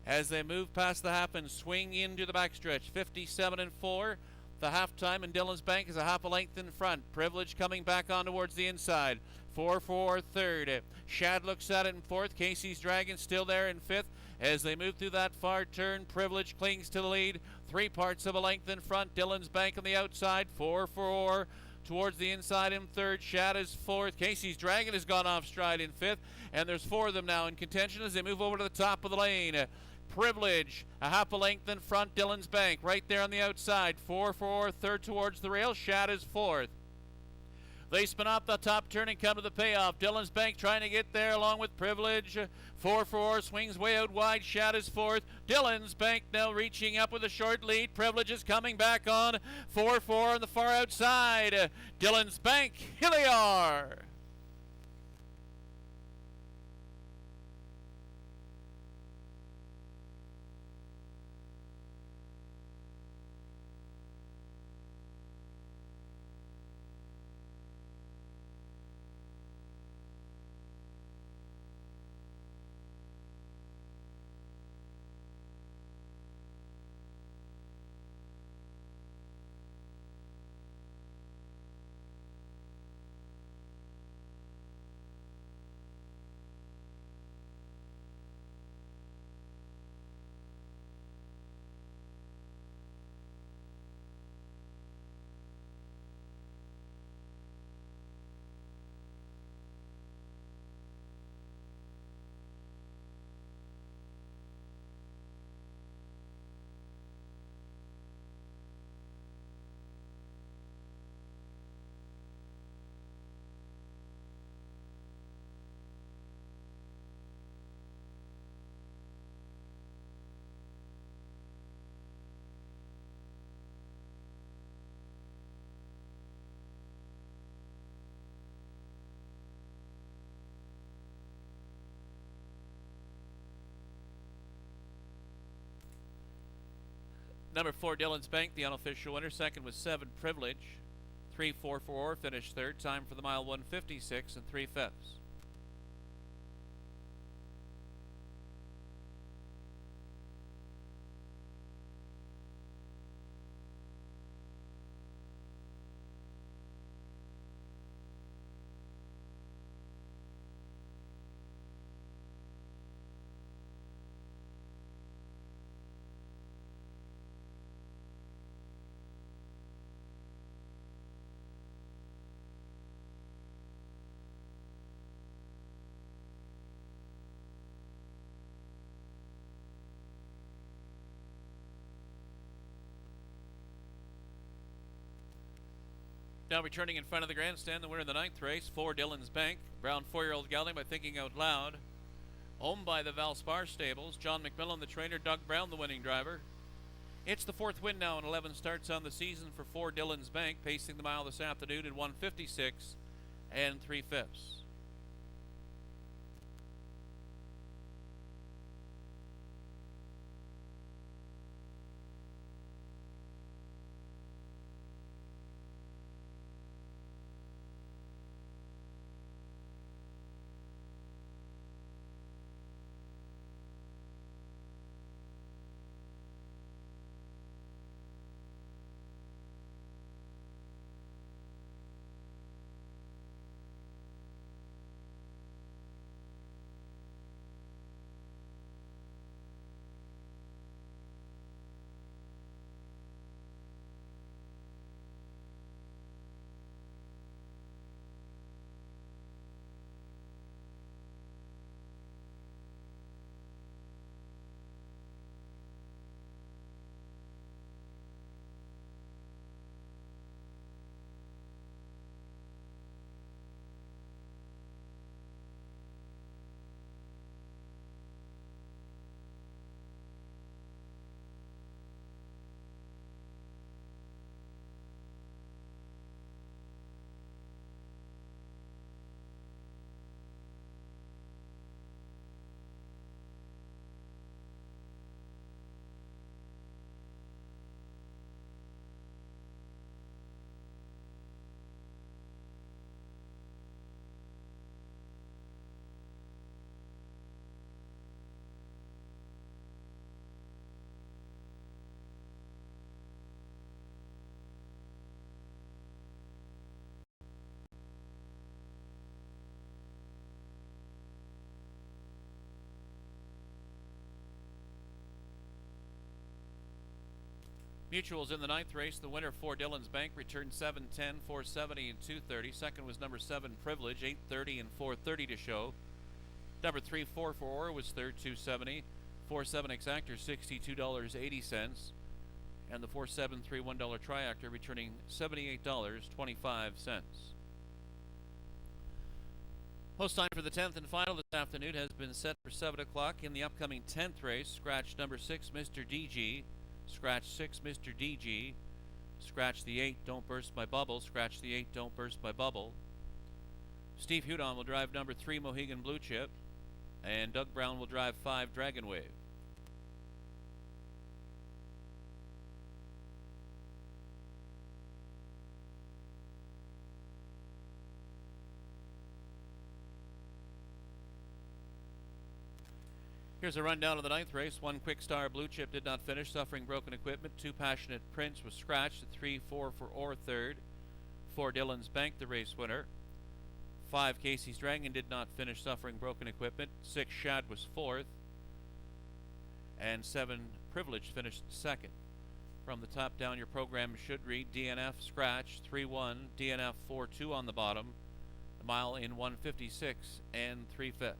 as they move past the half and swing into the backstretch. 57-4. The halftime, and Dillon's Bank is a half a length in front. Privilege coming back on towards the inside. 4-4 third. Shad looks at it in fourth. Casey's Dragon still there in fifth. As they move through that far turn, Privilege clings to the lead. 3 parts of a length in front. Dillon's Bank on the outside. 4-4 towards the inside in third. Shad is fourth. Casey's Dragon has gone off stride in fifth. And there's 4 of them now in contention as they move over to the top of the lane. Privilege a half a length in front. Dillon's Bank right there on the outside. 4-4 third towards the rail. Shad is fourth. They spin off the top turn and come to the payoff. Dillon's Bank trying to get there along with Privilege. 4-4 swings way out wide. Shad is fourth. Dillon's Bank now reaching up with a short lead. Privilege is coming back on. 4-4 on the far outside. Dillon's Bank, here they are. Number 4, Dillon's Bank, the unofficial winner. Second was 7, Privilege. 3-4-4, finished third. Time for the mile 1:56 and 3/5. Now returning in front of the grandstand, the winner of the 9th race, 4, Dillon's Bank. Brown 4-year-old gelding by Thinking Out Loud. Owned by the Valspar Stables. John McMillan, the trainer. Doug Brown, the winning driver. It's the 4th win now in 11 starts on the season for 4, Dillon's Bank, pacing the mile this afternoon in 1:56 and 3/5. Mutuals in the ninth race. The winner, 4 Dillon's Bank, returned 7:10, 4:70, and 2:30. Second was number 7 Privilege, 8:30 and 4:30 to show. Number 3 4 was third, 2:70. 4-7 Exactor, $62.80. And the 4-7-3 $1 Triactor returning $78.25. Post time for the 10th and final this afternoon has been set for 7 o'clock. In the upcoming 10th race, scratch number 6, Mr. DG. Scratch 6, Mr. DG. Scratch the 8, Don't Burst My Bubble. Scratch the 8, Don't Burst My Bubble. Steve Hudon will drive number 3, Mohegan Blue Chip. And Doug Brown will drive 5, Dragon Wave. Here's a rundown of the 9th race. 1 Quick Star Blue Chip did not finish, suffering broken equipment. 2 Passionate Prince was scratched. 3 4 for Orr third. 4 Dillon's Bank, the race winner. 5 Casey's Dragon did not finish, suffering broken equipment. 6 Shad was fourth. And 7 Privilege finished second. From the top down, your program should read DNF scratch 3-1, DNF 4-2 on the bottom. The mile in 1:56 and 3/5.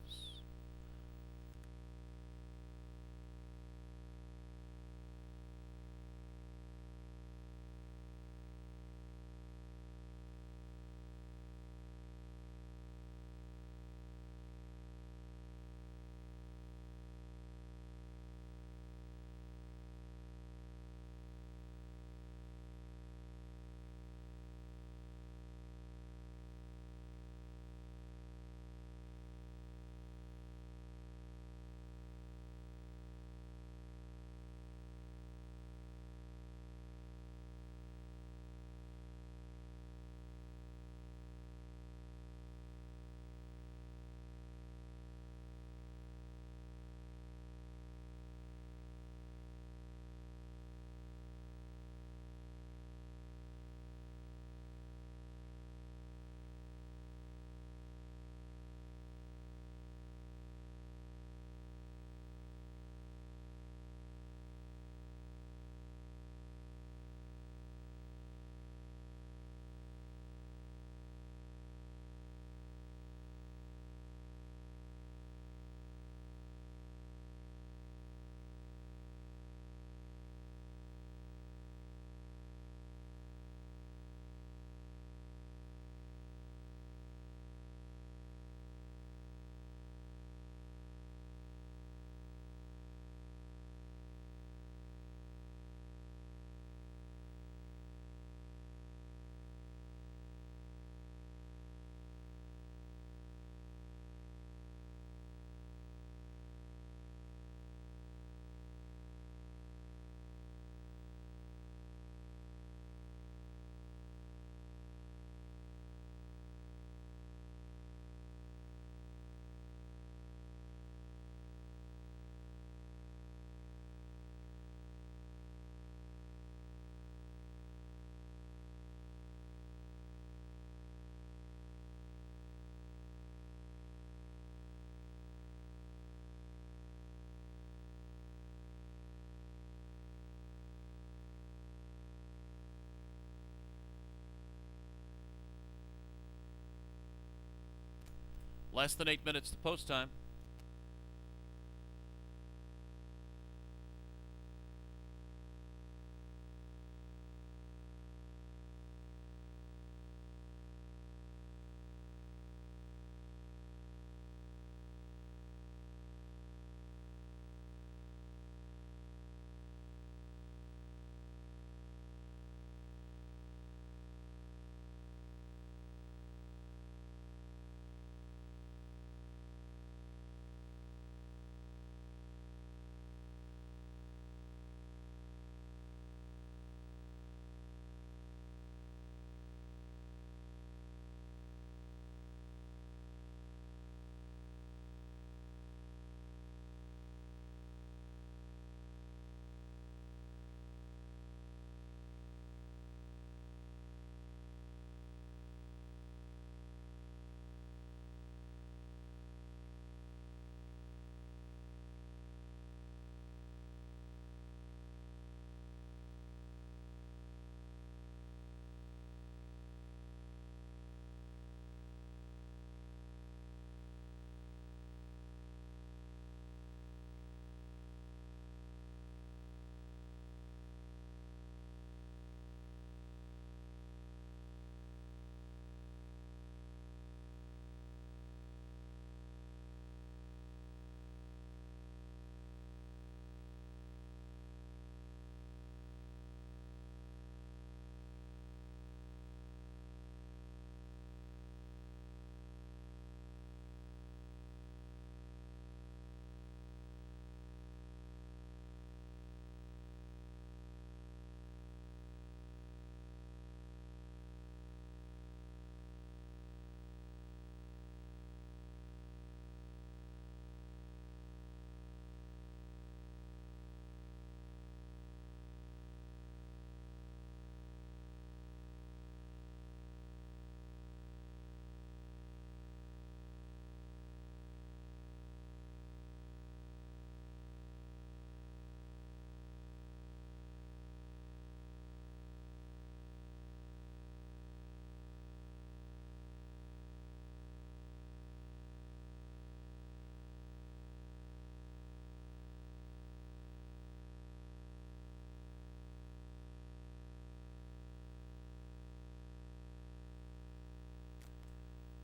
Less than 8 minutes to post time.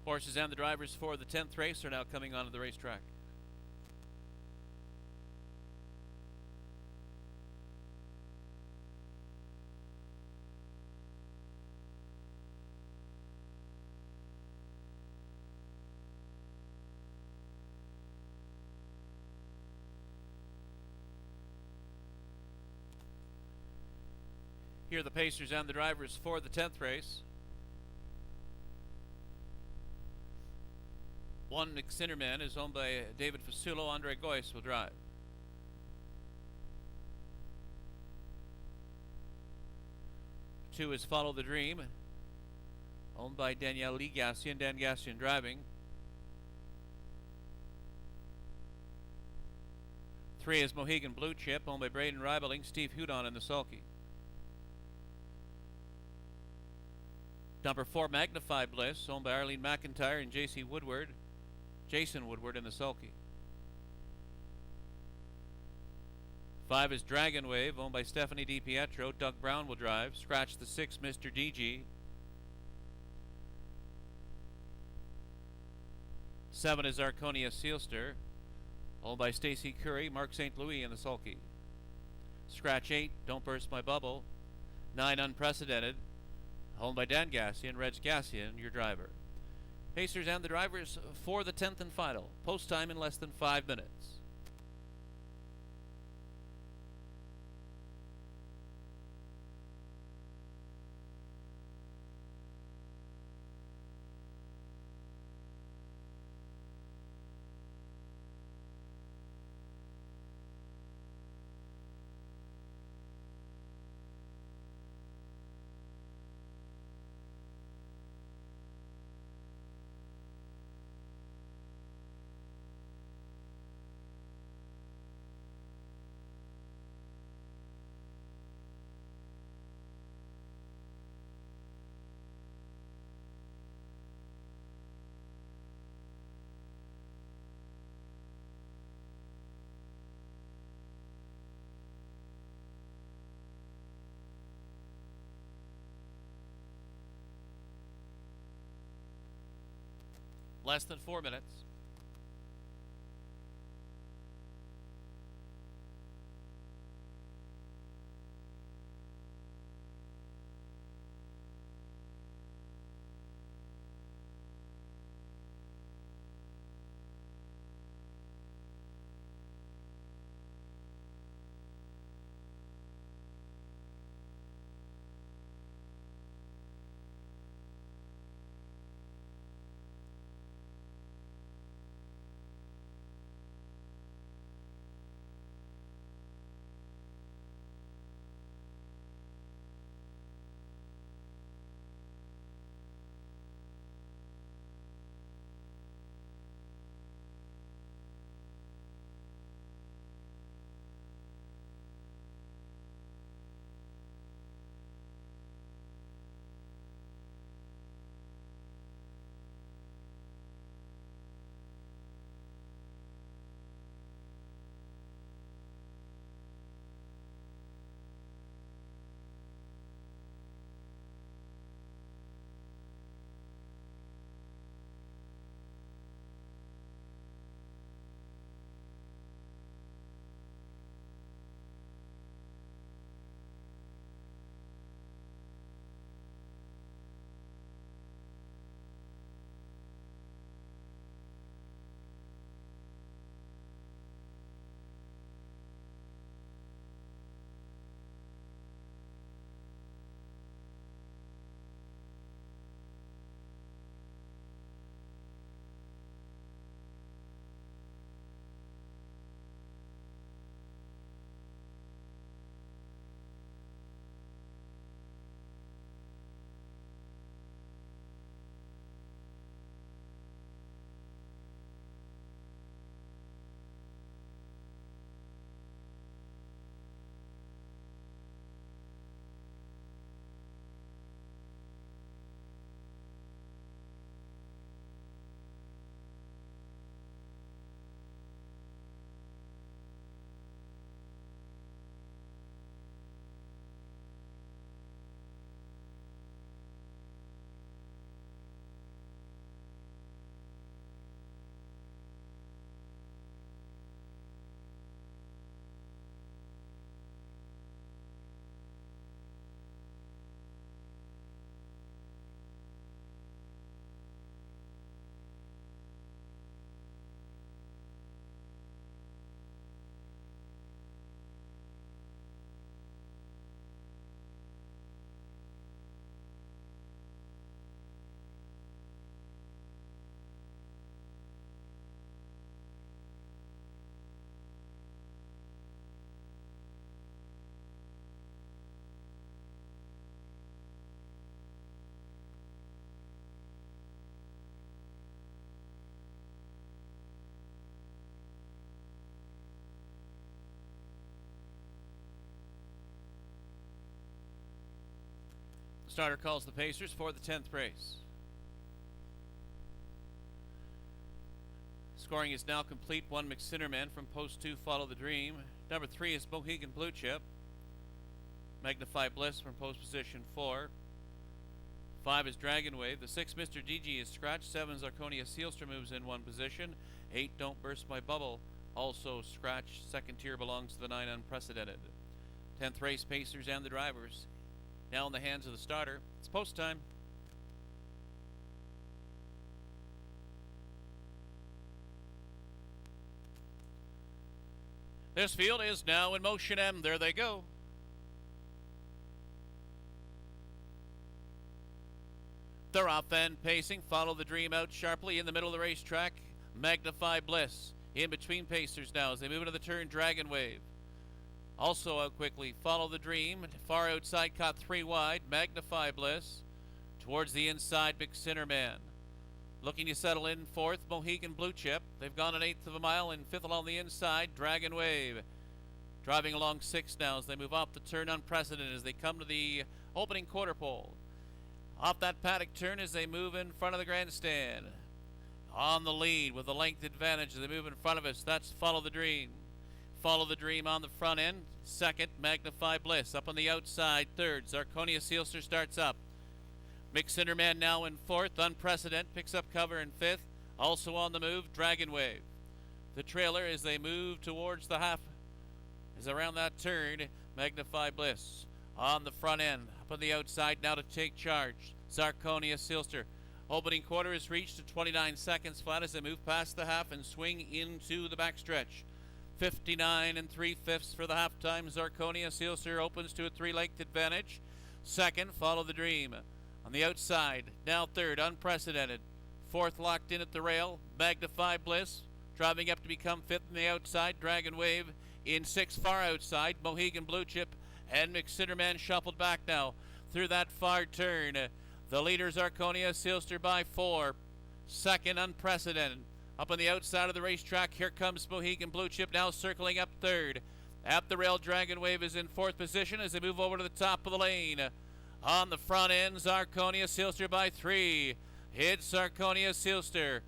Horses and the drivers for the 10th race are now coming onto the racetrack. Here are the pacers and the drivers for the 10th race. 1 Cinderman is owned by David Fasulo. Andre Goyce will drive. 2 is Follow the Dream, owned by Danielle Lee Gassian. Dan Gassian driving. 3 is Mohegan Blue Chip, owned by Braden Reibeling. Steve Hudon in the sulky. Number 4, Magnify Bliss, owned by Arlene McIntyre and Jason Woodward in the sulky. 5 is Dragon Wave, owned by Stephanie DiPietro. Doug Brown will drive. Scratch the 6, Mr. DG. 7 is Arconia Sealster, owned by Stacy Curry. Mark St. Louis in the sulky. Scratch 8, Don't Burst My Bubble. 9, Unprecedented, owned by Dan Gassian. Reg Gassian, your driver. Pacers and the drivers for the 10th and final. Post time in less than 5 minutes. Less than 4 minutes. Starter calls the Pacers for the 10th race. Scoring is now complete. 1 McSinnerman from post 2, Follow the Dream. Number 3 is Mohegan Blue Chip. Magnify Bliss from post position 4. 5 is Dragon Wave. The 6, Mr. DG, is scratched. 7, Zarconia Sealster moves in 1 position. 8, Don't Burst My Bubble, also scratched. Second tier belongs to the 9, Unprecedented. 10th race, Pacers and the drivers. Now in the hands of the starter. It's post time. This field is now in motion, and there they go. They're off and pacing. Follow the Dream out sharply in the middle of the racetrack. Magnify Bliss in between Pacers now as they move into the turn. Dragon Wave also out quickly. Follow the Dream. Far outside, caught 3 wide. Magnify Bliss towards the inside. McSinnerman looking to settle in 4th. Mohegan Blue Chip. They've gone an 1/8 of a mile in 5th along the inside. Dragon Wave driving along 6 now as they move off the turn. Unprecedented as they come to the opening quarter pole. Off that paddock turn as they move in front of the grandstand. On the lead with the length advantage as they move in front of us. That's Follow the Dream. Follow the Dream on the front end. 2nd, Magnify Bliss. Up on the outside, 3rd. Zarconia Sealster starts up. McSinnerman now in 4th. Unprecedented picks up cover in 5th. Also on the move, Dragon Wave. The trailer as they move towards the half is around that turn. Magnify Bliss on the front end. Up on the outside now to take charge. Zarconia Sealster. Opening quarter is reached at 29 seconds flat as they move past the half and swing into the backstretch. 59 3/5 for the halftime. Zarconia Sealster opens to a 3-length advantage. 2nd, Follow the Dream. On the outside, now 3rd, Unprecedented. 4th, locked in at the rail. Magnify Bliss driving up to become 5th on the outside. Dragon Wave in 6th, far outside. Mohegan Blue Chip and McSinnerman shuffled back now through that far turn. The leader, Zarconia Sealster, by 4. 2nd, Unprecedented. Up on the outside of the racetrack, here comes Mohegan Blue Chip now circling up 3rd. At the rail, Dragon Wave is in 4th position as they move over to the top of the lane. On the front end, Zarconia Sealster by 3. It's Zarconia Sealster.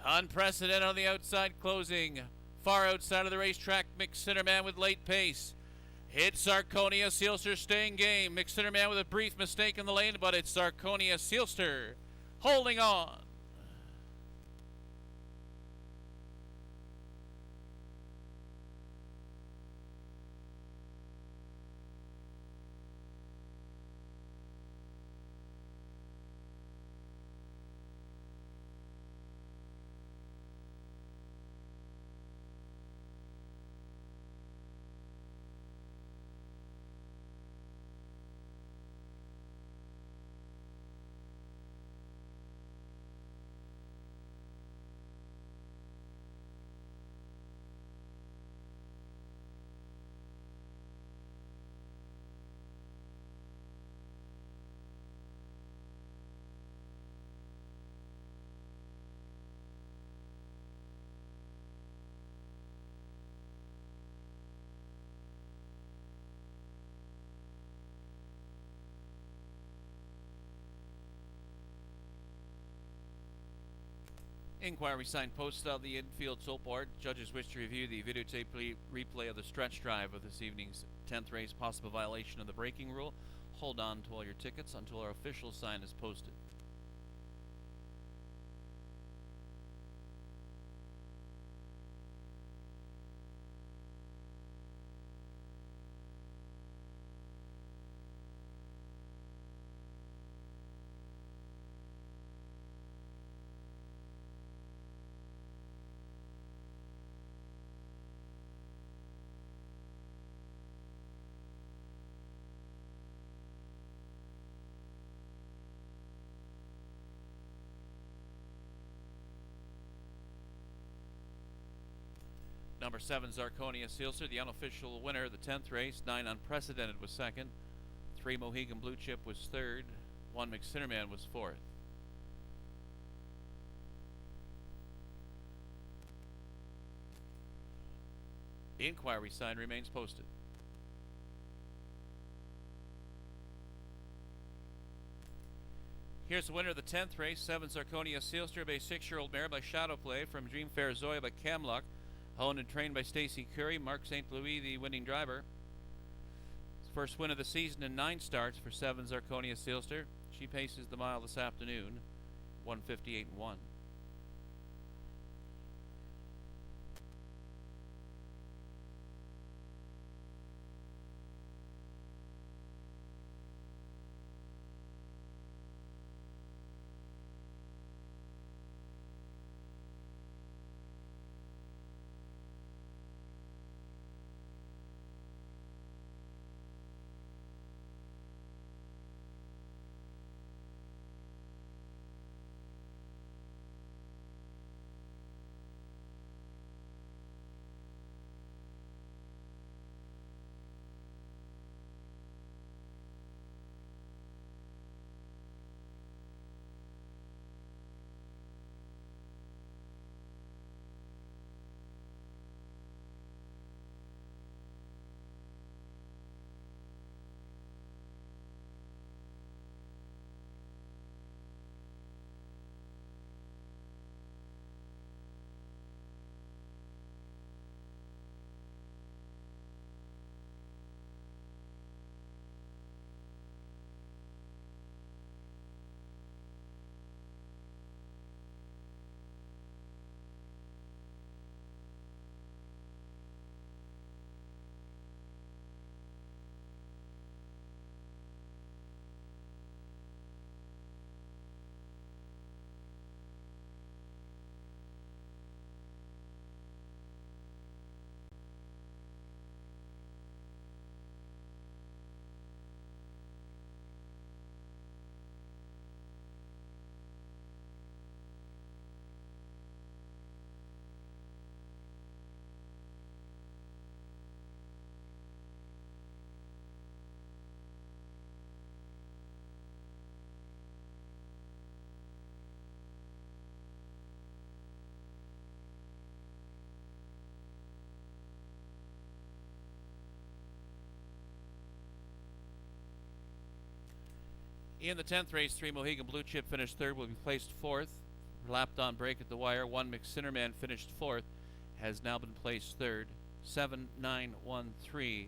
Unprecedented on the outside closing. Far outside of the racetrack, McSinnerman with late pace. It's Zarconia Sealster staying game. McSinnerman with a brief mistake in the lane, but it's Zarconia Sealster holding on. Inquiry sign posted on the infield tilt board. Judges wish to review the videotape replay of the stretch drive of this evening's 10th race. Possible violation of the braking rule. Hold on to all your tickets until our official sign is posted. Number 7, Zarconia Sealster, the unofficial winner of the 10th race. 9, Unprecedented was 2nd. 3, Mohegan Blue Chip was 3rd. 1, McSinnerman was 4th. The inquiry sign remains posted. Here's the winner of the 10th race, 7 Zarconia Sealster, a 6-year-old mare by Shadow Play from Dream Fair Zoya by Camlock, owned and trained by Stacy Curry. Mark St. Louis, the winning driver. First win of the season in 9 starts for 7 Zarconia Sealster. She paces the mile this afternoon, 1:58.1. In the 10th race, 3 Mohegan Blue Chip finished third, will be placed fourth. Lapped on break at the wire. 1 McCinnerman finished fourth, has now been placed third. 7-9-1-3.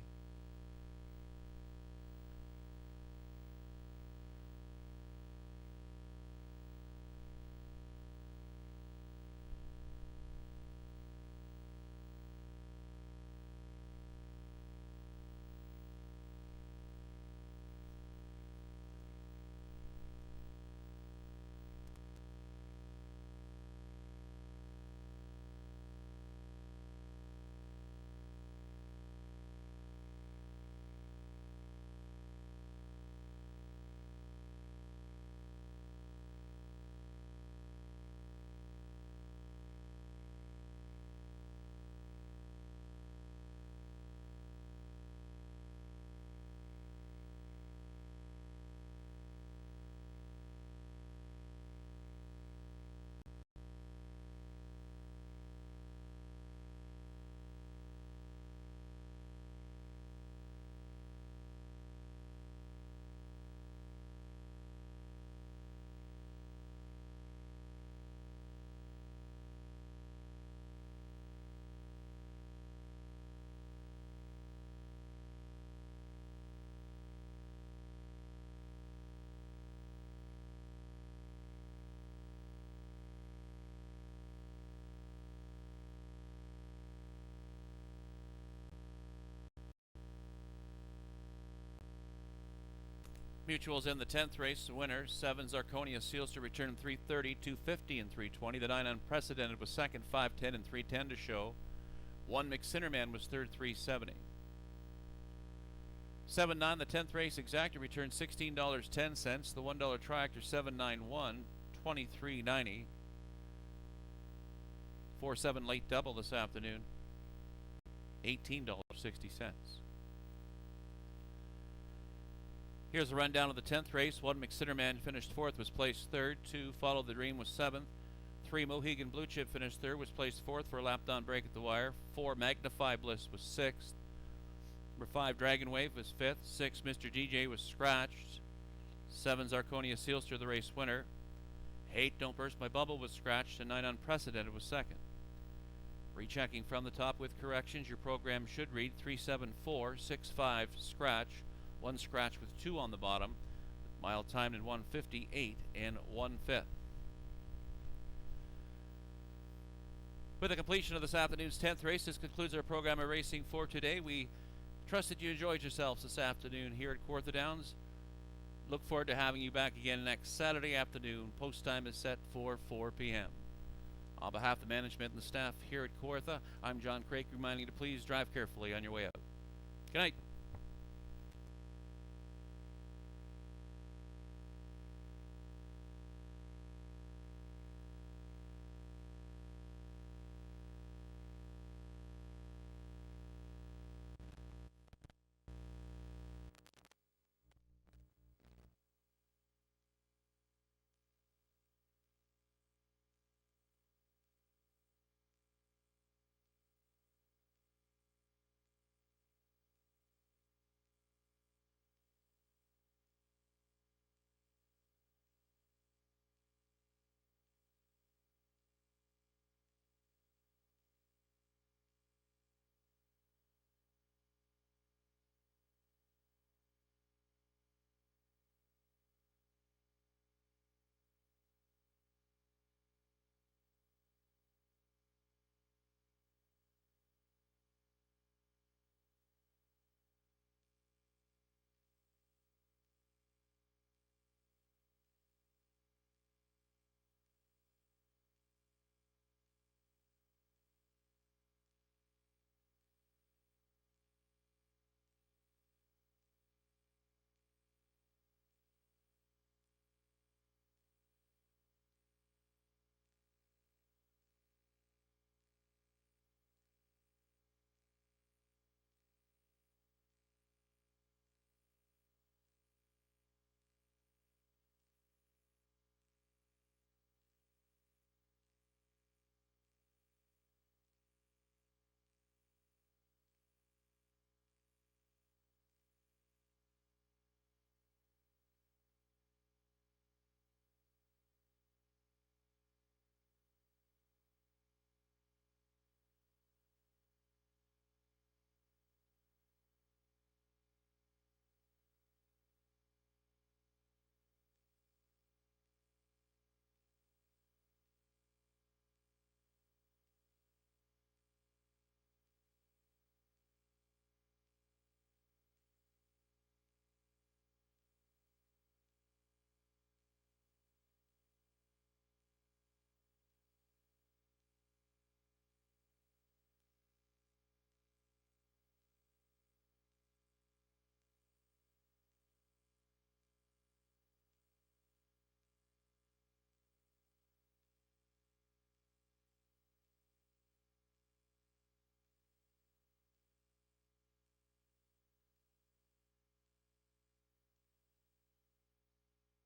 Mutuals in the 10th race. The winner, 7 Zarconia Sealster, returned 3:30, 2:50, and 3:20. The 9 Unprecedented was second, 5:10 and 3:10 to show. 1 McCinnerman was third, 3:70. 7-9, the 10th race. Exacta returned $16.10. The $1 Triactor 791, $23.90. 4-7 late double this afternoon, $18.60. Here's a rundown of the 10th race. 1 McCinnerman finished fourth, was placed third. 2 Follow the Dream was seventh. 3 Mohegan Blue Chip finished third, was placed fourth for a lap down break at the wire. 4 Magnify Bliss was sixth. Number 5 Dragon Wave was fifth. 6 Mr. DJ was scratched. 7 Zarconia Sealster, the race winner. 8 Don't Burst My Bubble was scratched, and 9 Unprecedented was second. Rechecking from the top with corrections, your program should read 37465 scratch, 1 scratch with 2 on the bottom, mile timed in 1:58 and 1/5. With the completion of this afternoon's 10th race, this concludes our program of racing for today. We trust that you enjoyed yourselves this afternoon here at Kawartha Downs. Look forward to having you back again next Saturday afternoon. Post time is set for 4 p.m. On behalf of the management and the staff here at Kawartha, I'm John Craik, reminding you to please drive carefully on your way out. Good night.